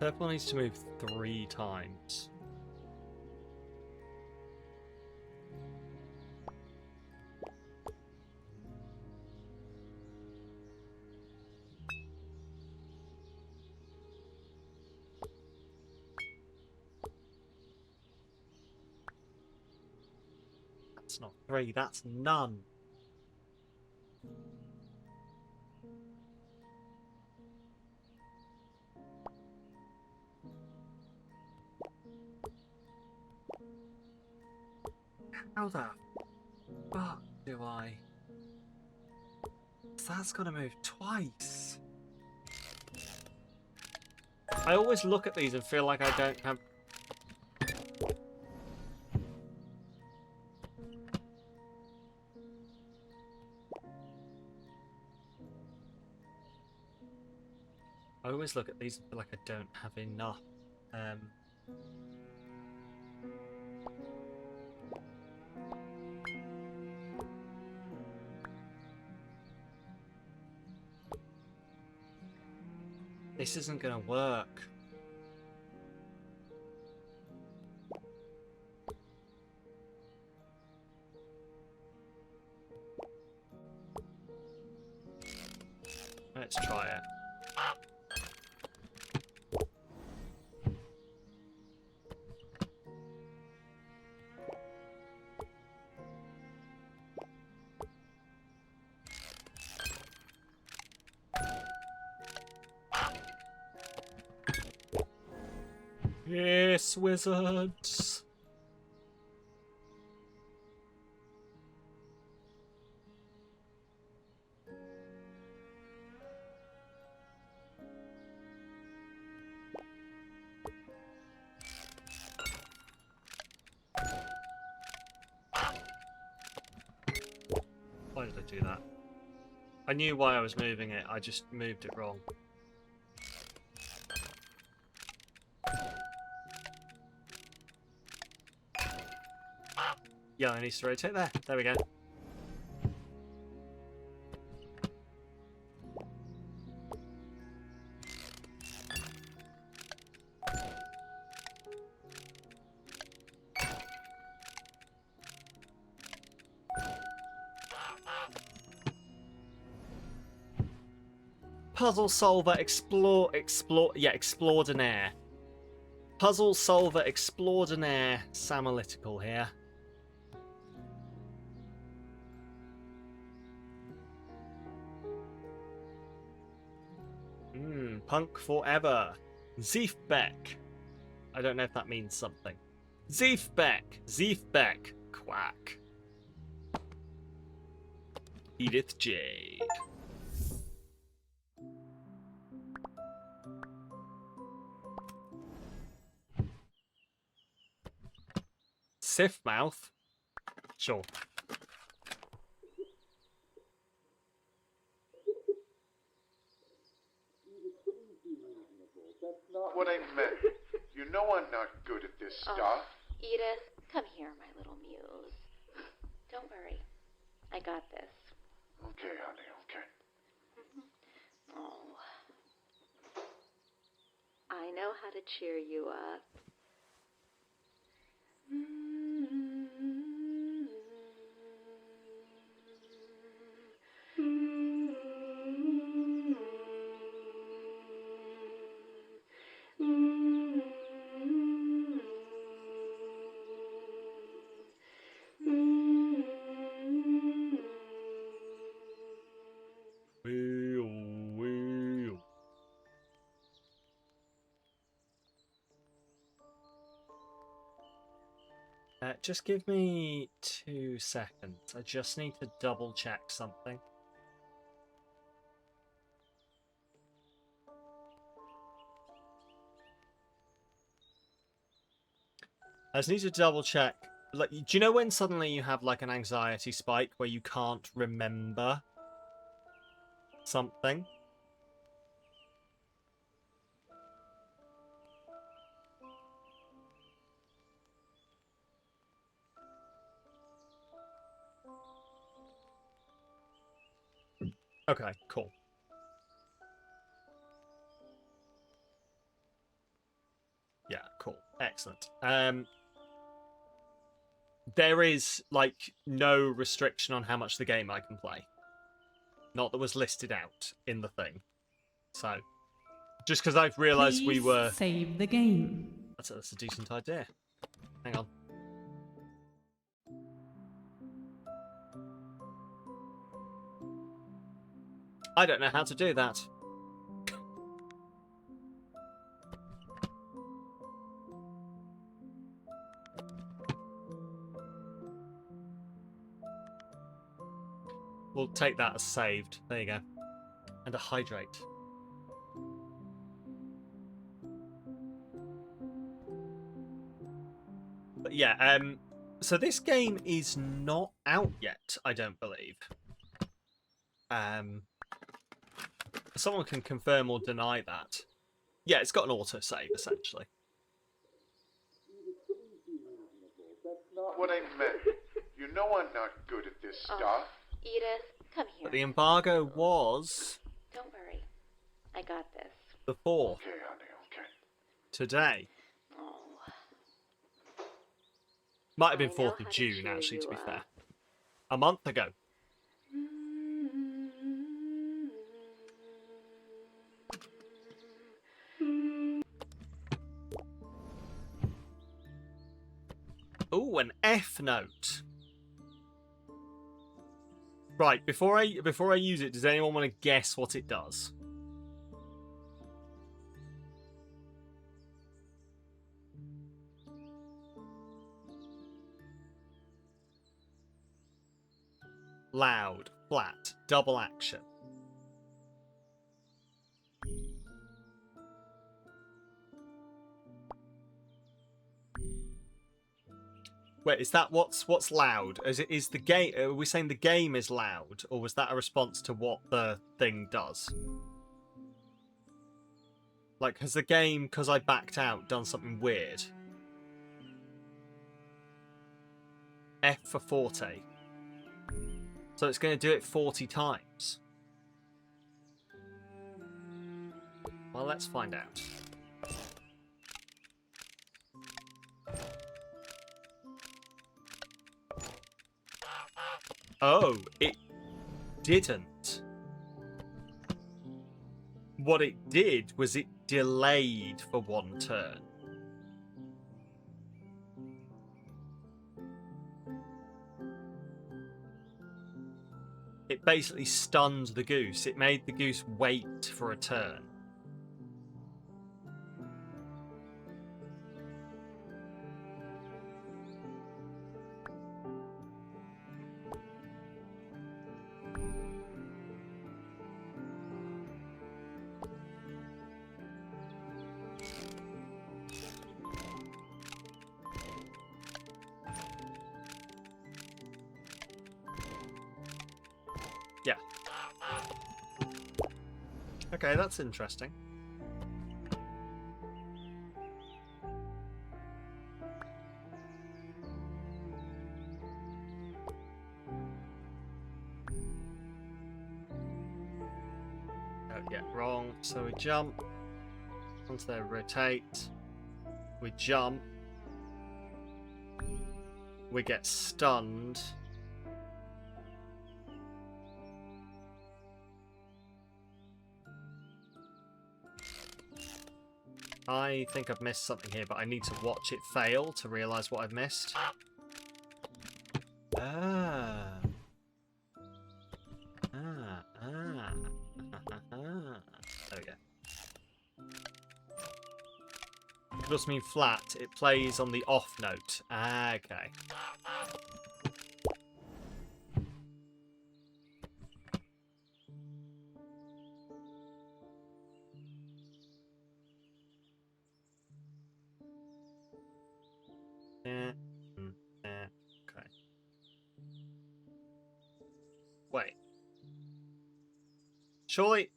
Purple needs to move 3 times. That's not 3, that's none. How the fuck do I? That's gonna move twice. I always look at these and feel like I don't have. I always look at these and feel like I don't have enough. This isn't gonna work. Let's try it. Yes, wizards! Why did I do that? I knew why I was moving it, I just moved it wrong. Yeah, I need to rotate there. There we go. Puzzle solver extraordinaire. Puzzle solver extraordinaire Samalytical here. Punk forever. Ziefbeck. I don't know if that means something. Ziefbeck. Quack. Edith Jade. Sifmouth? Sure. Not what I meant. You know I'm not good at this stuff. Edith, come here, my little muse. Don't worry. I got this. Okay, honey, okay. Oh. I know how to cheer you up. Just give me 2 seconds. I just need to double check something. I just need to double check. Like, do you know when suddenly you have like an anxiety spike where you can't remember something? Okay, cool. Yeah, cool. Excellent. There is, like, no restriction on how much the game I can play. Not that was listed out in the thing. So, just because I've realised we were... save the game. That's a decent idea. Hang on. I don't know how to do that. We'll take that as saved. There you go. And a hydrate. But yeah, so this game is not out yet, I don't believe. Someone can confirm or deny that. Yeah, it's got an autosave, essentially. That's not what I meant. You know I'm not good at this stuff. Edith, come here. But the embargo was... Don't worry. I got this. the 4th. Okay, honey, okay. Today. Oh. Might have been I know 4th how of to June, cheer actually, to you be up. fair. A month ago. Ooh, an F note. Right, before I use it, does anyone want to guess what it does? Loud, flat, double action. Wait, is that what's loud? Is the game? Are we saying the game is loud, or was that a response to what the thing does? Like, has the game, because I backed out, done something weird? F for forte. So it's going to do it 40 times. Well, let's find out. Oh, it didn't. What it did was it delayed for 1 turn. It basically stunned the goose. It made the goose wait for a turn. Yeah. Okay, that's interesting. Oh, yeah, wrong. So we jump. Onto there, rotate. We jump. We get stunned. I think I've missed something here, but I need to watch it fail to realise what I've missed. Ah. There we go. could also mean flat. It plays on the off note. Ah, okay. Okay.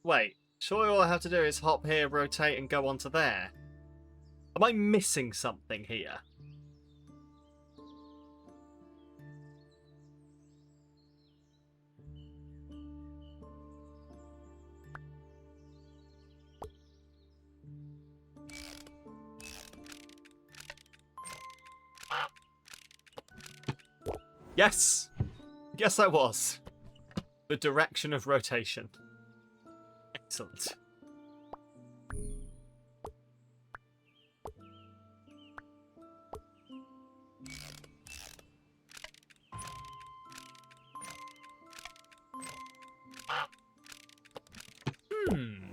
Wait. Surely all I have to do is hop here, rotate, and go onto there. Am I missing something here? Yes! Yes, I was. The direction of rotation. Excellent. Hmm.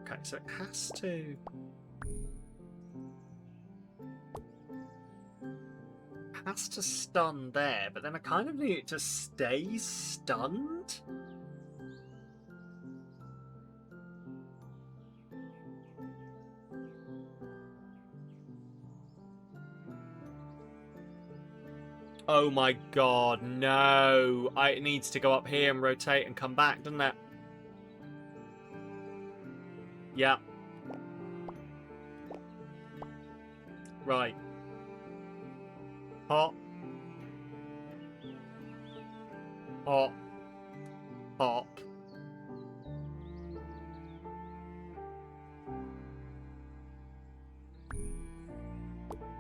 Okay, so it has to stun there, but then I kind of need it to stay stunned. Oh my god, no. It needs to go up here and rotate and come back, doesn't it? Yeah. Right. Hop. Hop. Hop.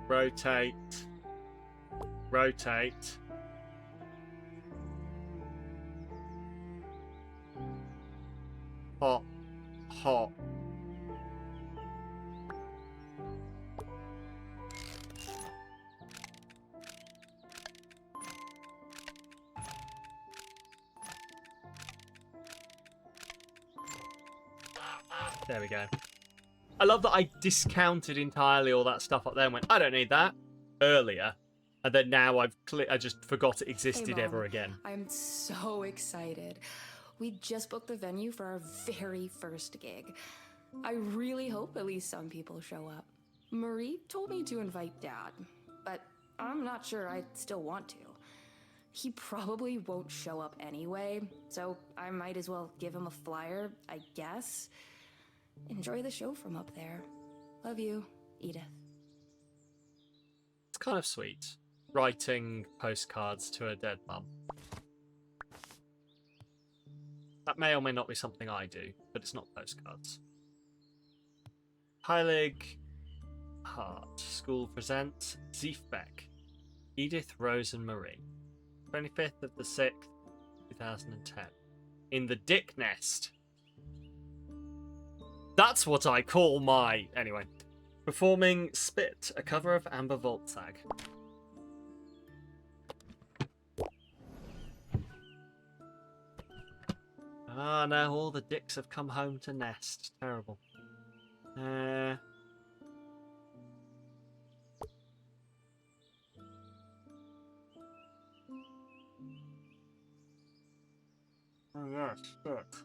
Rotate. Rotate. Hop. Hop. There we go. I love that I discounted entirely all that stuff up there and went, I don't need that, earlier. And then now I just forgot it existed Hey, ever Mom. again. I'm so excited. We just booked the venue for our very first gig. I really hope at least some people show up. Marie told me to invite Dad, but I'm not sure I still want to. He probably won't show up anyway, so I might as well give him a flyer, I guess. Enjoy the show from up there. Love you, Edith. It's kind of sweet. Writing postcards to a dead mum. That may or may not be something I do, but it's not postcards. Heilig Heart School presents Ziefbeck, Edith, Rose and Marie. 25th of the 6th, 2010. In the Dick Nest. That's what I call my... Anyway. Performing Spit, a cover of Amber Voltzag. Ah, no, all the dicks have come home to nest. Terrible. Oh, yes, shit.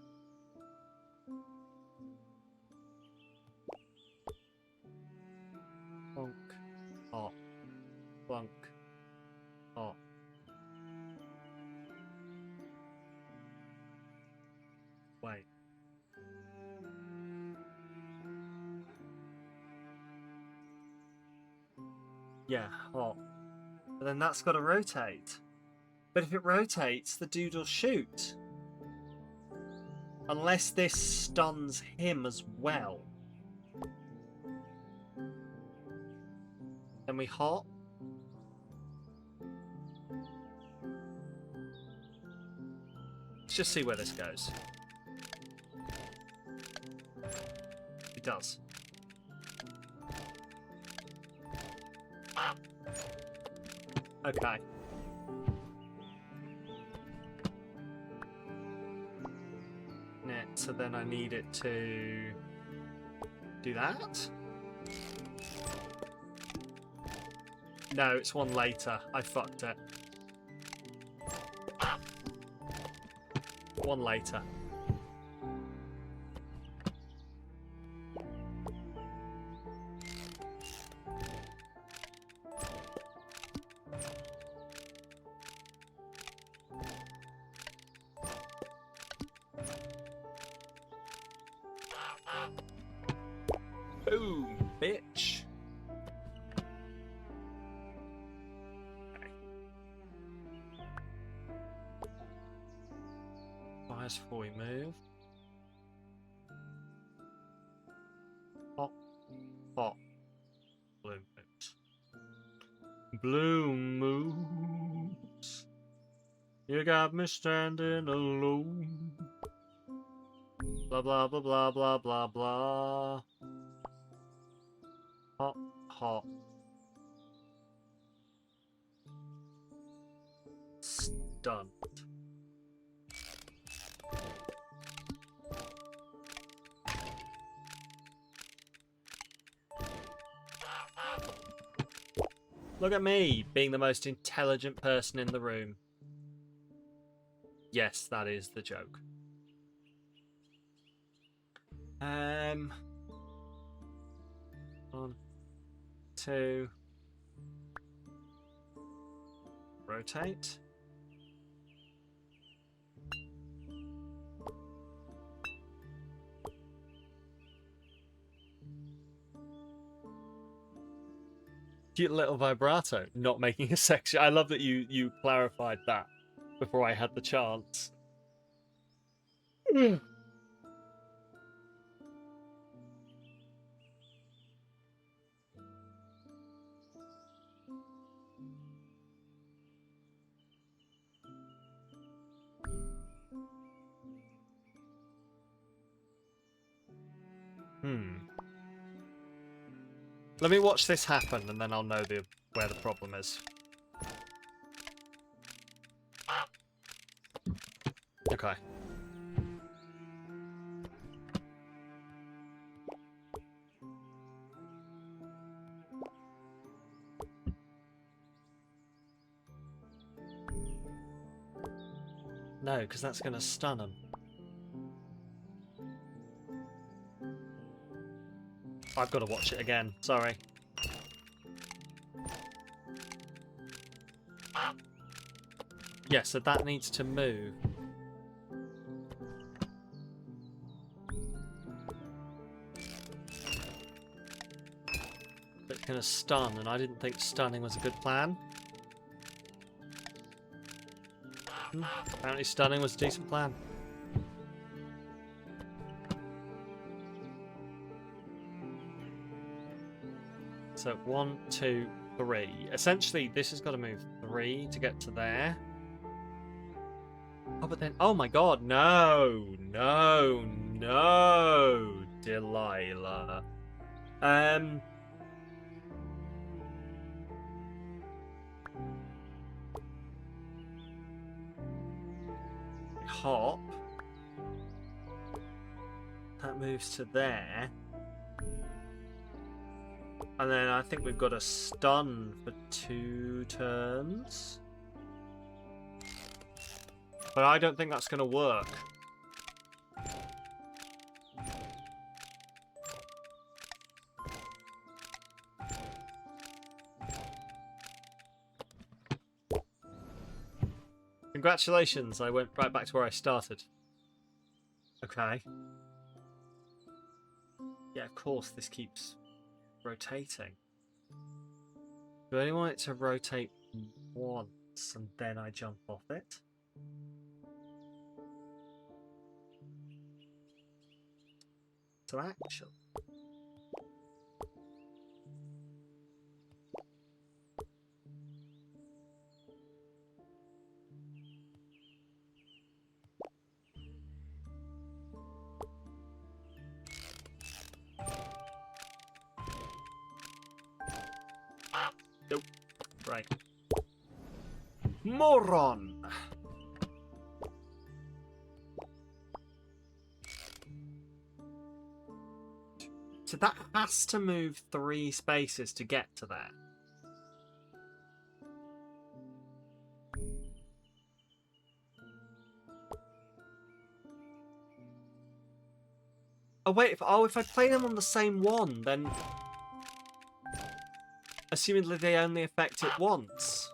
Bonk. Hop. Blunk. Hop. Wait. Yeah, hop. But then that's got to rotate. But if it rotates, the dude will shoot. Unless this stuns him as well. Then we hop. Let's just see where this goes. It does. Okay. Net, so then I need it to do that? No, it's one later. I fucked it. One later. Boom, bitch. Fires before we move. Hop, hop. Bloom moves. Bloom moves. You got me standing alone. Blah blah blah blah blah blah blah. Hop, hop. Stunned. Look at me, being the most intelligent person in the room. Yes, that is the joke. 1, 2. Rotate. Cute little vibrato, not making a section. I love that you clarified that before I had the chance. Let me watch this happen, and then I'll know where the problem is. Okay. No, because that's going to stun him. I've got to watch it again. Sorry. Yeah, so that needs to move. It's going to stun, and I didn't think stunning was a good plan. Apparently stunning was a decent plan. So 1, 2, 3. Essentially, this has got to move 3 to get to there. Oh, but then... Oh my god, no! No, no, Delilah. Hop. That moves to there. And then I think we've got a stun for 2 turns. But I don't think that's going to work. Congratulations, I went right back to where I started. Okay. Yeah, of course, this keeps rotating. Do I only want it to rotate once and then I jump off it? So actually... Moron! So that has to move 3 spaces to get to there. Oh wait, if I play them on the same one, then assumedly they only affect it once.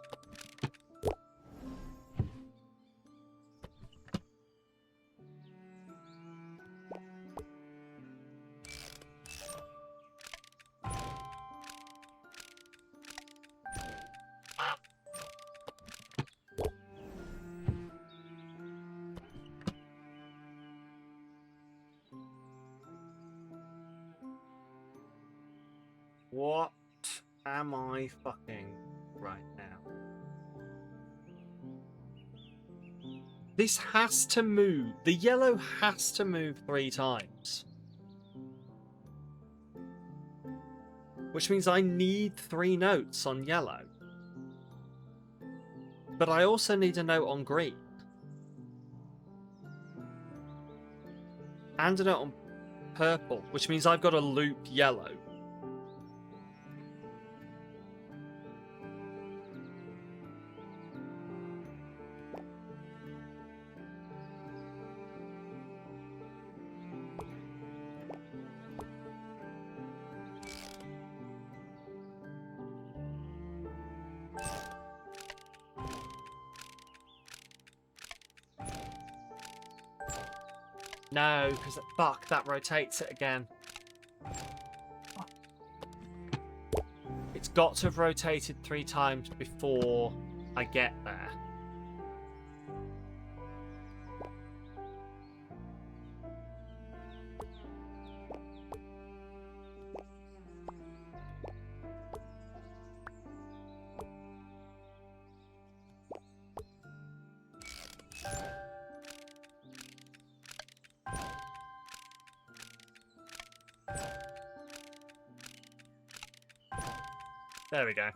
What am I fucking right now? This has to move. The yellow has to move 3 times. Which means I need 3 notes on yellow. But I also need a note on green. And a note on purple, which means I've got to loop yellow. No, because fuck, that rotates it again. It's got to have rotated 3 times before I get there. There we go.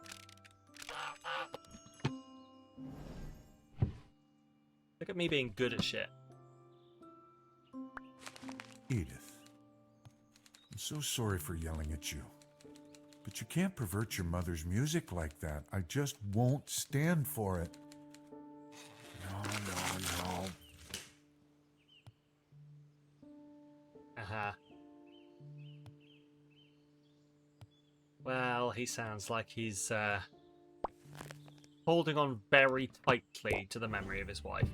Look at me being good at shit. Edith, I'm so sorry for yelling at you. But you can't pervert your mother's music like that. I just won't stand for it. No. Uh-huh. Well, he sounds like he's holding on very tightly to the memory of his wife.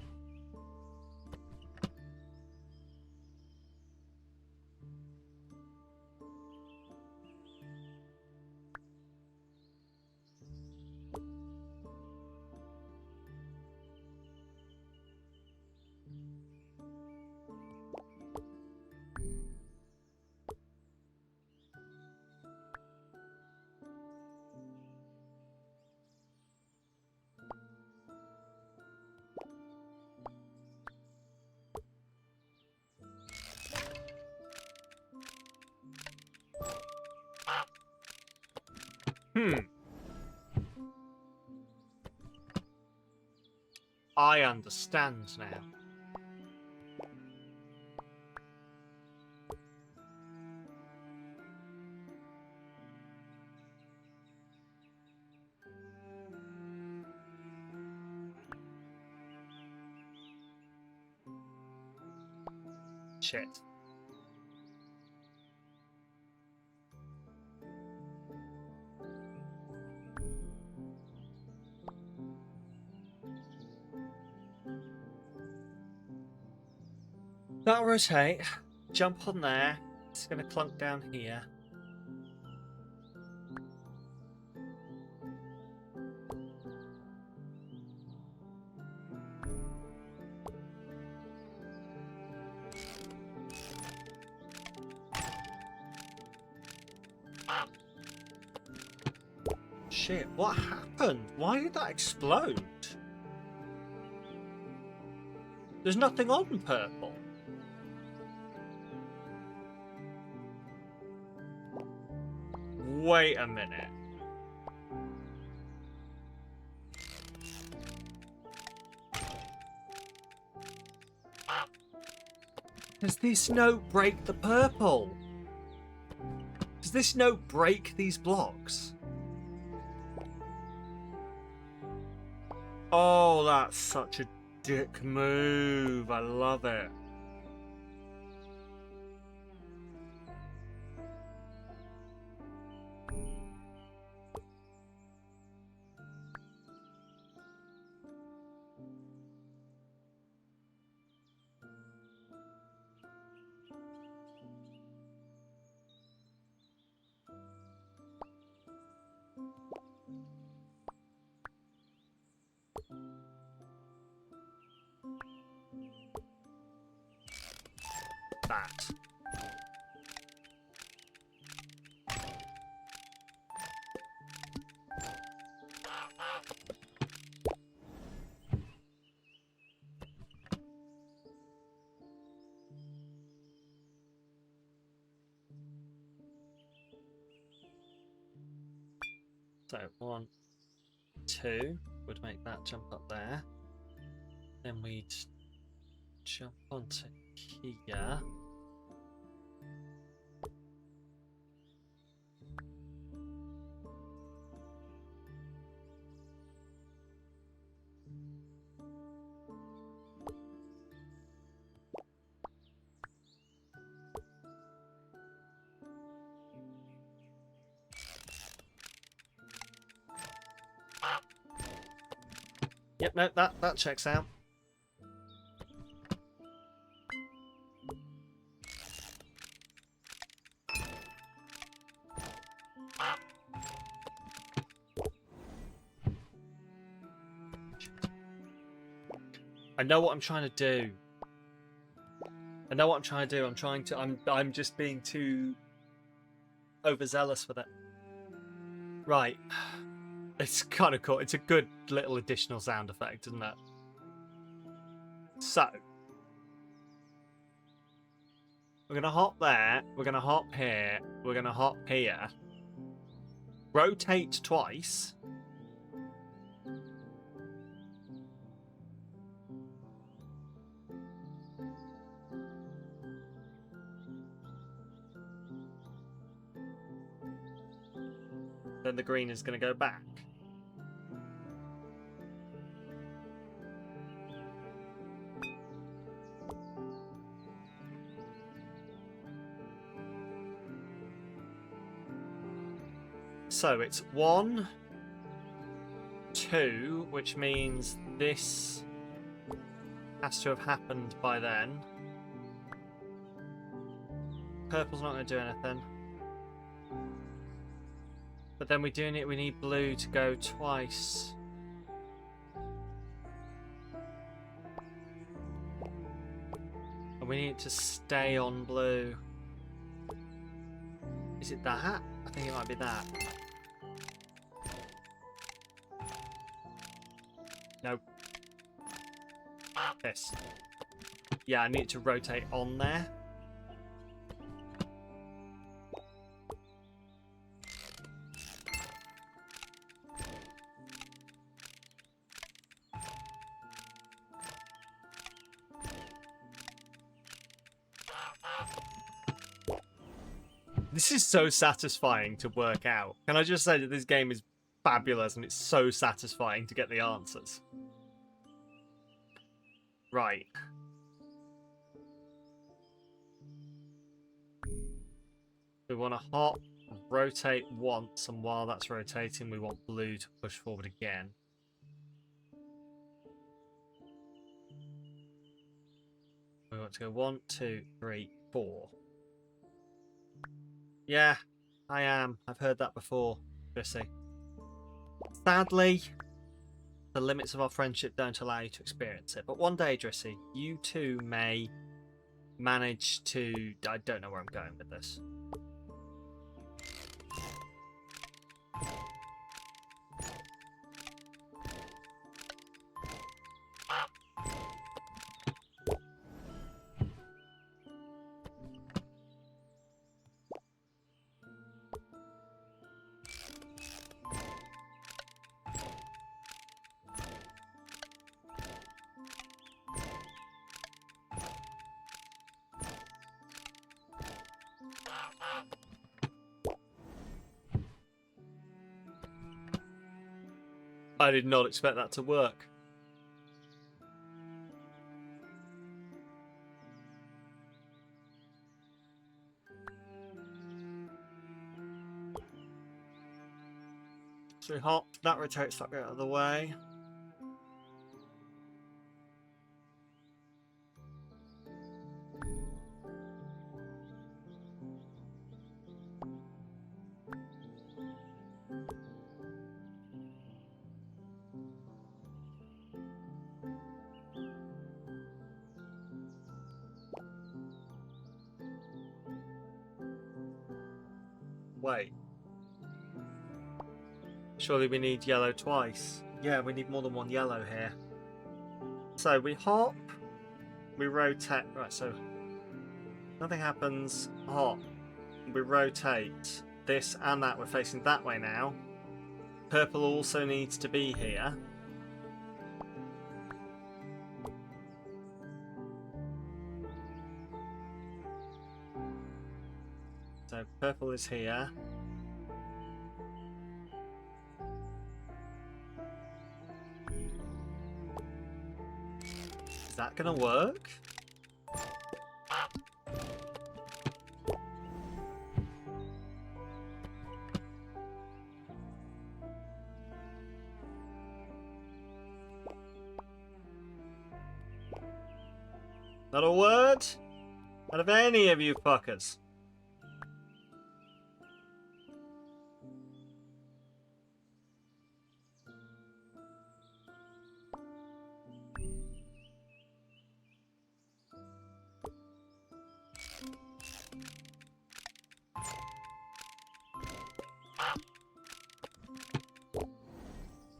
I understand now. Shit. That'll rotate. Jump on there. It's gonna clunk down here. Shit, what happened? Why did that explode? There's nothing on purple. Wait a minute. Does this note break the purple? Does this note break these blocks? Oh, that's such a dick move. I love it. That. So 1, 2 would make that jump up there. Then we'd jump onto here. Yep, no, that checks out. I know what I'm trying to do. I know what I'm trying to do. I'm just being too overzealous with it. Right. It's kind of cool. It's a good little additional sound effect, isn't it? So we're gonna hop there, we're gonna hop here, we're gonna hop here. Rotate twice. Then the green is going to go back. So it's 1, 2, which means this has to have happened by then. Purple's not going to do anything. But then we need blue to go twice. And we need it to stay on blue. Is it that? I think it might be that. No. This. Yeah, I need it to rotate on there. This is so satisfying to work out. Can I just say that this game is fabulous and it's so satisfying to get the answers. Right. We want to hop, rotate once, and while that's rotating, we want blue to push forward again. We want to go 1, 2, 3, 4. Yeah, I am. I've heard that before, Jesse. Sadly, the limits of our friendship don't allow you to experience it. But one day, Drissy, you too may manage to... I don't know where I'm going with this. I did not expect that to work. So we hop, that rotates that bit out of the way. Wait. Surely we need yellow twice. Yeah, we need more than one yellow here. So we hop, we rotate. Right, so nothing happens. Hop, we rotate. This and that, we're facing that way now. Purple also needs to be here. So purple is here. Is that gonna work? Not a word out of any of you fuckers.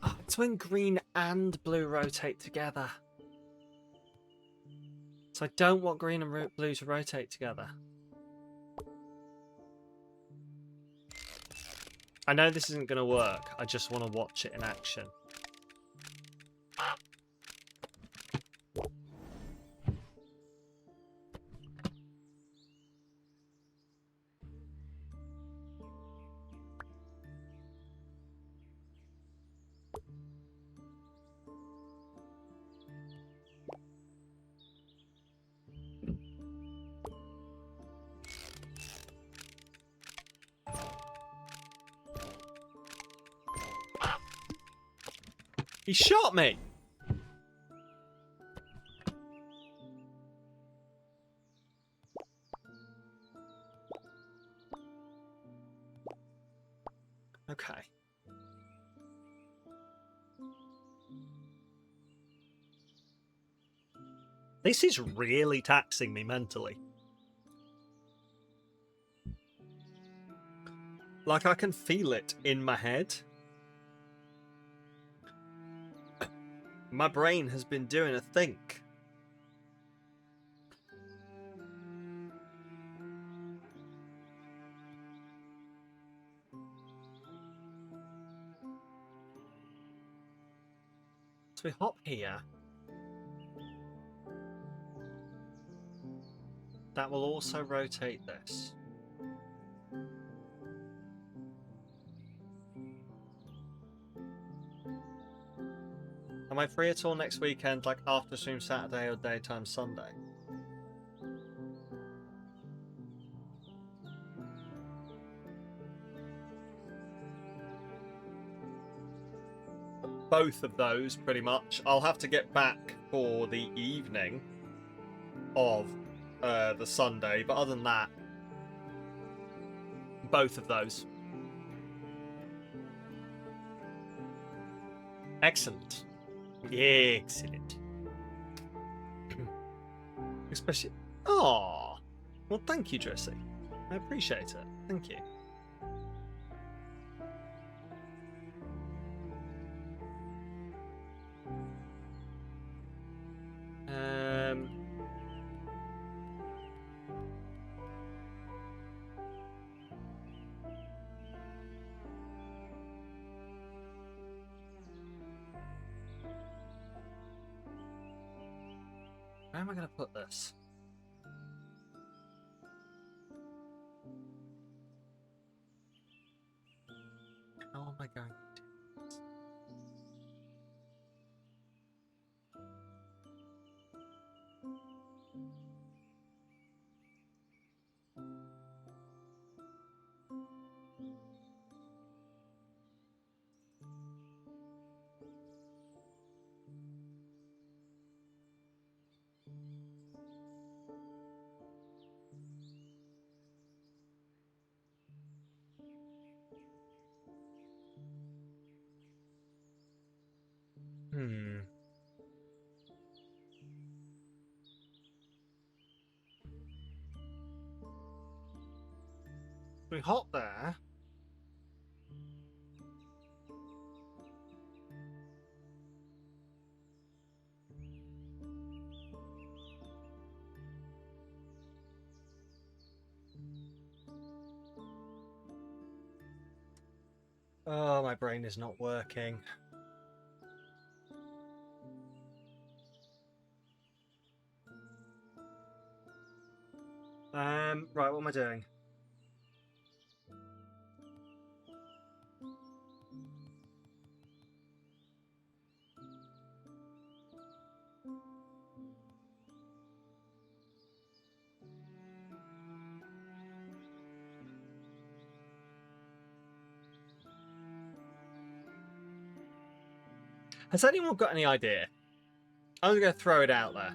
Oh, it's when green and blue rotate together. So I don't want green and blue to rotate together. I know this isn't going to work. I just want to watch it in action. He shot me! Okay. This is really taxing me mentally. Like, I can feel it in my head. My brain has been doing a think. So we hop here. That will also rotate this. Am I free at all next weekend, like after stream Saturday or daytime Sunday? Both of those, pretty much. I'll have to get back for the evening of the Sunday, but other than that, both of those. Excellent. Excellent. Especially... Oh, well, thank you, Drissy. I appreciate it. Thank you. Where am I going to put this? How am I going to do this? Something hot there. Oh, my brain is not working. Right, what am I doing? Has anyone got any idea? I'm going to throw it out there.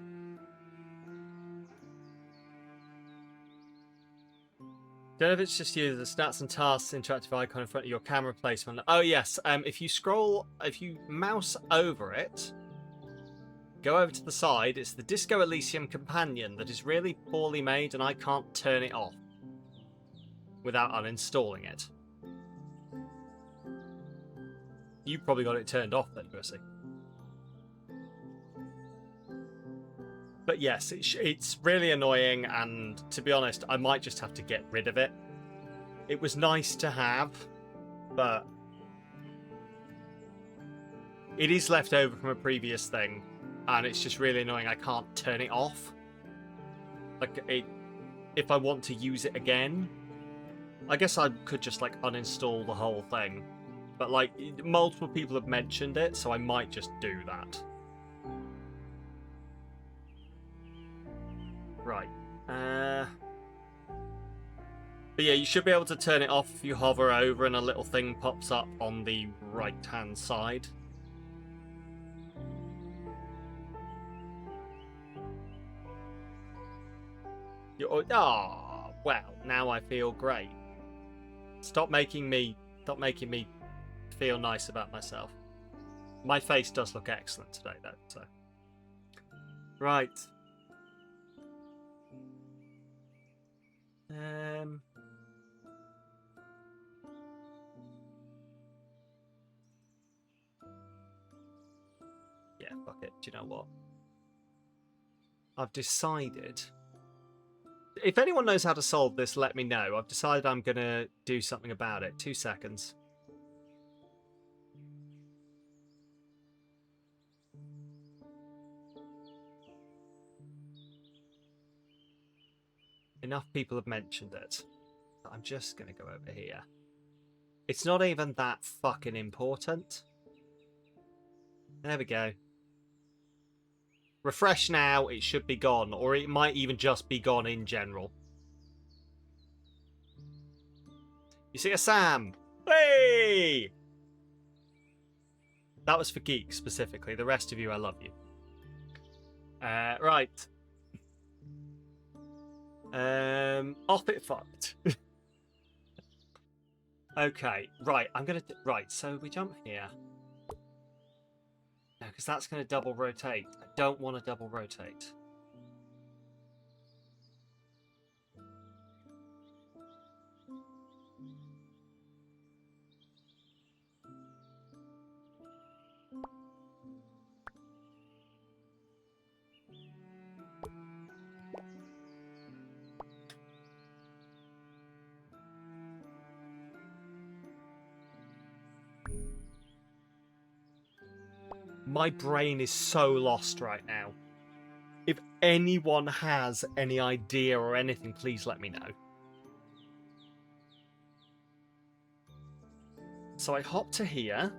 Don't know if it's just you, the stats and tasks interactive icon in front of your camera placement. Oh yes, if you mouse over it, go over to the side, it's the Disco Elysium companion that is really poorly made and I can't turn it off without uninstalling it. You probably got it turned off then, Percy. But yes, it's really annoying, and to be honest, I might just have to get rid of it. It was nice to have, but it is left over from a previous thing, and it's just really annoying. I can't turn it off. Like, if I want to use it again, I guess I could just, like, uninstall the whole thing. But, like, multiple people have mentioned it, so I might just do that. Right. But yeah, you should be able to turn it off if you hover over and a little thing pops up on the right-hand side. Oh, well, now I feel great. Stop making me feel nice about myself. My face does look excellent today, though, so. Right. Yeah, fuck it. Do you know what? I've decided. If anyone knows how to solve this, let me know. I've decided I'm gonna do something about it. 2 seconds. Enough people have mentioned it. I'm just gonna go over here. It's not even that fucking important. There we go. Refresh now, it should be gone, or it might even just be gone in general. You see a Sam? Hey! That was for geeks specifically. The rest of you, I love you. Right. Off it fucked. Okay, right, right, so we jump here. No, because that's gonna double rotate. I don't want to double rotate. My brain is so lost right now. If anyone has any idea or anything, please let me know. So I hop to here.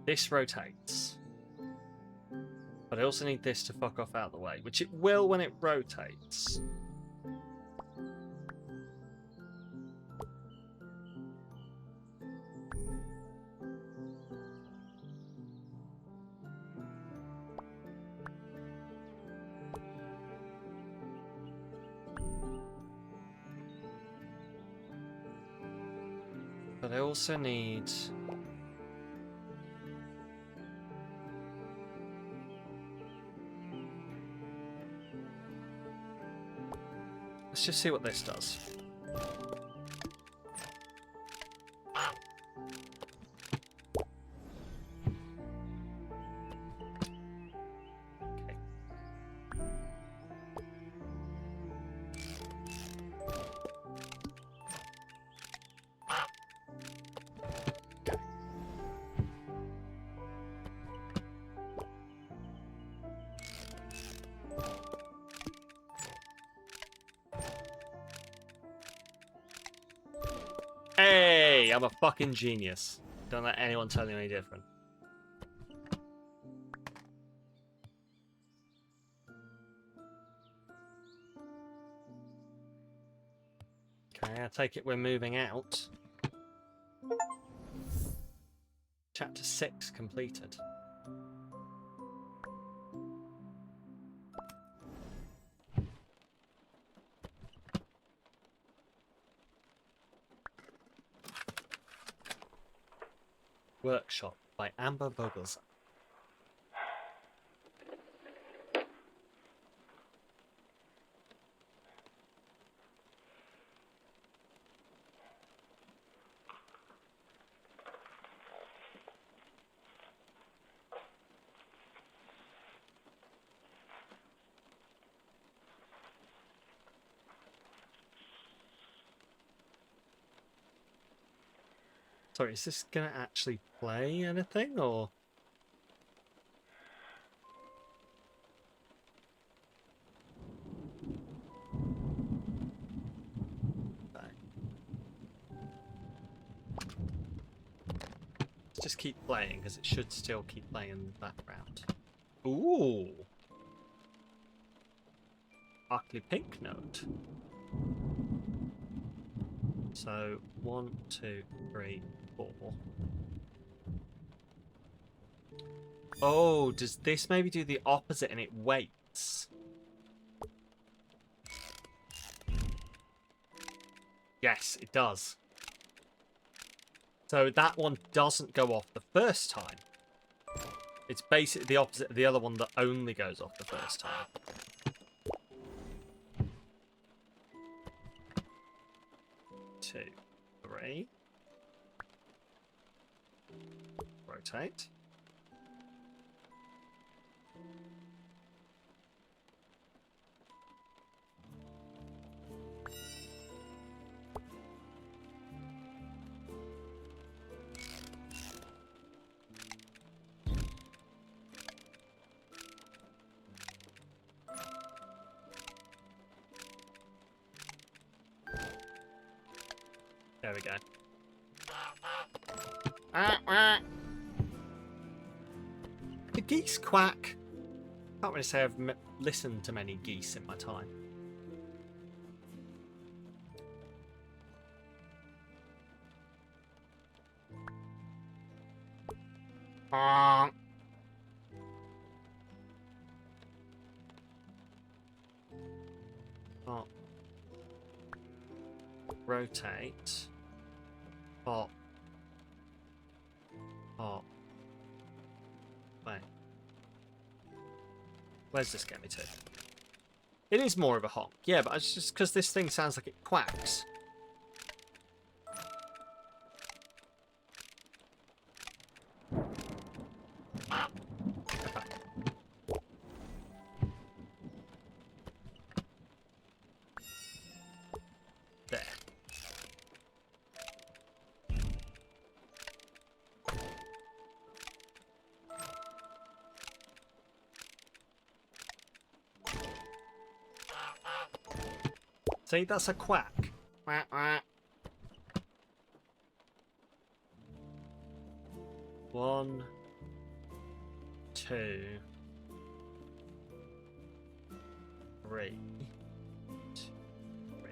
This rotates. But I also need this to fuck off out of the way, which it will when it rotates. But I also need... Let's just see what this does. Okay. Hey, I'm a fucking genius. Don't let anyone tell you any different. Okay, I take it we're moving out. Chapter 6 completed. Workshop by Amber Vogels. Sorry, is this gonna actually play anything, or...? No. Let's just keep playing, because it should still keep playing in the background. Ooh! Sparkly pink note. So, 1, 2, 3, 4. Oh, does this maybe do the opposite and it waits? Yes, it does. So that one doesn't go off the first time. It's basically the opposite of the other one that only goes off the first time. Two, three. Rotate. There we go. The geese quack. Can't really say I've listened to many geese in my time. Oh. Rotate. Pop. Pop. Wait. Where's this get me to? It is more of a honk. Yeah, but it's just because this thing sounds like it quacks. There. See, that's a quack. Quack, quack. 1, 2, 3, 2, 3,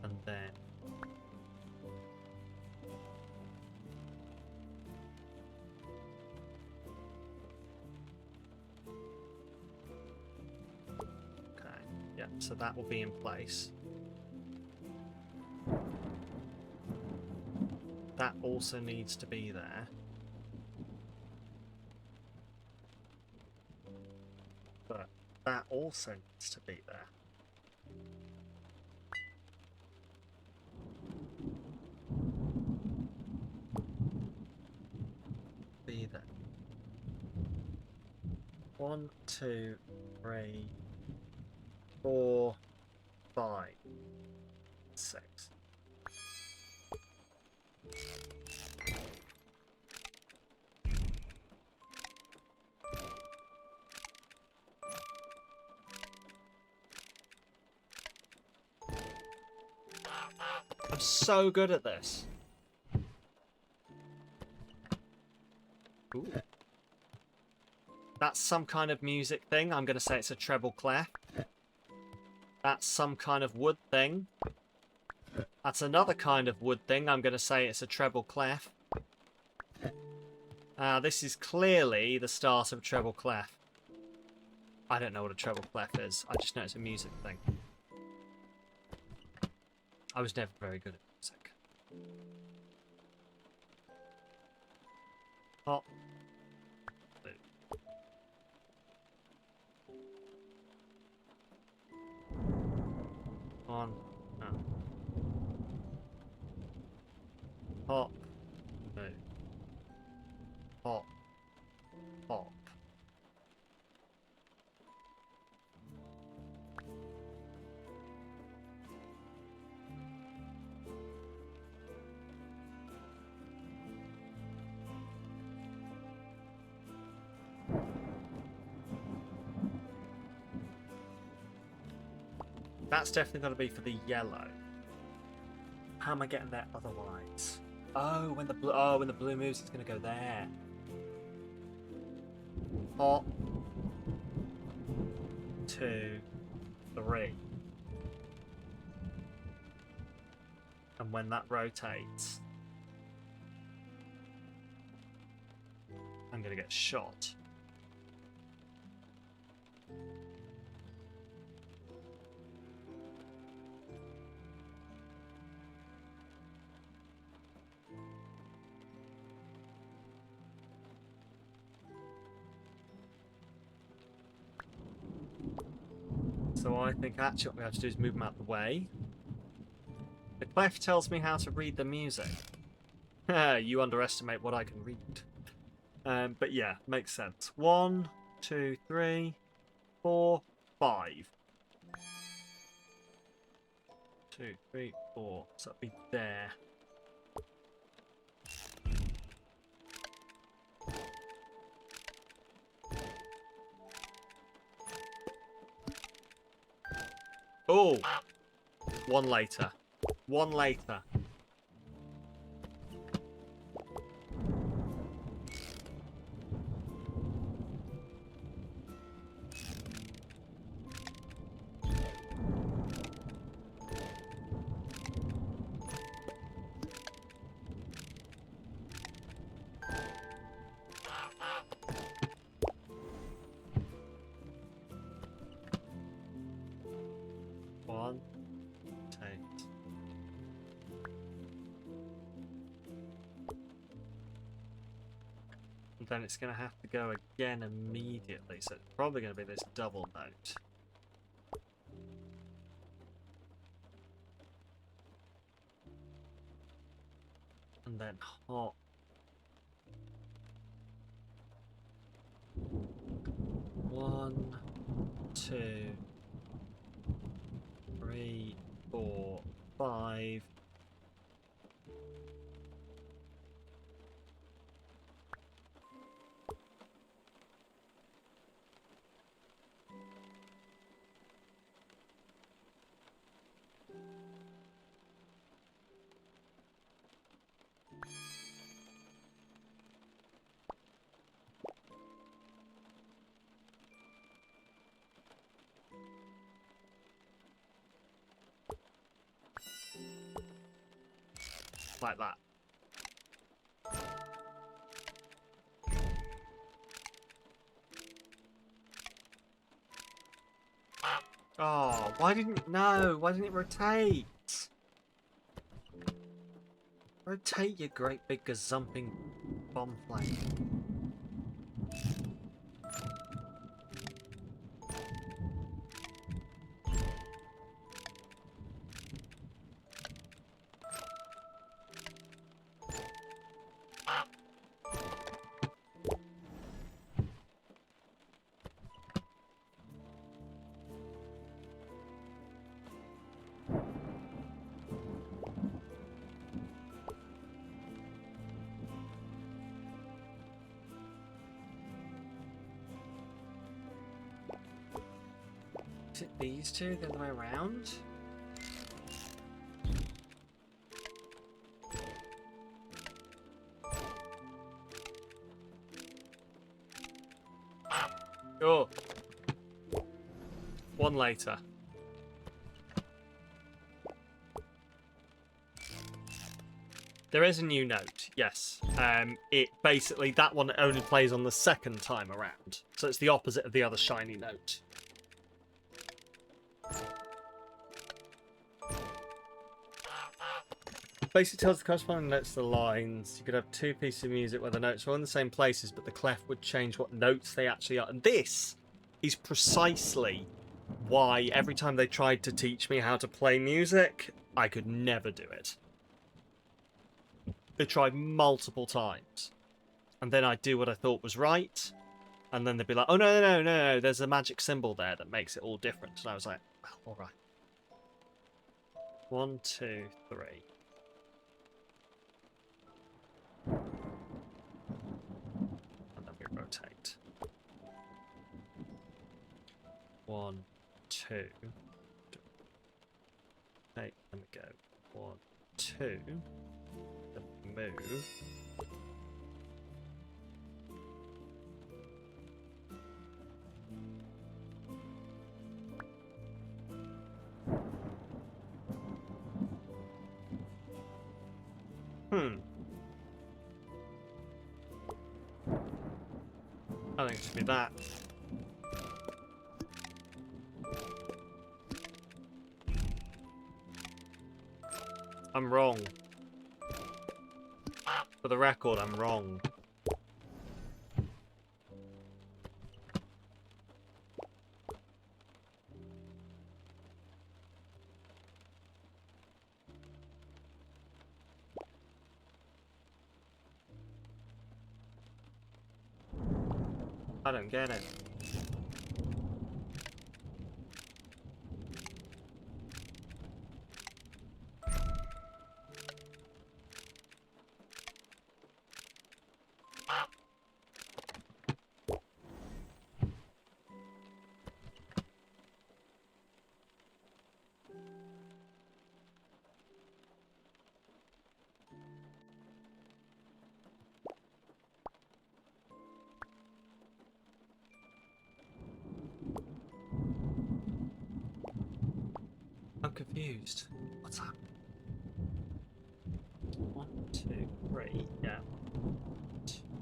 and then okay, yeah, so that will be in place. That also needs to be there. But that also needs to be there. then. 1, 2, 3, 4, 5, 6. I'm so good at this. Ooh. That's some kind of music thing. I'm going to say it's a treble clef. That's some kind of wood thing. That's another kind of wood thing. I'm going to say it's a treble clef. This is clearly the start of a treble clef. I don't know what a treble clef is. I just know it's a music thing. I was never very good at music. Hop. On. No. Hop. Move. Hop. Hop. That's definitely got to be for the yellow. How am I getting there otherwise? Oh, when the blue moves, it's going to go there. Hop. 2, 3. And when that rotates, I'm going to get shot. So I think actually what we have to do is move them out of the way. The clef tells me how to read the music. You underestimate what I can read. But yeah, makes sense. 1, 2, 3, 4, 5. 2, 3, 4. So that'll be there. Oh! 1 later. 1 later. One, take. And then it's going to have to go again immediately, so it's probably going to be this double note. And then hop. One, 2, 3, 4, 5. Like that. Oh, why didn't it rotate? Rotate, you great big gazumping bomb flame. Is it these two the other way around? Oh. One later. There is a new note, yes. It basically, that one only plays on the second time around. So it's the opposite of the other shiny note. Basically tells the corresponding notes to the lines. You could have two pieces of music where the notes are all in the same places, but the clef would change what notes they actually are. And this is precisely why every time they tried to teach me how to play music, I could never do it. They tried multiple times. And then I'd do what I thought was right. And then they'd be like, oh, no, there's a magic symbol there that makes it all different. And I was like, well, all right. 1, 2, 3. And then we rotate. 1, 2. Okay, let me go. 1, 2. Then we move. I think it should be that. I'm wrong. For the record, I'm wrong. I don't get it. I'm confused. What's that? 1, 2, 3. Yeah.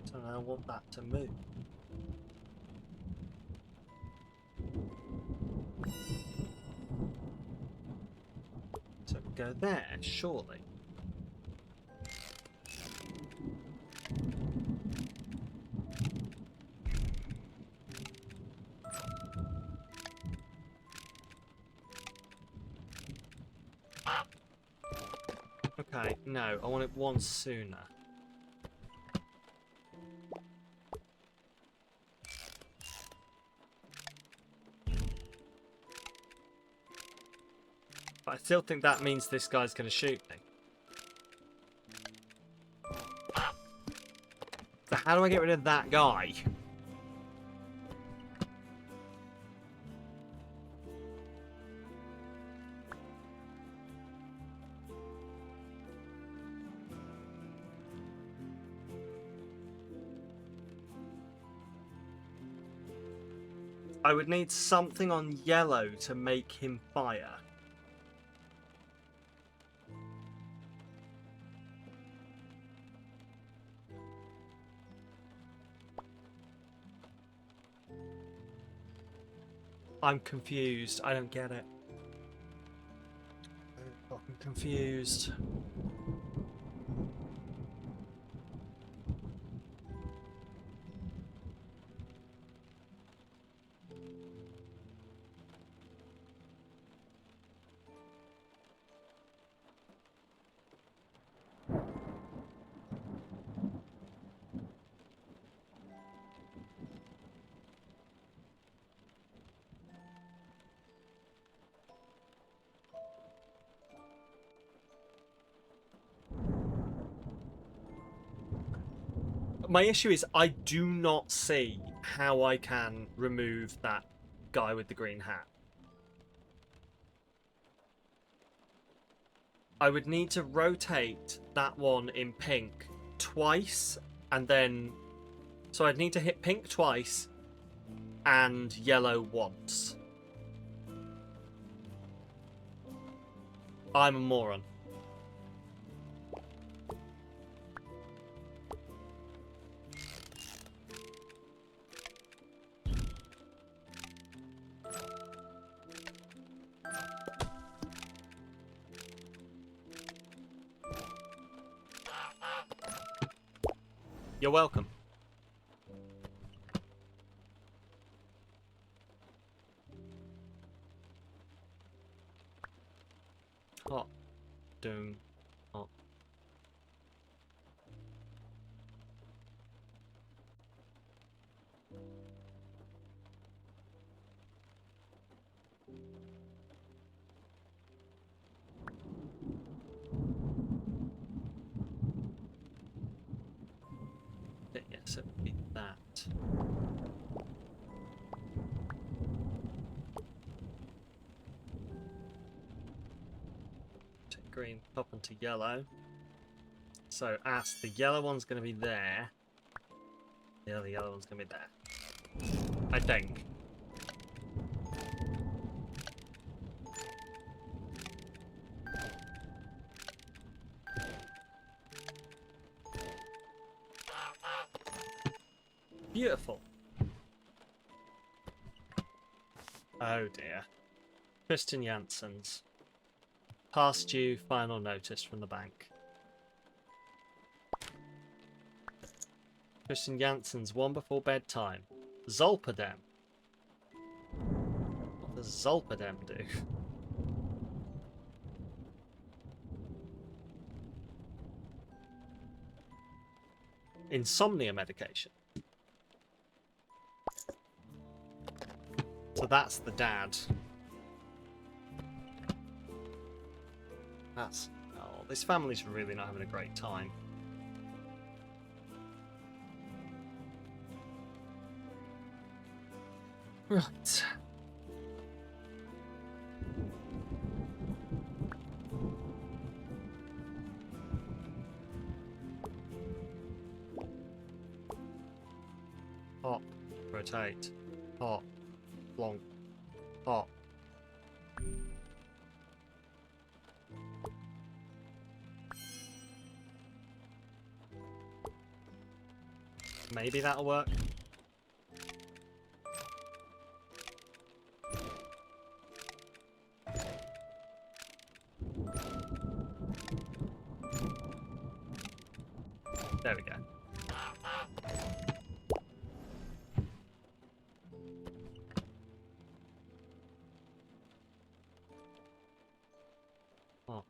So I want that to move. So go there, surely. Okay, no, I want it one sooner. But I still think that means this guy's going to shoot me. So how do I get rid of that guy? I would need something on yellow to make him fire. I'm confused. I don't get it. I'm fucking confused. My issue is I do not see how I can remove that guy with the green hat. I would need to rotate that one in pink twice, and then... So I'd need to hit pink twice and yellow once. I'm a moron. You're welcome. Hot. Doom. Hot. Yes, it would be that. Take green, pop into yellow. So as the yellow one's going to be there. The other yellow one's going to be there. I think. Beautiful. Oh dear. Kristen Janssens. Past due, final notice from the bank. Kristen Janssens, one before bedtime. Zolpidem. What does Zolpidem do? Insomnia medication. So that's the dad. That's... Oh, this family's really not having a great time. Right. Hop. Rotate. Hop. Long. Hop. Maybe that'll work. There we go. Oh.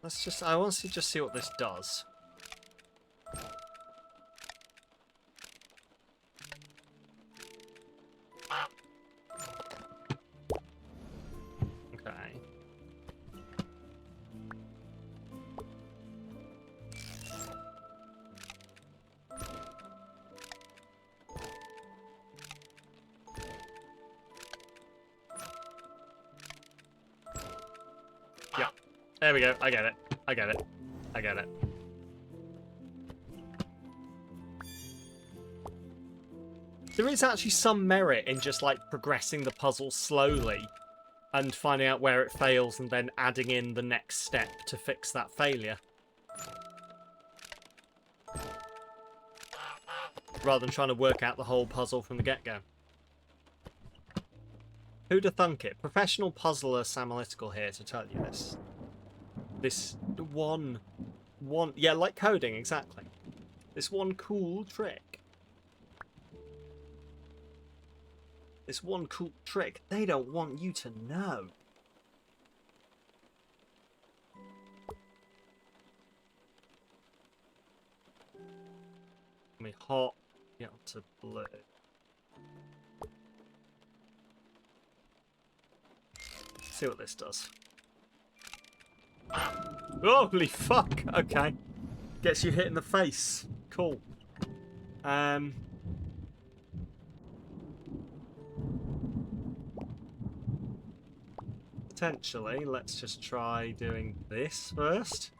Let's just... I want to just see what this does. Okay. Yeah. There we go. I get it. I get it. I get it. There is actually some merit in just, like, progressing the puzzle slowly and finding out where it fails and then adding in the next step to fix that failure. Rather than trying to work out the whole puzzle from the get-go. Who'da thunk it? Professional puzzler Samalytical here to tell you this. This one... Yeah, like coding, exactly. This one cool trick. This one cool trick they don't want you to know. I mean, hot, get onto blue. See what this does. Holy fuck! Okay. Gets you hit in the face. Cool. Potentially, let's just try doing this first.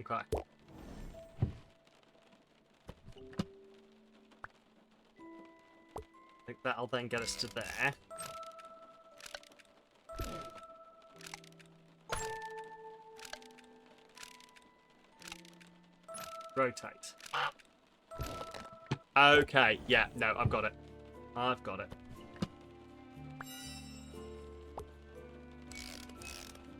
Okay. I think that'll then get us to there. Rotate. Okay, yeah, no, I've got it. I've got it.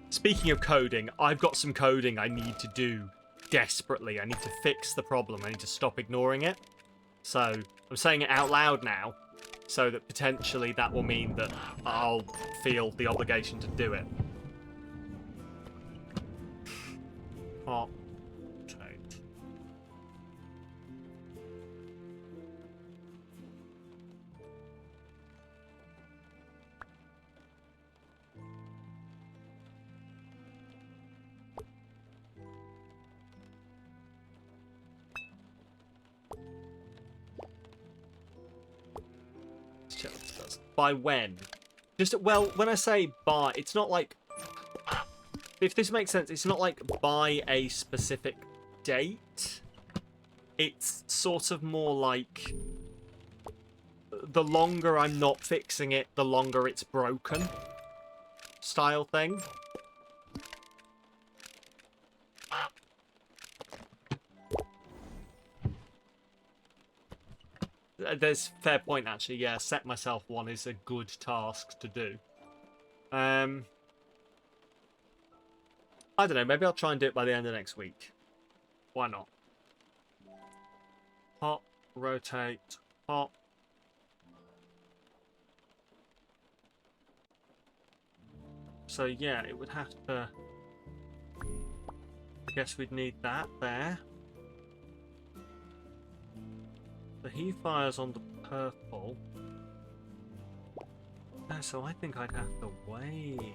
Speaking of coding, I've got some coding I need to do desperately. I need to fix the problem. I need to stop ignoring it. So, I'm saying it out loud now, so that potentially that will mean that I'll feel the obligation to do it. Hot. Rotate. Let's check what this does. By when? Just, well, when I say by, it's not like... If this makes sense, it's not like by a specific date. It's sort of more like... The longer I'm not fixing it, the longer it's broken. Style thing. There's fair point, actually. Yeah, set myself one is a good task to do. I don't know. Maybe I'll try and do it by the end of next week. Why not? Hop, rotate, hop. So yeah, it would have to... I guess we'd need that there. So he fires on the purple. No, so I think I'd have to wait.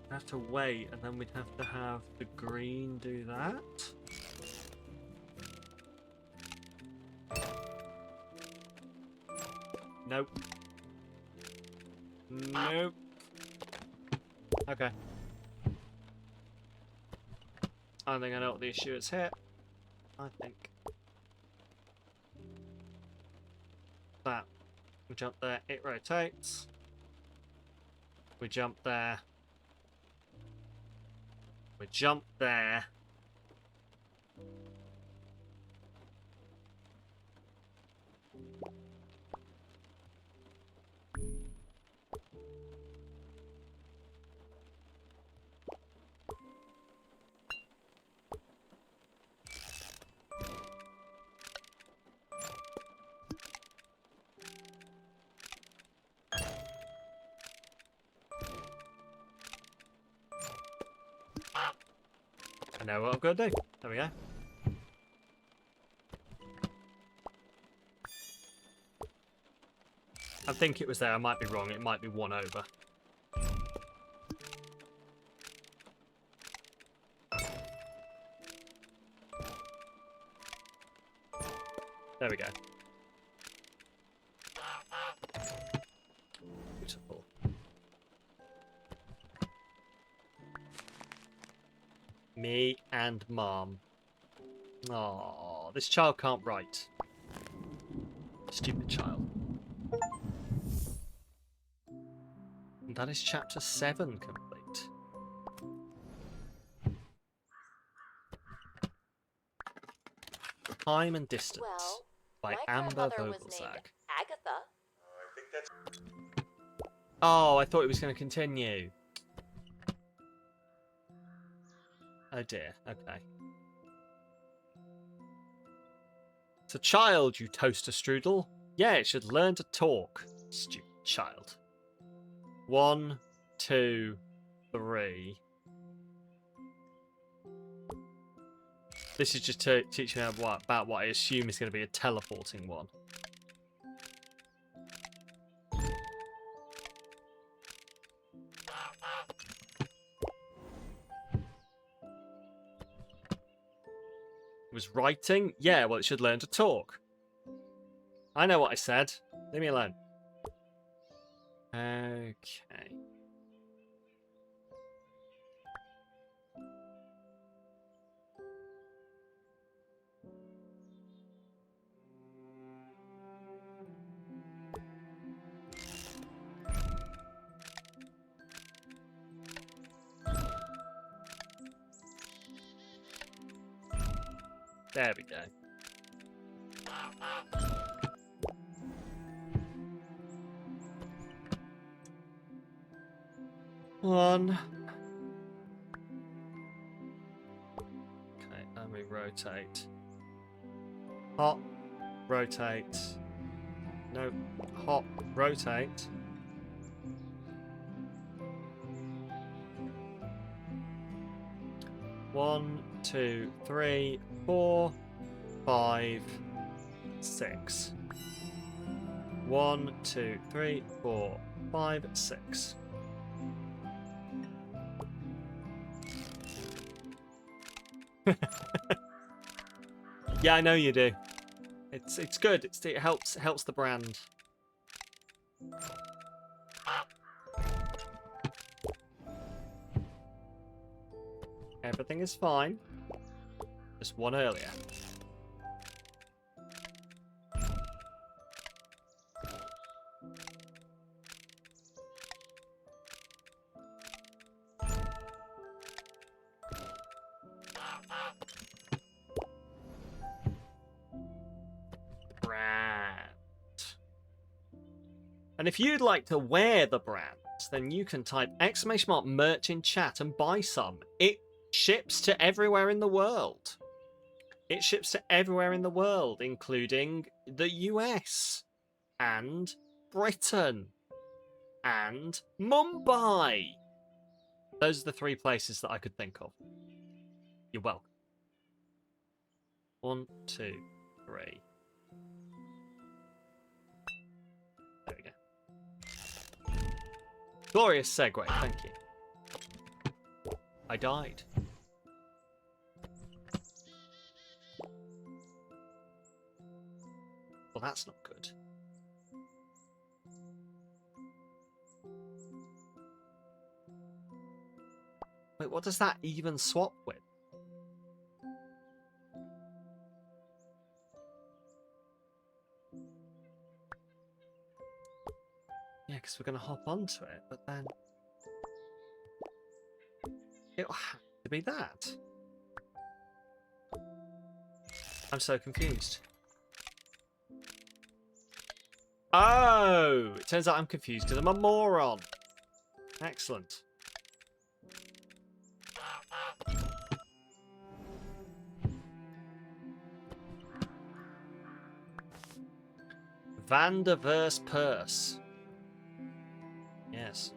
Have to wait, and then we'd have to have the green do that. Nope. Nope. Okay. I think I know what the issue is here. I think that we jump there, it rotates. We jump there. We jump there. I know what I'm going to do. There we go. I think it was there. I might be wrong. It might be one over. There we go. Beautiful. Me and Mom. Oh, this child can't write. Stupid child. And that is chapter 7 complete. Time and Distance by Amber Vogelzag. Agatha. Oh, I thought it was going to continue. Oh dear, okay. It's a child, you toaster strudel. Yeah, it should learn to talk. Stupid child. 1, 2, 3. This is just to teach me about what I assume is going to be a teleporting one. Was writing? Yeah, well, it should learn to talk. I know what I said. Leave me alone. Okay. There we go. One. Okay, and we rotate. Hop, rotate. No, hop, rotate. One, two, three, 4, 5, 6. 1, 2, 3, 4, 5, 6. Yeah, I know you do. It's good. It helps the brand. Everything is fine. Just one earlier. Brand. And if you'd like to wear the brands, then you can type !merch in chat and buy some. It ships to everywhere in the world. It ships to everywhere in the world, including the US and Britain and Mumbai. Those are the 3 places that I could think of. You're welcome. 1, 2, 3. There we go. Glorious segue, thank you. I died. Well, that's not good. Wait, what does that even swap with? Yeah, because we're going to hop onto it, but then it'll have to be that. I'm so confused. Oh! It turns out I'm confused because I'm a moron. Excellent. Vanderverse Purse. Yes,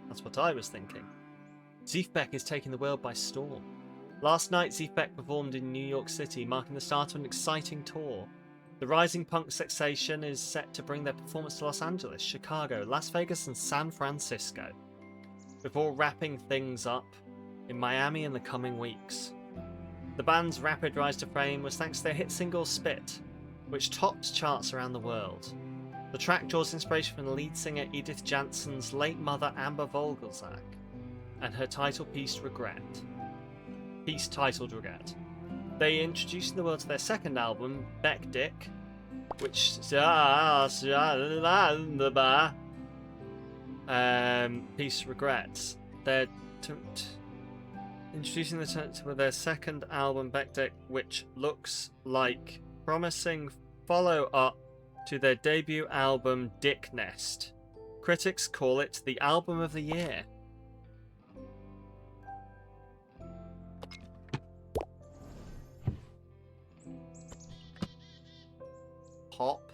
that's what I was thinking. Ziefbeck is taking the world by storm. Last night, Ziefbeck performed in New York City, marking the start of an exciting tour. The rising punk sensation is set to bring their performance to Los Angeles, Chicago, Las Vegas, and San Francisco, before wrapping things up in Miami in the coming weeks. The band's rapid rise to fame was thanks to their hit single Spit, which topped charts around the world. The track draws inspiration from the lead singer Edith Jansen's late mother Amber Vogelzak and her title piece titled Regret. They introduced the world to their second album, Beck Dick, which piece Regrets. They're introducing to their second album, Beck Dick, which looks like promising follow-up to their debut album, Dick Nest. Critics call it the album of the year. Pop.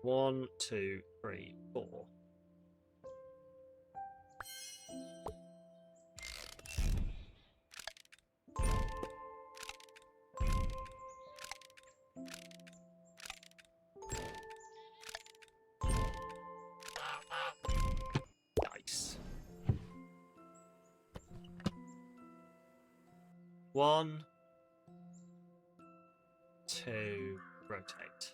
1, 2, 3, 4. Nice. 1, 2, rotate.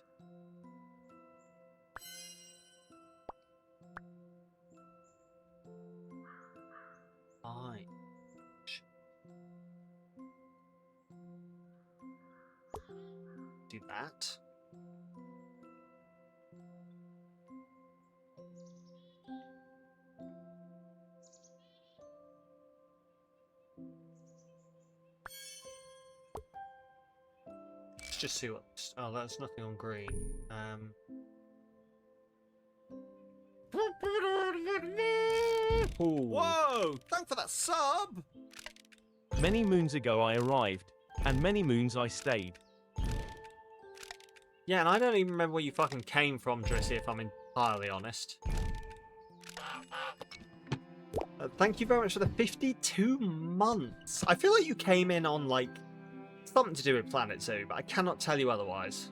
Fine. Do that. Let's just see what. Oh, that's nothing on green. Ooh. Whoa! Thanks for that sub! Many moons ago I arrived, and many moons I stayed. Yeah, and I don't even remember where you fucking came from, Drissy, if I'm entirely honest. Thank you very much for the 52 months. I feel like you came in on, like, something to do with Planet Zoo, but I cannot tell you otherwise.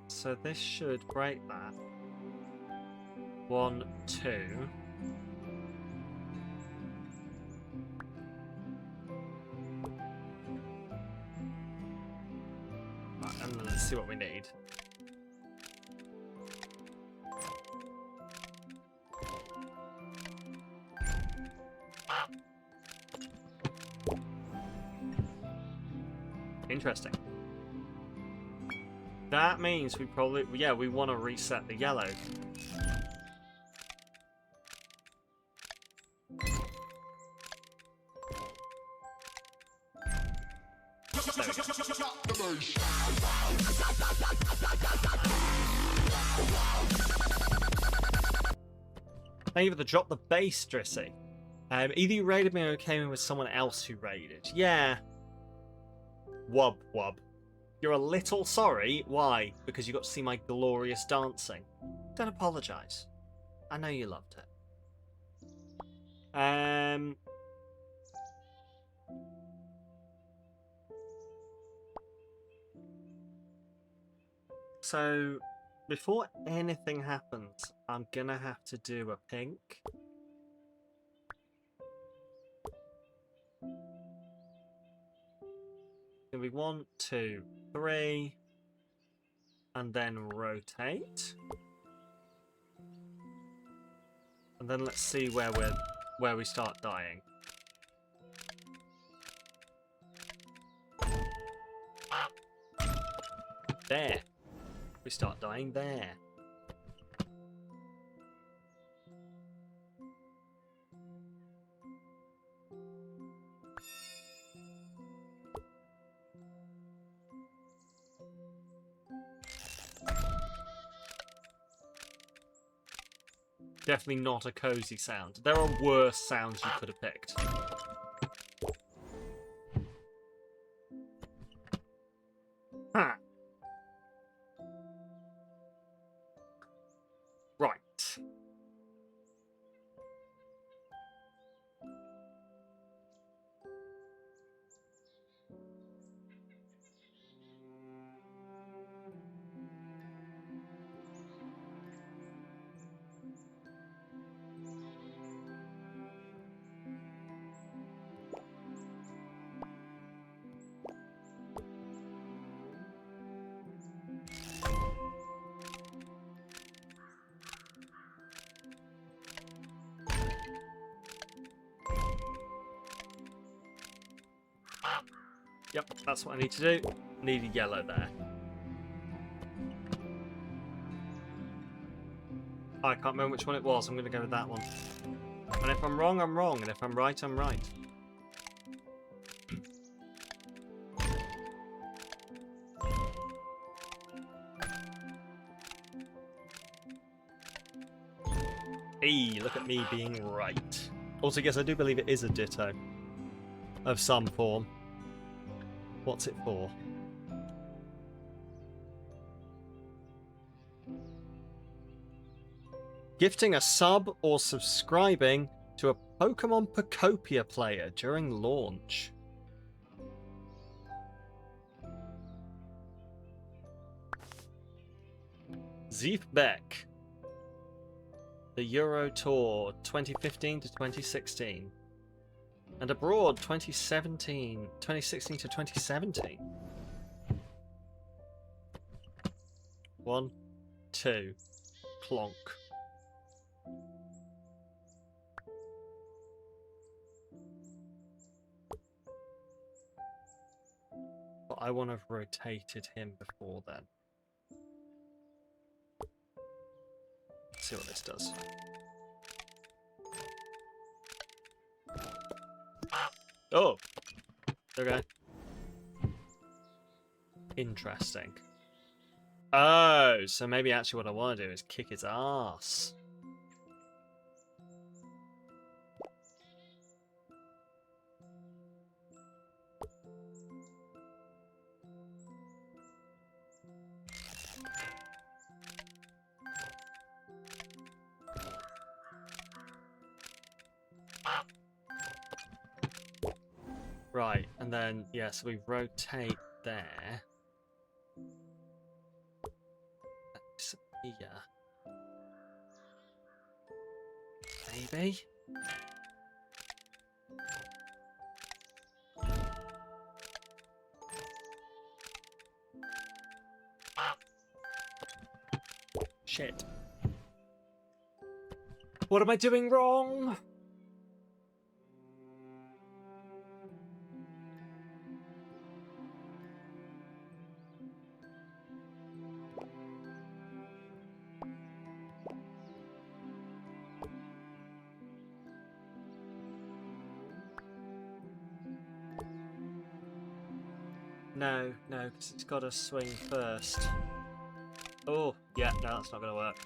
So this should break that. 1, 2. Right, and then let's see what we need. Interesting. That means we probably, yeah, we want to reset the yellow. Thank you for the drop the bass, Drissy. Either you raided me or came in with someone else who raided. Yeah. Wub wub. You're a little sorry. Why? Because you got to see my glorious dancing. Don't apologise. I know you loved it. So, before anything happens, I'm gonna have to do a pink. Gonna be 1, 2, 3, and then rotate. And then let's see where we start dying. There. We start dying there. Definitely not a cozy sound. There are worse sounds you could have picked. Huh. Right. Yep, that's what I need to do. Need a yellow there. I can't remember which one it was. I'm going to go with that one. And if I'm wrong, I'm wrong. And if I'm right, I'm right. Hey, look at me being right. Also, yes, I do believe it is a ditto of some form. What's it for? Gifting a sub or subscribing to a Pokemon Pocopia player during launch. Zeef Beck. The Euro Tour 2015 to 2016. And abroad 2016 to 2017. 1, 2, clonk. But I want to have rotated him before then. Let's see what this does. Oh! Okay. Interesting. Oh, so maybe actually what I want to do is kick his ass. Right, and then, yeah, so we rotate there. Disappear. Maybe? Shit. What am I doing wrong? No, because it's got to swing first. Oh, yeah, no, that's not going to work.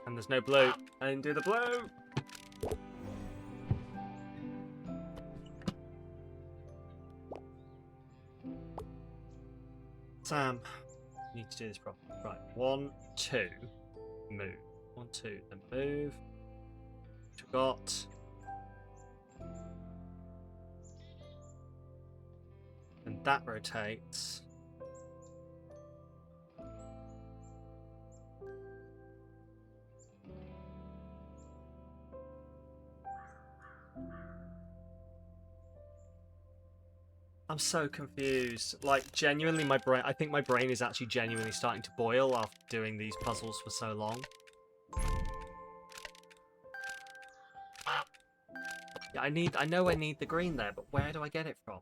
And there's no blue. I didn't do the blue! Sam, you need to do this properly. Right, 1, 2, move. 1, 2, then move. Got. And that rotates. I'm so confused. Like, genuinely, my brain. I think my brain is actually genuinely starting to boil after doing these puzzles for so long. Yeah, I know I need the green there, but where do I get it from?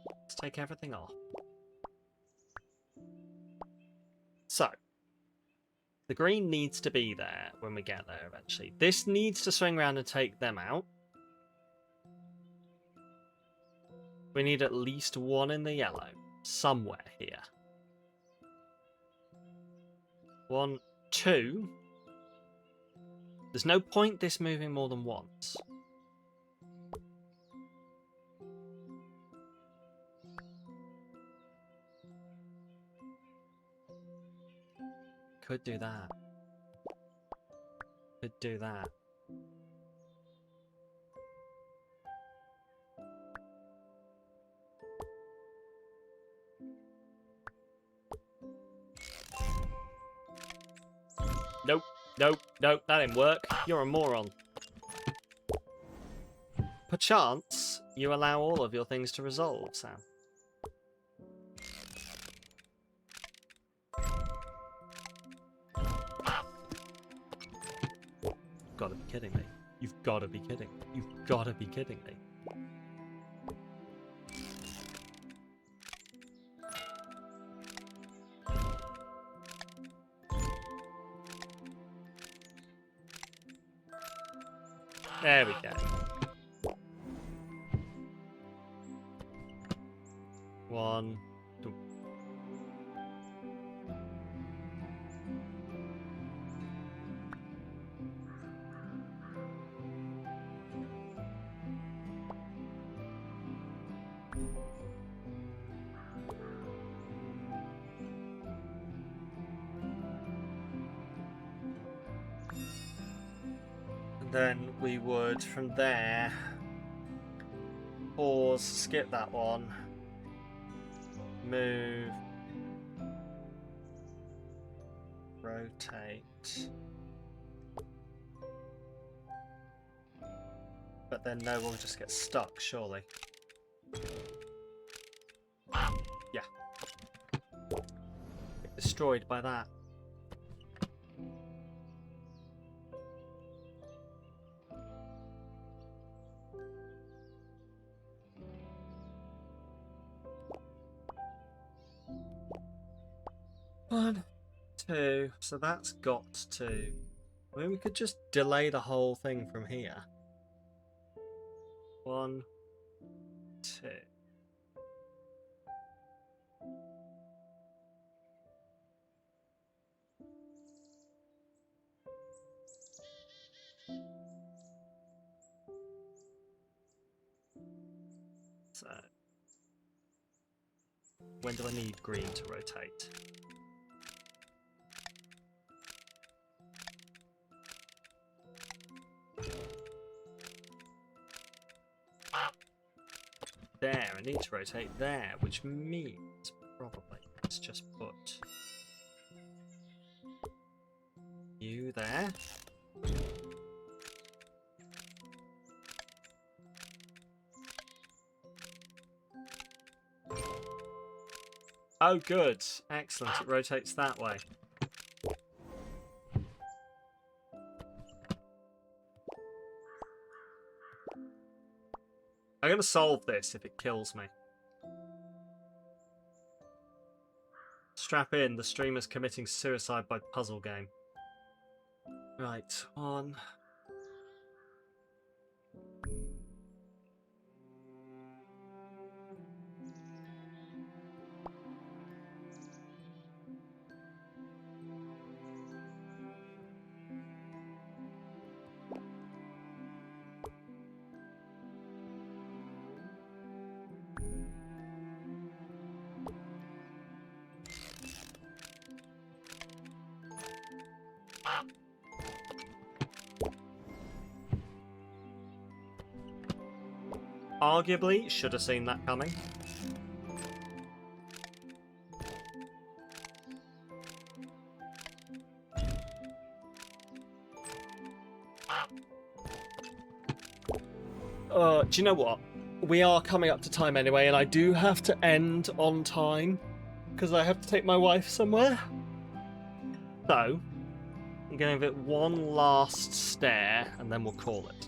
Let's take everything off. So, the green needs to be there when we get there eventually. This needs to swing around and take them out. We need at least one in the yellow. Somewhere here. 1, 2. There's no point this moving more than once. Could do that. Could do that. Nope. Nope. Nope. That didn't work. You're a moron. Perchance, you allow all of your things to resolve, Sam. Gotta be kidding me. You've gotta be kidding. You've gotta be kidding me. There we go. 1, 2. And then we would, from there, pause, skip that one, move, rotate. But then no, we'll just get stuck, surely. Yeah. Get destroyed by that. One, two. So that's got to. I mean, we could just delay the whole thing from here. 1, 2. So, when do I need green to rotate? There, I need to rotate there, which means probably let's just put you there. Oh, good. Excellent. It rotates that way. I'm going to solve this if it kills me. Strap in. The streamer's committing suicide by puzzle game. Right. 1. Arguably, should have seen that coming. Do you know what? We are coming up to time anyway, and I do have to end on time because I have to take my wife somewhere. So, I'm going to give it one last stare, and then we'll call it.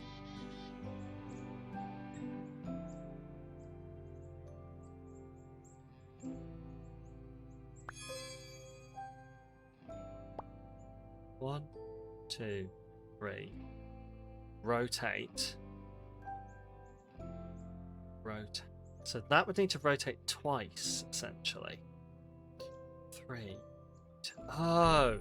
One, 2, 3. Rotate. Rotate. So that would need to rotate twice, essentially. 3. 2. Oh!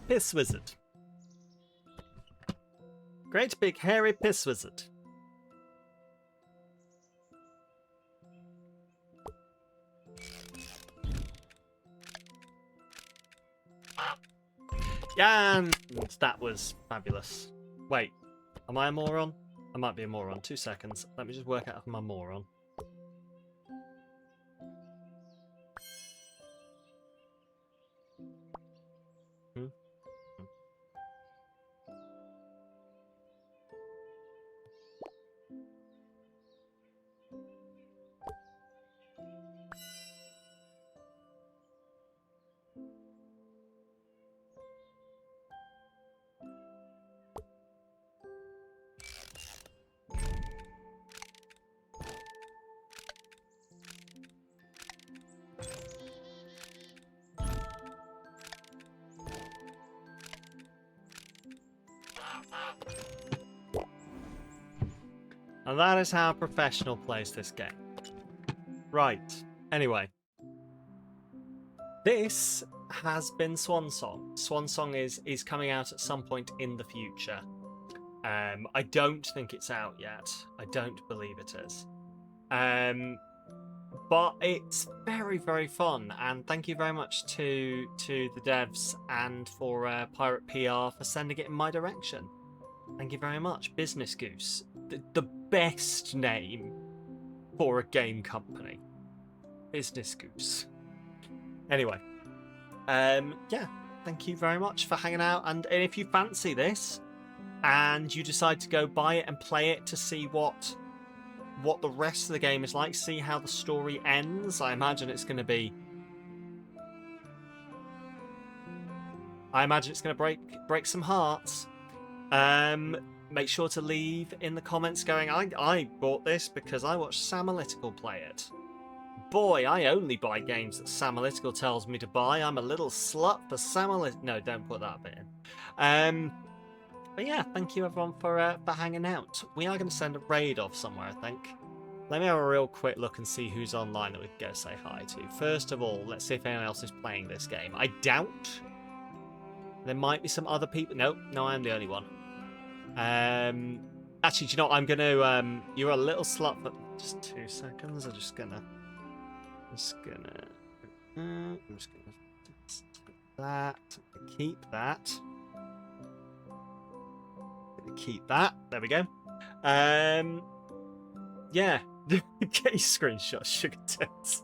Piss wizard. Great big hairy piss wizard. And that was fabulous. Wait, am I a moron? I might be a moron. 2 seconds. Let me just work out if I'm a moron. Hmm? And that is how a professional plays this game. Right. Anyway. This has been Swan Song. Swan Song is coming out at some point in the future. I don't think it's out yet. I don't believe it is. But it's very, very fun. And thank you very much to the devs and for Pirate PR for sending it in my direction. Thank you very much. Business Goose. The best name for a game company. Business Goose. Anyway. Yeah, thank you very much for hanging out. And if you fancy this and you decide to go buy it and play it to see what the rest of the game is like, see how the story ends, I imagine it's going to break some hearts. Make sure to leave in the comments going, I bought this because I watched Samalytical play it. Boy, I only buy games that Samalytical tells me to buy. I'm a little slut for Samalytical. No, don't put that bit in. But yeah, thank you everyone for hanging out. We are going to send a raid off somewhere, I think. Let me have a real quick look and see who's online that we can go say hi to. First of all, let's see if anyone else is playing this game. I doubt there might be some other people. No, I'm the only one. Actually, do you know what? I'm going to... you're a little slut for... Just 2 seconds. I'm just gonna that. Keep that. Keep that. There we go. Yeah. Get your screenshot, sugar tits.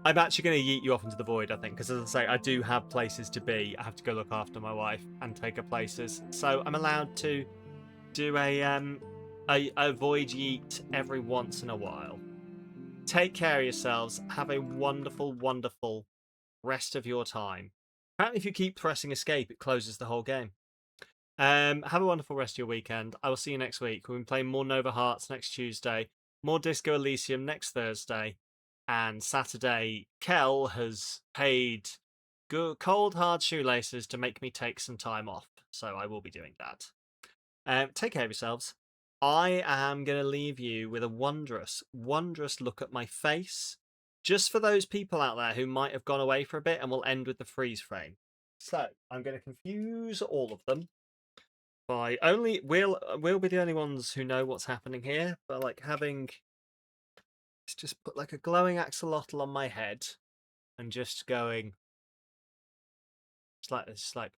I'm actually going to yeet you off into the void, I think, because as I say, I do have places to be. I have to go look after my wife and take her places, so I'm allowed to do a void yeet every once in a while. Take care of yourselves. Have a wonderful, wonderful rest of your time. Apparently, if you keep pressing escape, it closes the whole game. Have a wonderful rest of your weekend. I will see you next week. We'll be playing more Nova Hearts next Tuesday, more Disco Elysium next Thursday, and Saturday, Kel has paid cold, hard shoelaces to make me take some time off, so I will be doing that. Take care of yourselves. I am going to leave you with a wondrous, wondrous look at my face, just for those people out there who might have gone away for a bit, and we'll end with the freeze frame. So, I'm going to confuse all of them by we'll be the only ones who know what's happening here, but like having... Let's just put like a glowing axolotl on my head and just going... Just like this, like...